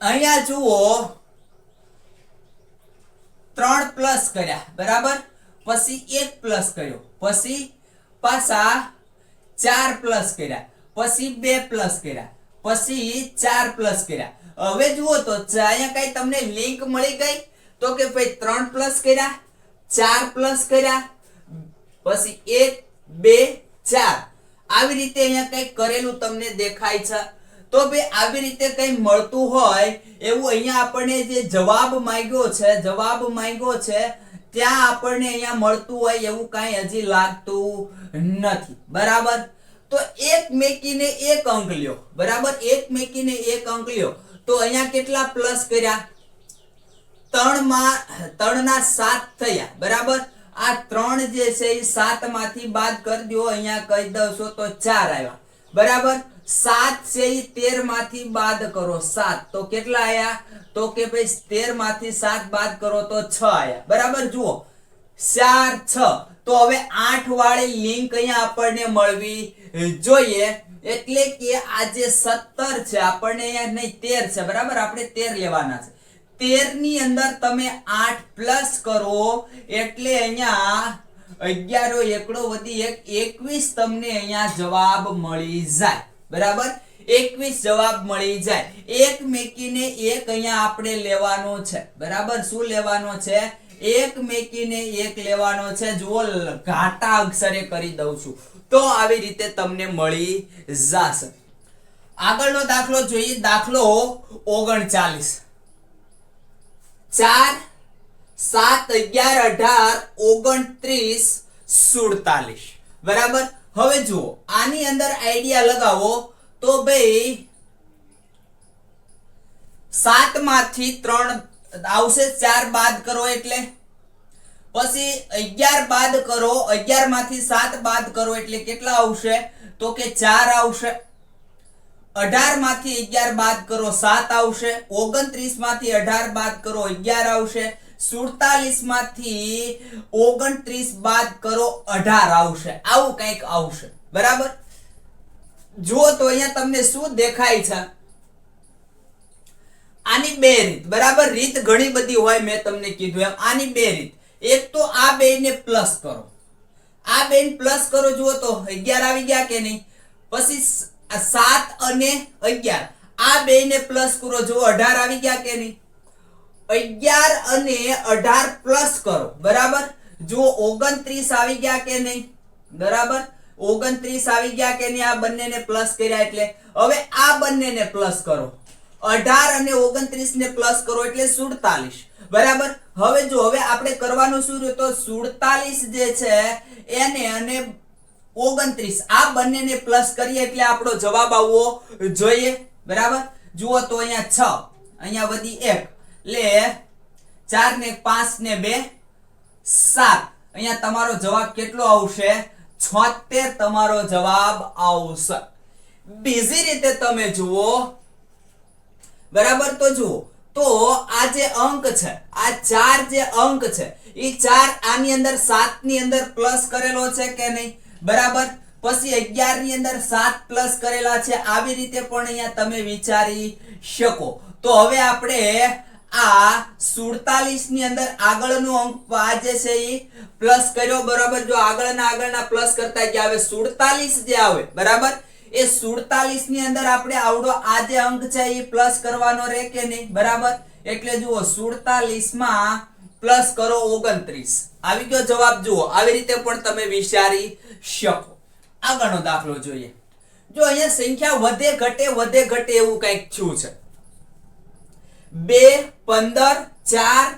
Speaker 1: અહીંયા જુઓ 3 પ્લસ કર્યા. બરાબર, પછી 1 પ્લસ કર્યો, પછી પાછા 4 પ્લસ કર્યા, પછી 2 પ્લસ કર્યા, પછી 4 પ્લસ કર્યા. હવે જુઓ તો અહીંયા કઈ તમને લિંક મળી ગઈ તો કે ભાઈ 3 પ્લસ કર્યા, 4 પ્લસ કર્યા, પછી 1 2 4 આવી રીતે અહીંયા કઈ કરેલું તમને દેખાય છે. તો ભાઈ આવી રીતે કઈ મળતું હોય એવું અહીંયા આપણને જે જવાબ માંગ્યો છે ત્યાં આપણને અહીંયા મળતું હોય એવું કઈ હજી લાગતું નથી. બરાબર, તો એક મેકીને એક અંક લ્યો. બરાબર, એક મેકીને એક અંક લ્યો તો અહીંયા કેટલા પ્લસ કર્યા 3 ના 7 થયા. બરાબર, આ 3 જે છે એ 7 માંથી બાદ કરી દો. અહીંયા કહી દઉં તો 4 આવ્યા. બરાબર, 7 છે એ 13 માંથી બાદ કરો 7 તો કેટલા આયા તો કે ભાઈ 13 માંથી 7 બાદ કરો તો 6 આયા. બરાબર, જુઓ 4 6 તો હવે 8 વાળી લિંક અહીંયા આપણને મળવી જોઈએ. એટલે કે આ જે 17 છે આપણને અહીંયા નહીં 13 છે. બરાબર, આપણે 13 લેવાના છે. 13 ની અંદર તમે 8 પ્લસ કરો એટલે અહીંયા 11 એકડો વધી 21 તમને અહીંયા જવાબ મળી જાય. બરાબર, 21 જવાબ મળી જાય. એક મેકીને એક અહીંયા આપણે લેવાનો છે. બરાબર, શું લેવાનો છે? એક મેકીને એક લેવાનો છે. જુઓ ઘાટા અક્ષરે કરી દઉં છું તો આવી રીતે તમને મળી જશે. આગળનો દાખલો જોઈએ. દાખલો 39. 4 7 11 18 29 47. બરાબર, હવે જુઓ આની અંદર આઈડિયા લગાવો તો ભાઈ 7 માંથી 3 આવશે, 4 બાદ કરો એટલે, પછી 11 બાદ કરો, 11 માંથી 7 બાદ કરો એટલે કેટલા આવશે તો કે 4 આવશે. 18 માંથી 11 બાદ કરો 7 આવશે. 29 માંથી 18 બાદ કરો 11 આવશે. 47 માંથી 29 બાદ કરો 18 આવશે. આવું કંઈક આવશે. બરાબર, જુઓ તો અહીંયા તમને શું દેખાય છે? આની બે રીત. બરાબર, રીત ઘણી બધી હોય, મેં તમને કીધું એમ. આની બે રીત. એક તો આ બે ને પ્લસ કરો, આ બે ને પ્લસ કરો. જુઓ તો 11 આવી ગયા કે નહીં? પછી 7 અને 11 આ બે ને પ્લસ કરો. જો 18 આવી ગયા કે નહીં? 11 અને 18 પ્લસ કરો. બરાબર, જો 29 આવી ગયા કે નહીં? બરાબર, 29 આવી ગયા કે નહીં? આ બંનેને પ્લસ કર્યા એટલે હવે આ બંનેને પ્લસ કરો. 18 અને 29 ને પ્લસ કરો એટલે 47. બરાબર, હવે જો હવે આપણે કરવાનું શું રહ્યું તો 47 જે છે એને અને 29 આ બંનેને પ્લસ કરીએ એટલે આપણો જવાબ આવવો જોઈએ. બરાબર, જુઓ તો અહીંયા 6 અહીંયા વધી 1 એટલે 4 ને 5 ને 2 7. અહીંયા તમારો જવાબ કેટલો આવશે? 76 તમારો જવાબ આવશે. બીજી રીતે તમે જુઓ. બરાબર, તો જુઓ તો આ જે અંક છે, આ 4 જે અંક છે એ 4 આની અંદર 7 ની અંદર પ્લસ કરેલો છે કે નહીં? બરાબર, પછી 11 ની અંદર 7 પ્લસ કરેલા છે. આવી રીતે પણ અહીંયા તમે વિચારી શકો. તો હવે આપણે આ 47 ની અંદર આગળનો અંક આ જે છે એ પ્લસ કર્યો. બરાબર, જો આગળના પ્લસ કરતા ગયા હવે 47 જે આવે બરાબર એ 47 ની અંદર આપણે આવડો આ જે અંક છે એ પ્લસ કરવાનો રહે કે નહીં, બરાબર? એટલે જુઓ 47 માં પ્લસ કરો 29, આવી ગયો જવાબ. જુઓ આવી રીતે પણ તમે વિચારી શકો. આગળનો દાખલો જોઈએ. જો અહીંયા સંખ્યા વધે ઘટે એવું કંઈક થયું છે. 2 15 4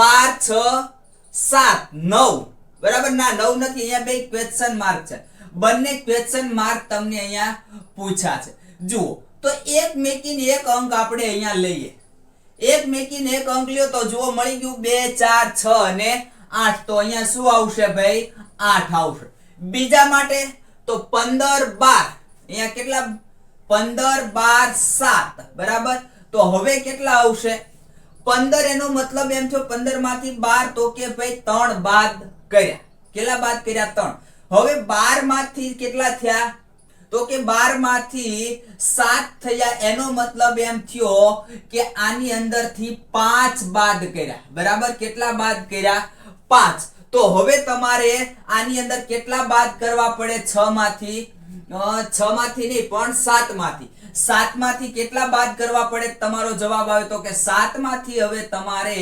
Speaker 1: 12 6 7 9, બરાબર? ના 9 નથી, અહીંયા બે ક્વેશ્ચન માર્ક છે. બંને ક્વેશ્ચન માર્ક તમને અહીંયા પૂછ્યા છે. જુઓ તો એક મેકીને એક અંક આપણે અહીંયા લઈએ. એક મેકીને એક અંક લ્યો તો જુઓ મળી ગયું 2 4 6 અને 8. તો અહીંયા શું આવશે ભાઈ? 8 આવશે. બીજા માટે તો 15 12, અહીંયા કેટલા? 15 12 7, બરાબર? તો હવે કેટલા આવશે? 15 એનો મતલબ એમ થયો 15 માંથી 12, તો કે ભાઈ 3 બાદ કર્યા. કેટલા બાદ કર્યા? 3. હવે 12 માંથી કેટલા થયા? તો કે 12 માંથી 7 થયા. એનો મતલબ એમ થયો કે આની અંદરથી 5 બાદ કર્યા, બરાબર? કેટલા બાદ કર્યા? 5. તો હવે તમારે આની અંદર કેટલા બાદ કરવા પડે? 6 માંથી 6 માંથી નહીં પણ 7 માંથી. 7 માંથી કેટલા બાદ કરવા પડે? તમારો જવાબ આવે તો કે 7 માંથી હવે તમારે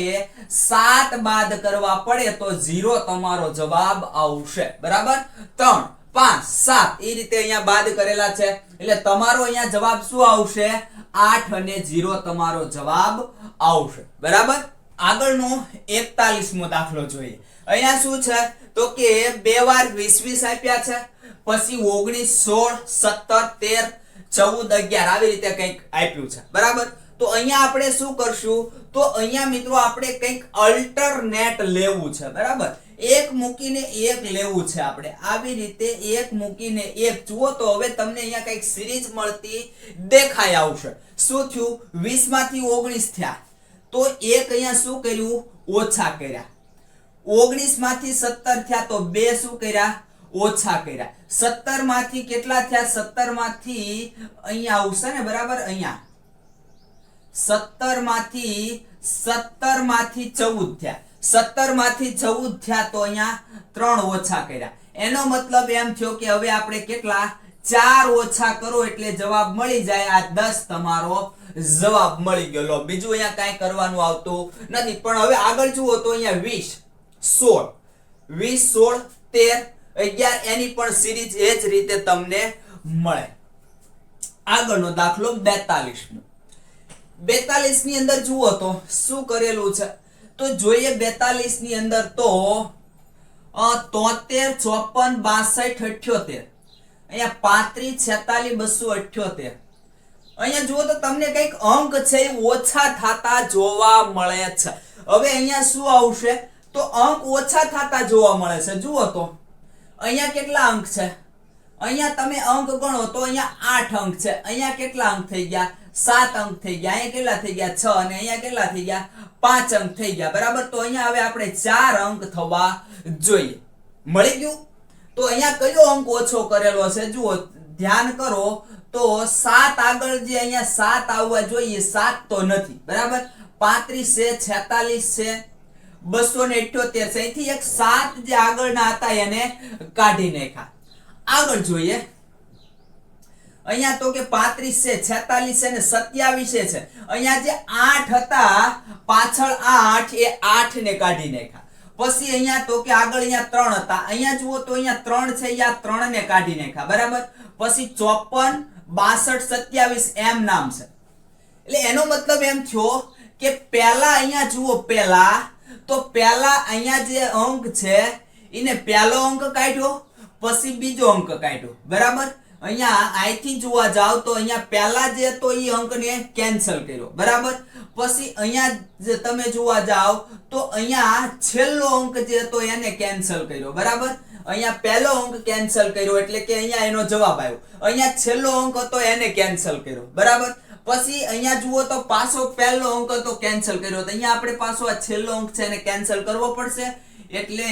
Speaker 1: 7 બાદ કરવા પડે તો 0 તમારો જવાબ આવશે, બરાબર? 3 5 7 એ રીતે અહીંયા બાદ કરેલા છે એટલે તમારો અહીંયા જવાબ શું આવશે? 8 અને 0 તમારો જવાબ આવશે, બરાબર? આગળનો 41મો દાખલો જોઈએ. અહીંયા શું છે તો કે 2 વાર 20 આપ્યા છે, પછી 19 16 17 13 14 11 આવી રીતે કંઈક આપ્યું છે, બરાબર? તો અહીંયા આપણે શું કરશું? તો અહીંયા મિત્રો આપણે કંઈક અલ્ટરનેટ લેવું છે, બરાબર? એક મૂકીને એક લેવું છે આપણે. આવી રીતે એક મૂકીને એક. જુઓ તો હવે તમને અહીંયા કંઈક સિરીઝ મળતી દેખાય આવશે. શું થયું? 20 માંથી 19 થયા તો એક અહીંયા શું કર્યું? ઓછા કર્યા. 19 માંથી 17 થયા તો બે શું કર્યા? ઓછા કર્યા. 17 માંથી કેટલા થયા? 17 માંથી અહીંયા આવશે ને, બરાબર? અહીંયા 17 માંથી 14 થયા. 17 માંથી 14 થયા તો અહીંયા 3 ઓછા કર્યા. એનો મતલબ એમ થયો કે હવે આપણે કેટલા? 4 ઓછા કરો એટલે જવાબ મળી જાય. આ 10 તમારો જવાબ મળી ગયો. લો, બીજું અહીંયા કાંઈ કરવાનું આવતું નથી. પણ હવે આગળ જુઓ તો અહીંયા 20 16 20 16 13 11 એની પણ સિરીઝ એ જ રીતે તમને મળે. આગળનો દાખલો 42. 42 ની અંદર જુઓ તો શું કરેલું છે તો જોઈએ. 42 ની અંદર તો 73 54 62 78, અહીંયા 35 46 278. અહીંયા જુઓ તો તમને કઈક અંક છે એ ઓછા થતા જોવા મળે છે. હવે અહીંયા શું આવશે? તો અંક ઓછા થતા જોવા મળે છે. જુઓ તો અહીંયા કેટલા અંક છે? અહીંયા તમે અંક ગણો તો અહીંયા 8 અંક છે. અહીંયા કેટલા અંક થઈ ગયા? 7 અંક થઈ ગયા. અહીંયા કેટલા થઈ ગયા? 6. અને અહીંયા કેટલા થઈ ગયા? 5 અંક થઈ ગયા, બરાબર? તો અહીંયા હવે આપણે 4 અંક થવા જોઈએ. મળી ગયું? તો અહીંયા કયો અંક ઓછો કરેલો છે? જુઓ ધ્યાન કરો તો 7 આગળ જે અહીંયા 7 આવવા જોઈએ 7 તો નથી, બરાબર? 35 છે, 46 છે, 278 છે. અહીંથી એક 7 જે આગળના હતા એને કાઢી નાખ્યા. આગળ જોઈએ. અહીંયા તો કે 35 છે, 46 છે ને 27 છે. અહીંયા જે 8 હતા પાછળ 8 એ 8 ને કાઢી નાખ્યા. પછી અહીંયા તો કે આગળ અહીંયા 3 હતા. અહીંયા જુઓ તો અહીંયા 3 છે, અહીંયા 3 ને કાઢી નાખ્યા, બરાબર? પછી 54 62 27 એમ નામ છે. એટલે એનો મતલબ એમ થયો કે પહેલા અહીંયા જુઓ પહેલા અહીંયા જે અંક છે એને પહેલો અંક કાઢ્યો, પછી બીજો અંક કાઢ્યો, બરાબર? અહીંયા અહીંથી જોવા જાવ તો અહીંયા પહેલા જે તો એ અંકને કેન્સલ કર્યો, બરાબર? પછી અહીંયા જે તમે જોવા જાવ તો અહીંયા છેલ્લો અંક જે તો એને કેન્સલ કર્યો, બરાબર? અહીંયા પહેલો અંક કેન્સલ કર્યો એટલે કે અહીંયા એનો જવાબ આવ્યો. અહીંયા છેલ્લો અંક હતો એને કેન્સલ કર્યો, બરાબર? પછી અહીંયા જુઓ તો પાછો પહેલો અંક હતો કેન્સલ કર્યો, તો અહીંયા આપણે પાછો આ છેલ્લો અંક છે એને કેન્સલ કરવો પડશે. એટલે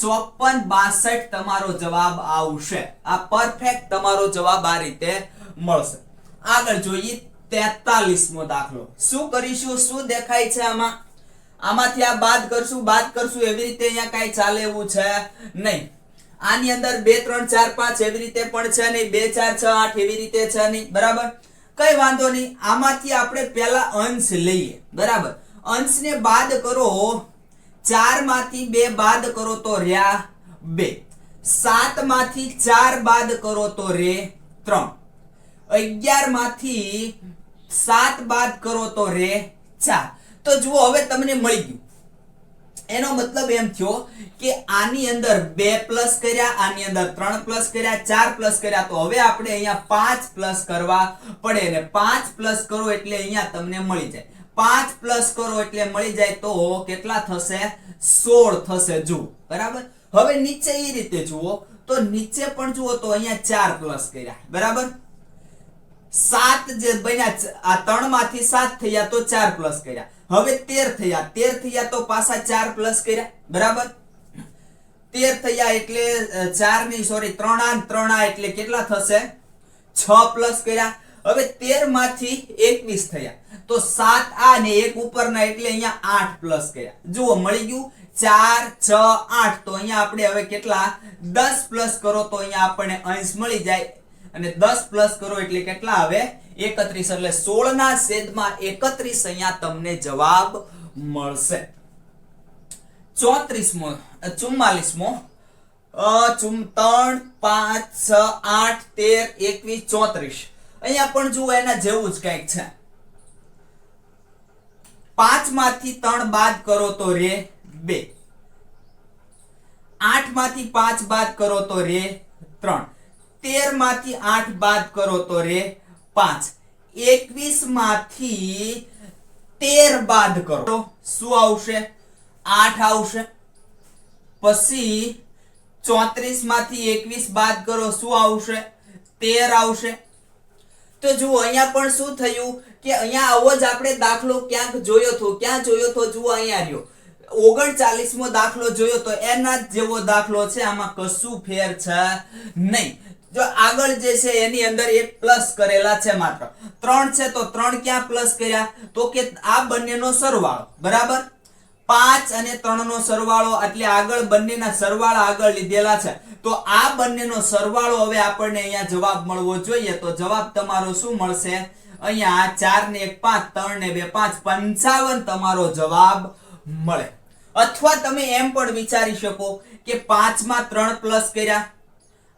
Speaker 1: 54 62 તમારો જવાબ આવશે. આ પરફેક્ટ તમારો જવાબ આ રીતે મળશે. આગળ જોઈએ 43મો દાખલો. શું કરીશું? શું દેખાય છે આમાં? આમાંથી આ બાદ કરશું એવી રીતે અહીંયા કાંઈ ચાલે એવું છે નહીં. આની અંદર 2 3 4 5 એવી રીતે પણ છે નહીં, 2 4 6 8 એવી રીતે છે નહીં, બરાબર. કઈ વાંધો નહીં, આમાંથી આપણે પહેલા અંશ લઈએ, બરાબર. અંશને બાદ કરો, 4 માંથી 2 બાદ કરો તો રહ્યા 2, 7 માંથી 4 બાદ કરો તો રે 3, 11 માંથી 7 બાદ કરો તો રે 4. તો જુઓ હવે તમને મળી ગયું. એનો મતલબ એમ થયો કે આની અંદર 2 પ્લસ કર્યા, આની અંદર 3 પ્લસ કર્યા, 4 પ્લસ કર્યા, તો હવે આપણે અહીંયા 5 પ્લસ કરવા પડે, અને 5 પ્લસ કરો એટલે અહીંયા તમને મળી જાય. 5 પ્લસ કરો એટલે મળી જાય તો કેટલા થશે? 16 થશે. જુઓ, બરાબર. હવે નીચે એ રીતે જુઓ તો નીચે પણ જુઓ તો અહીંયા 4 પ્લસ કર્યા, બરાબર. 7 જે બન્યા, આ 3 માંથી 7 થયા તો 4 પ્લસ કર્યા. હવે 13 થયા તો પાછા 4 પ્લસ કર્યા, બરાબર. 13 થયા એટલે 4 ની સોરી 3 આ 3 આ એટલે કેટલા થશે? 6 પ્લસ કર્યા. હવે 13 માંથી 21 થયા તો 7 આ ને 1 ઉપરના એટલે અહીંયા 8 પ્લસ કર્યા. જુઓ મળી ગયું 4 6 8. તો અહીંયા આપણે હવે કેટલા 10 પ્લસ કરો તો અહીંયા આપણને અંશ મળી જાય, અને 10 પ્લસ કરો એટલે કેટલા આવે? 31. એટલે 16 ના છેદમાં 31 અહીંયા તમને જવાબ મળશે. 44મો 3 5 6 8 13 21 34. અહીંયા પણ જુઓ એના જેવું જ કંઈક છે. 5 માંથી 3 બાદ કરો તો રે 2, 8 માંથી 5 બાદ કરો તો રે 3, 13 માંથી 8 બાદ કરો તો રે 5, 21 માંથી 13 બાદ કરો શું આવશે? 8 આવશે. પછી 34 માંથી 21 બાદ કરો શું આવશે? 13 આવશે. તો જુઓ અહીંયા પણ શું થયું કે અહીંયા આવો જ આપણે દાખલો ક્યાંક જોયો હતો. ક્યાં જોયો તો? જુઓ અહીંયા રહ્યો. 39મો દાખલો જોયો તો એના જ જેવો દાખલો છે. આમાં કશું ફેર છે નહીં. જો આગળ જે છે એની અંદર એક પ્લસ કરેલા છે, માત્ર 3 છે તો 3 ક્યાં પ્લસ કર્યા? તો કે આ બંનેનો સરવાળો, બરાબર. 5 અને 3 નો સરવાળો એટલે આગળ બંનેના સરવાળા આગળ લીધેલા છે. તો આ બંનેનો સરવાળો હવે આપણને અહીંયા જવાબ મળવો જોઈએ. તો જવાબ તમારો શું મળશે? અહીંયા 4 ને 1 5, 3 ને 2 5, 55 તમારો જવાબ મળે. અથવા તમે એમ પણ વિચારી શકો કે 5 માં 3 પ્લસ કર્યા,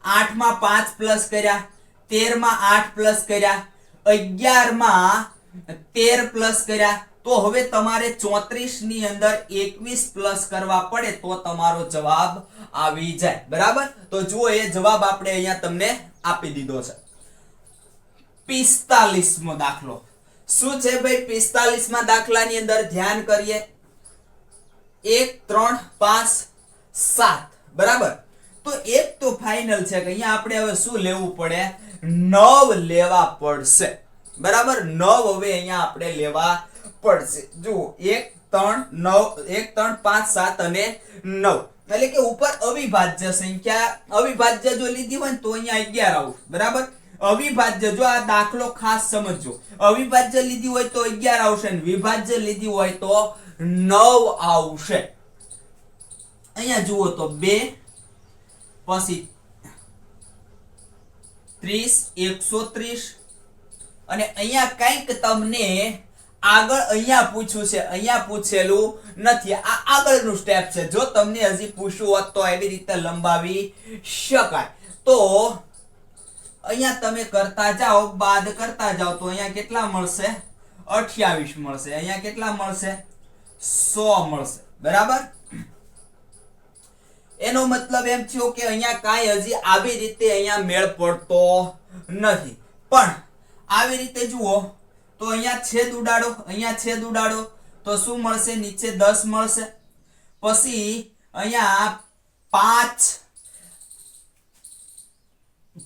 Speaker 1: 8 માં 5 પ્લસ કર્યા, 13 માં 8 પ્લસ કર્યા, 11 માં 13 પ્લસ કર્યા, તો હવે તમારે 34 ની અંદર 21 પ્લસ કરવા પડે તો તમારો જવાબ આવી જાય, બરાબર. તો જુઓ એ જવાબ આપણે અહીંયા તમને આપી દીધો છે. 45મો દાખલો શું છે ભાઈ? 45માં દાખલાની અંદર ધ્યાન કરીએ. 1 3 5 7, બરાબર. તો એક તો ફાઇનલ છે કે અહીંયા આપણે હવે શું લેવું પડે? 9 લેવા પડશે, બરાબર. 9 હવે અહીંયા આપણે લેવા પડશે. જુઓ 1 3 9 1 3 5 7 અને 9, એટલે કે ઉપર અવિભાજ્ય સંખ્યા, અવિભાજ્ય જો લીધી હોય તો અહીંયા 11 આવશે, બરાબર. અવિભાજ્ય, જો આ દાખલો ખાસ સમજજો, અવિભાજ્ય લીધી હોય તો 11 આવશે, અને વિભાજ્ય લીધી હોય તો 9 આવશે. અહીંયા જુઓ તો 2 પછી 30 130, અને અહીંયા કંઈક તમને આગળ અહીંયા પૂછ્યું છે, અહીંયા પૂછેલું નથી. આ આગળનું સ્ટેપ છે. જો તમને હજી પૂછ્યું હોત તો એવી રીતે લંબાવી શકાય. તો અહીંયા તમે કરતા જાઓ, બાદ કરતા જાઓ તો અહીંયા કેટલા મળશે? 28 મળશે. અહીંયા કેટલા મળશે? 100 મળશે, બરાબર. એનો મતલબ એમ થયો કે અહીંયા કાંઈ હજી આવી રીતે અહીંયા મેળ પડતો નથી. પણ આવી રીતે જુઓ તો અહીંયા છેદ ઉડાડો, અહીંયા છેદ ઉડાડો તો શું મળશે? નીચે 10 મળશે. પછી અહીંયા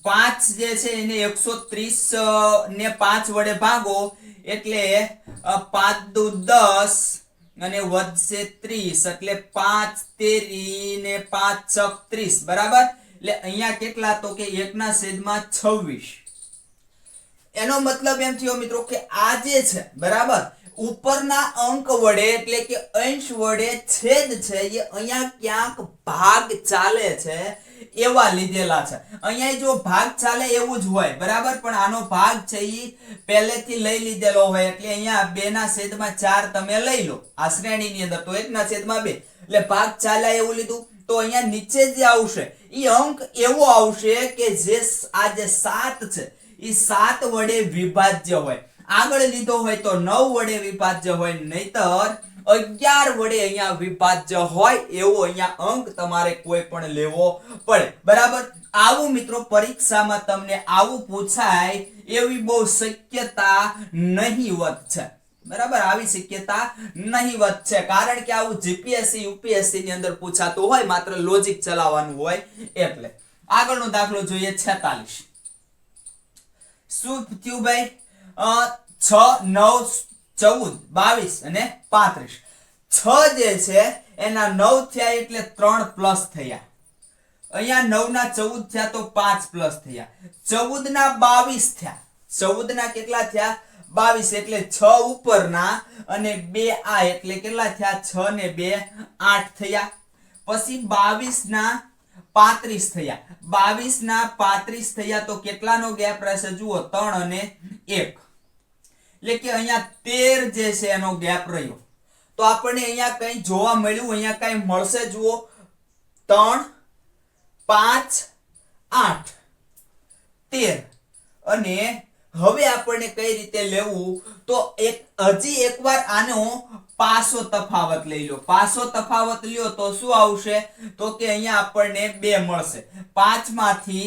Speaker 1: 5 જે છે એને 130 ને 5 વડે ભાગો એટલે 5 દુ 10 અને વધશે 30, એટલે 5 તેરી ને 5 છક 30, બરાબર. એટલે અહીંયા કેટલા? તો કે 1/26. એનો મતલબ એમ થયો મિત્રો કે આ જે છે, બરાબર, ઉપરના અંક વડે એટલે કે અંશ વડે છેદ છે એ અહીંયા ક્યાંક ભાગ ચાલે છે એવા લીધેલા છે. અહીંયા જો ભાગ ચાલે એવું જ હોય બરાબર, પણ આનો ભાગ છે એ પહેલેથી લઈ લીધેલો હોય એટલે અહીંયા 2/4 તમે લઈ લો આ શ્રેણીની અંદર, તો 1/2 એટલે ભાગ ચાલ્યા એવું લીધું. તો અહીંયા નીચે જે આવશે એ અંક એવો આવશે કે જે આ જે 7 છે એ 7 વડે વિભાજ્ય હોય. આગળ લીધો હોય તો 9 વડે વિભાજ્ય હોય, નહીતર 11 વડે અહીંયા વિભાજ્ય હોય એવો અહીંયા અંક તમારે કોઈ પણ લેવો પડે બરાબર. આવું મિત્રો પરીક્ષામાં તમને આવું પૂછાય એવી બહુ શક્યતા નહીવત છે બરાબર, આવી શક્યતા નહીવત છે, કારણ કે આવું જીપીએસસી યુપીએસસી ની અંદર પૂછાતું હોય, માત્ર લોજિક ચલાવવાનું હોય એટલે. આગળનો દાખલો જોઈએ 46. શું થયું ભાઈ? 6 9 14 22 અને 35. 6 જે છે એના 9 થયા એટલે 3 પ્લસ થયા. અહીંયા 9 ના 14 થયા તો 5 પ્લસ થયા. 14 ના 22 થયા. 14 ના કેટલા થયા? 22 એટલે 6 ઉપરના અને 2 આ એટલે કેટલા થયા? 6 ને 2 8 થયા. પછી 22 ના 35 થયા. 22 ના 35 થયા તો કેટલાનો ગેપ રહેશે? જુઓ 3 અને 1 એટલે કે અહીંયા 13 જે છે એનો ગેપ રહ્યો. તો આપણને અહીંયા કઈ જોવા મળ્યું? અહીંયા કઈ મળશે? જુઓ 3 5 8 13. અને હવે આપણને કઈ રીતે લેવું? તો હજી એકવાર આનો પાસો તફાવત લઈ લો. પાસો તફાવત લ્યો તો શું આવશે? તો કે અહીંયા આપણને 2 મળશે. 5 માંથી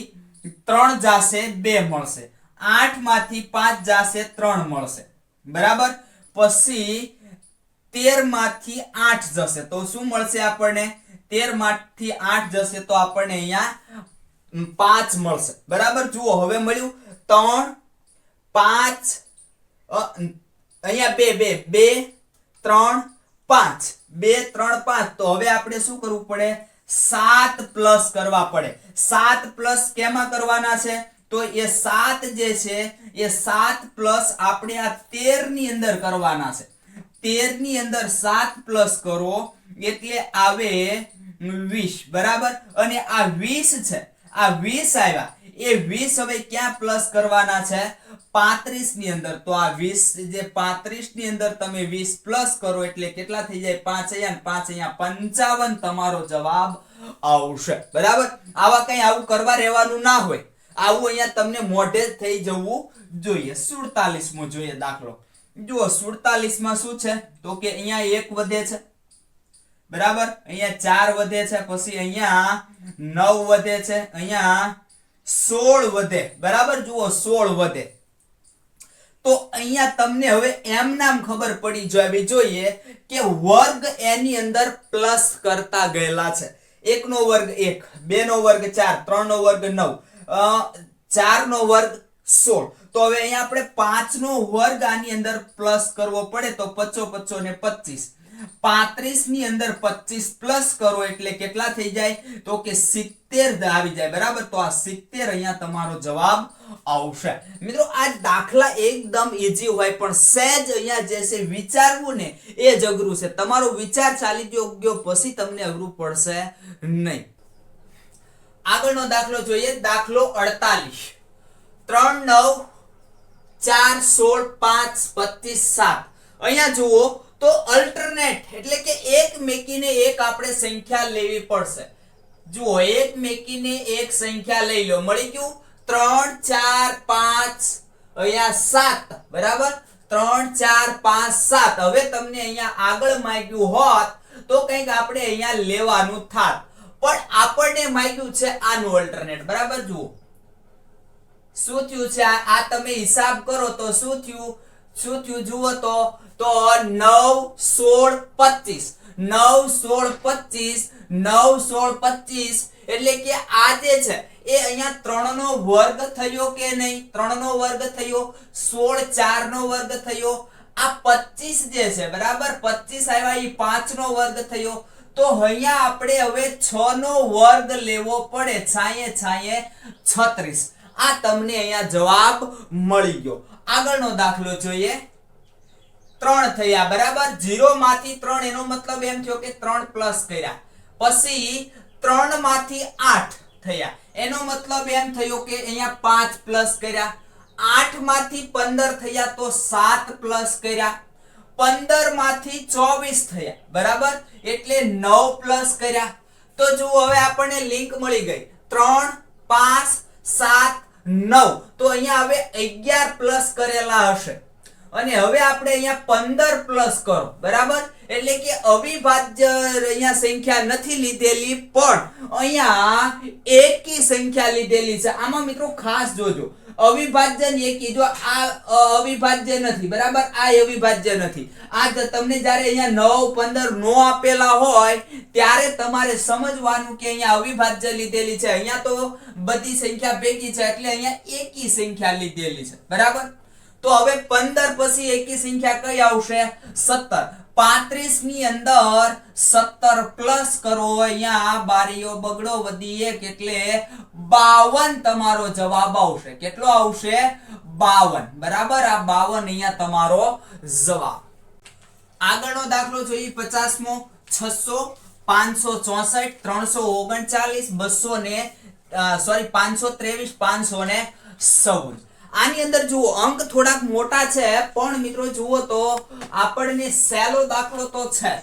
Speaker 1: 3 જાશે 2 મળશે. 8 માંથી 5 જાશે 3 મળશે બરાબર. પછી 13 માંથી 8 જશે તો શું મળશે આપણને? 13 માંથી 8 જશે તો આપણને અહીંયા 5 મળશે બરાબર. જુઓ હવે મળ્યું 3 5 અહીંયા 2 3 5 2 3 5. તો હવે આપણે શું કરવું પડે? 7 પ્લસ કરવા પડે. 7 પ્લસ કેમાં કરવાના છે? તો એ 7 જે છે એ 7 પ્લસ આપણે આ 13 ની અંદર કરવાના છે. 13 ની અંદર 7 પ્લસ કરો એટલે આવે 20 બરાબર. અને આ 20 છે, આ 20 આવ્યા એ 20 હવે ક્યાં પ્લસ કરવાના છે? 35 ની અંદર. તો આ 20 જે 35 ની અંદર તમે 20 પ્લસ કરો એટલે કેટલા થઈ જાય? 5 અહીંયા 5 અહીંયા 55 તમારો જવાબ આવશે બરાબર. આવા કઈ આવું કરવા રહેવાનું ના હોય, આવું અહીંયા તમને મોઢે જ થઈ જવું જોઈએ. 47મો જોઈએ દાખલો. જુઓ 47 માં શું છે? તો કે અહીંયા 1 વધે છે બરાબર, અહીંયા 4 વધે છે, પછી અહીંયા 9 વધે છે, અહીંયા 16 વધે બરાબર. જુઓ 16 વધે. તો અહીંયા તમને હવે એમ નામ ખબર પડી જવી જોઈએ કે વર્ગ એની અંદર પ્લસ કરતા ગયેલા છે. 1 નો વર્ગ 1, 2 નો વર્ગ 4, 3 નો વર્ગ 9, 4 નો વર્ગ 16. તો હવે અહીંયા આપણે 5 નો વર્ગ આની અંદર પ્લસ કરવો પડે તો 55 ને 25. 35 ની અંદર 25 પ્લસ કરો એટલે કેટલા થઈ જાય? તો કે 70 આવી જાય બરાબર. તો આ 70 અહીંયા તમારો જવાબ આવશે. મિત્રો આ દાખલા એકદમ ઈઝી હોય પણ સહેજ અહીંયા જે છે વિચારવું ને એ જ અઘરું છે. તમારો વિચાર ચાલી ગયો પછી તમને અઘરું પડશે નહીં. આગળનો દાખલો જોઈએ. દાખલો 48. 3 9 4 16 5 25 7. અહીંયા જુઓ તો અલ્ટરનેટ એટલે કે એક મેકીને એક આપણે સંખ્યા લેવી પડશે. જુઓ એક મેકીને એક સંખ્યા લઈ લો. મળી ગયું 3 4 5 અહીંયા 7 બરાબર. 3 4 5 7. હવે તમને અહીંયા આગળ માંગ્યું હોત તો કંઈક આપણે અહીંયા લેવાનું થાત, પણ આપણને માંગ્યું છે આનું અલ્ટરનેટ બરાબર. જુઓ શું થયું છે? આ તમે હિસાબ કરો તો શું થયું? જુઓ તો 9 16 25. 9 16 25 9 16 25 એટલે કે આ જે છે એ અહીંયા 3 નો વર્ગ થયો કે નહીં? 3 નો વર્ગ થયો. 16 4 નો વર્ગ થયો. આ 25 જે છે બરાબર 25 આવ્યા એ 5 નો વર્ગ થયો. તો અહીંયા આપણે હવે 6 નો વર્ગ લેવો પડે. 36. આ તમને અહીંયા જવાબ મળી ગયો. આગળનો દાખલો જોઈએ. 3 થયા બરાબર 0 માંથી 3 એનો મતલબ એમ થયો કે 3 પ્લસ કર્યા પછી 3 માંથી 8 થયા એનો મતલબ એમ થયો કે અહીંયા 5 પ્લસ કર્યા 8 માંથી 15 થયા તો 7 પ્લસ કર્યા 15 માંથી 24 થયા બરાબર એટલે 9 પ્લસ કર્યા તો જો હવે આપણને લિંક મળી ગઈ 3 5 7 9 તો અહીંયા હવે 11 પ્લસ કરેલા હશે અને હવે આપણે અહીંયા 15 પ્લસ કરો બરાબર એટલે કે અવિભાજ્ય અહીંયા સંખ્યા નથી લીધેલી પણ અહીંયા એકી સંખ્યા લીધેલી છે આમાં મિત્રો ખાસ જોજો અવિભાજ્ય એકી જો આ અવિભાજ્ય નથી બરાબર આ અવિભાજ્ય નથી આ તમને જ્યારે અહીંયા 9 15 નો આપેલા હોય ત્યારે તમારે સમજવાનું કે અહીંયા અવિભાજ્ય લીધેલી છે અહીંયા તો બધી સંખ્યા ભેગી છે એટલે અહીંયા એકી સંખ્યા લીધેલી છે બરાબર તો હવે 15 પછી એકી સંખ્યા કઈ આવશે 17 35 ની અંદર 17 પ્લસ કરો અહીંયા બારીઓ બગડો વધી એક એટલે 52 તમારો જવાબ આવશે કેટલો આવશે 52 બરાબર આ 52 અહીંયા તમારો જવાબ આગળનો દાખલો જોઈએ 50મો 600 564 339 200 ને 523 514 આની અંદર જુઓ અંક થોડાક મોટા છે પણ મિત્રો જુઓ તો આપણને સહેલો દાખલો તો છે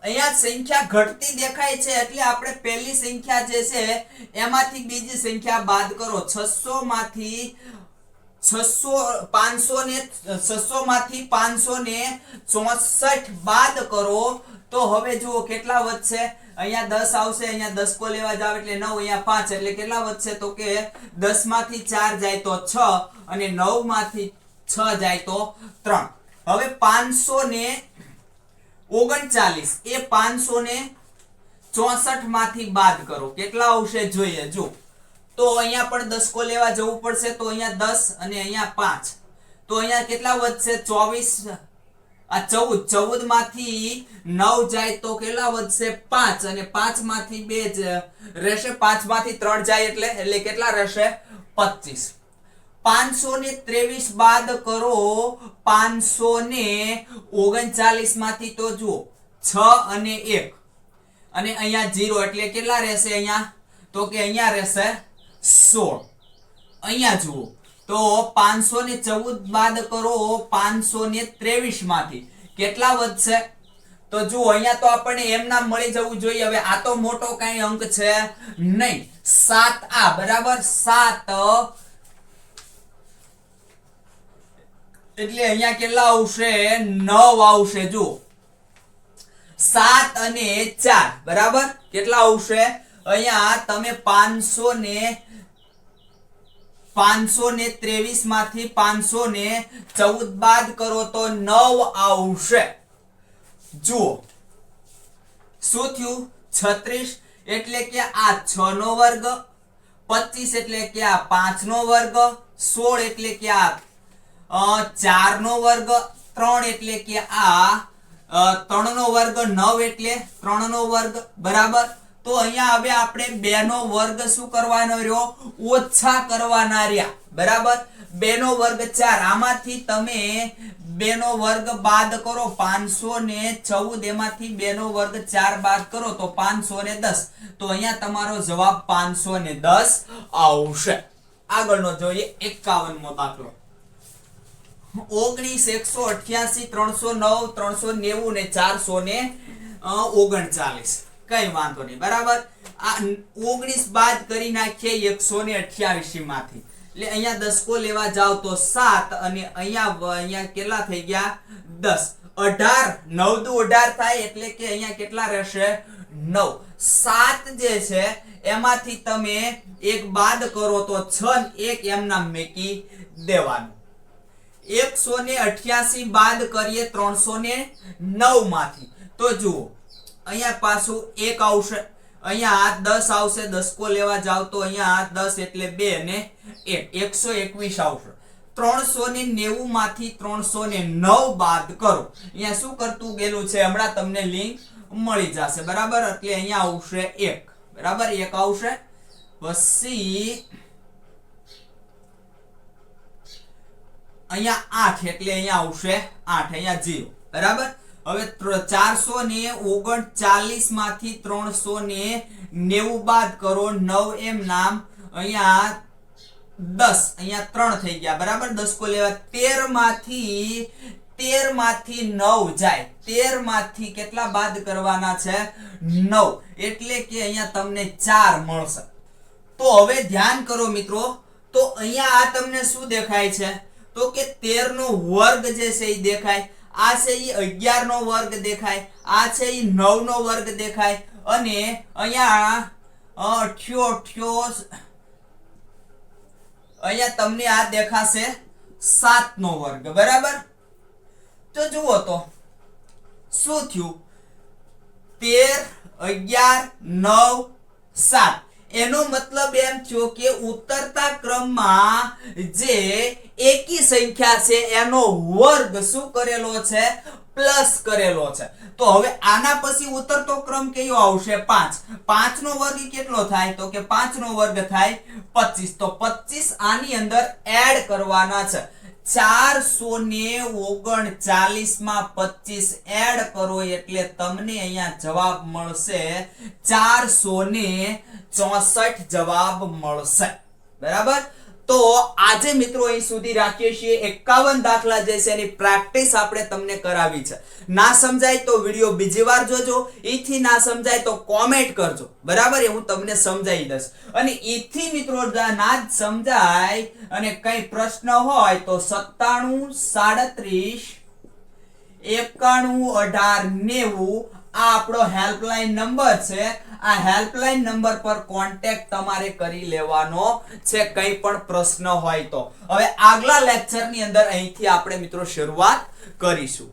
Speaker 1: અહીંયા સંખ્યા ઘટતી દેખાય છે એટલે આપણે પહેલી સંખ્યા જે છે એમાંથી બીજી સંખ્યા બાદ કરો 600 માંથી 564 બાદ કરો તો હવે જુઓ કેટલા વધશે અહીંયા 10 આવશે અહીંયા 10 કો લેવા જાવ એટલે 9 અહીંયા 5 એટલે કેટલા વધશે તો કે 10 માંથી 4 જાય તો 6 અને 9 માંથી 6 જાય તો 3 હવે 539 એ 564 માંથી બાદ કરો કેટલા આવશે જોઈએ જો તો અહીંયા પણ 10 કો લેવા જવું પડશે તો અહીંયા 10 અને અહીંયા 5 તો અહીંયા કેટલા વધશે 24 આ 14 માંથી 9 જાય તો કેટલા વધશે 5 અને 5 માંથી 2 રહેશે 5 માંથી 3 જાય એટલે કેટલા રહેશે 25 523 બાદ કરો 539 માંથી તો જુઓ 6 અને 1 અને અહીંયા 0 એટલે કેટલા રહેશે અહીંયા તો કે અહીંયા રહેશે 16 અહીંયા જુઓ તો 514 બાદ કરો 523 માંથી કેટલા વધશે તો જુઓ અહીંયા તો આપણને એમ નામ મળી જવું જોઈએ હવે આ તો મોટો કઈ અંક છે નહીં 7 આ બરાબર 7 એટલે અહીંયા કેટલા આવશે 9 આવશે જુઓ 7 અને 4 બરાબર કેટલા આવશે અહીંયા તમે 523 માંથી 514 બાદ કરો તો 9 આવશે જુઓ શું થયું 36 એટલે કે આ 6 નો વર્ગ 25 એટલે કે આ 5 નો વર્ગ 16 એટલે કે આ 4 નો વર્ગ 3 એટલે કે આ 3 નો વર્ગ 9 એટલે 3 નો વર્ગ બરાબર તો અહીંયા હવે આપણે 2 નો વર્ગ શું કરવાનો રહ્યો ઓછા કરવાના રહ્યા બરાબર 2 નો વર્ગ 4 આમાંથી તમે 2 નો વર્ગ બાદ કરો 514 એમાંથી 2 નો વર્ગ 4 બાદ કરો તો 510 તો અહીંયા તમારો જવાબ 510 આવશે આગળનો જોઈએ 51મો દાખલો 19 188 309 390 ને 439 કઈ વાંધો નહીં બરાબર આ 19 બાદ કરી નાખીએ 128 માંથી એટલે અહીંયા 10 કો લેવા જાવ તો 7 અને અહીંયા કેટલા થઈ ગયા 10 18 9 દુ 18 થાય એટલે કે અહીંયા કેટલા રહેશે 9 7 જે છે એમાંથી તમે એક બાદ કરો તો 6 ને 1 એમના મેકી દેવાનું 188 બાદ કરીએ 309 માંથી તો જુઓ અહીંયા પાછું 1 આવશે અહીંયા 10 આવશે 10 કો લેવા જાવ તો અહીંયા 10 એટલે 2 ને 1 121 આવશે 390 માંથી 309 બાદ કરો અહીંયા શું કરતું ગયેલું છે હમણાં તમને લિંક મળી જશે બરાબર એટલે અહીંયા આવશે 1 બરાબર 1 આવશે પછી અહીંયા 8 એટલે અહીંયા આવશે 8, અહીંયા 0 બરાબર. હવે 439 માંથી 390 બાદ કરો, 9 એમ નામ, અહીંયા 10, અહીંયા 3 થઈ ગયા બરાબર. 10 કો લેવા 13 માંથી 9 જાય, 13 માંથી કેટલા બાદ કરવાના છે 9, એટલે કે અહીંયા તમને 4 મળશે. તો હવે ધ્યાન કરો મિત્રો, તો અહીંયા આ તમને શું દેખાય છે, તો કે 13 નો વર્ગ જે છે એ દેખાય, આ છે એ 11 નો વર્ગ દેખાય, આ છે એ 9 નો વર્ગ દેખાય, અને અહીંયા 88 અહીંયા તમને આ દેખાશે 7 નો વર્ગ બરાબર. તો જુઓ તો શું થયું, 13 11 9 7, એનો મતલબ એમ થયો કે ઉતરતા ક્રમમાં જે એકી સંખ્યા છે એનો વર્ગ શું કરેલો છે, પ્લસ કરેલો છે. તો હવે આના પછી ઉતરતો ક્રમ કયો આવશે, 5. 5 નો વર્ગ કેટલો થાય, તો કે 5 નો વર્ગ થાય 25. તો 25 આની અંદર એડ કરવાના છે. 439 માં 25 એડ કરો એટલે તમને અહીંયા જવાબ મળશે 464 જવાબ મળશે બરાબર. તો આજે મિત્રો અહીં સુધી રાખીએ છીએ. 51 દાખલા જે છે એની પ્રેક્ટિસ આપણે તમને કરાવી છે. ના સમજાય તો વિડિયો બીજી વાર જોજો, ઈથી ના સમજાય તો કોમેન્ટ કરજો બરાબર, એ હું તમને સમજાવી દઈશ. અને ઈથી મિત્રો ના સમજાય અને કઈ પ્રશ્ન હોય તો 97 37 91 18 90 આ આપણો હેલ્પલાઇન નંબર છે. આ હેલ્પલાઇન નંબર પર કોન્ટેક્ટ તમારે કરી લેવાનો છે કઈ પણ પ્રશ્ન હોય તો. હવે આગલા લેક્ચરની અંદર અહીંથી આપણે મિત્રો શરૂઆત કરીશું.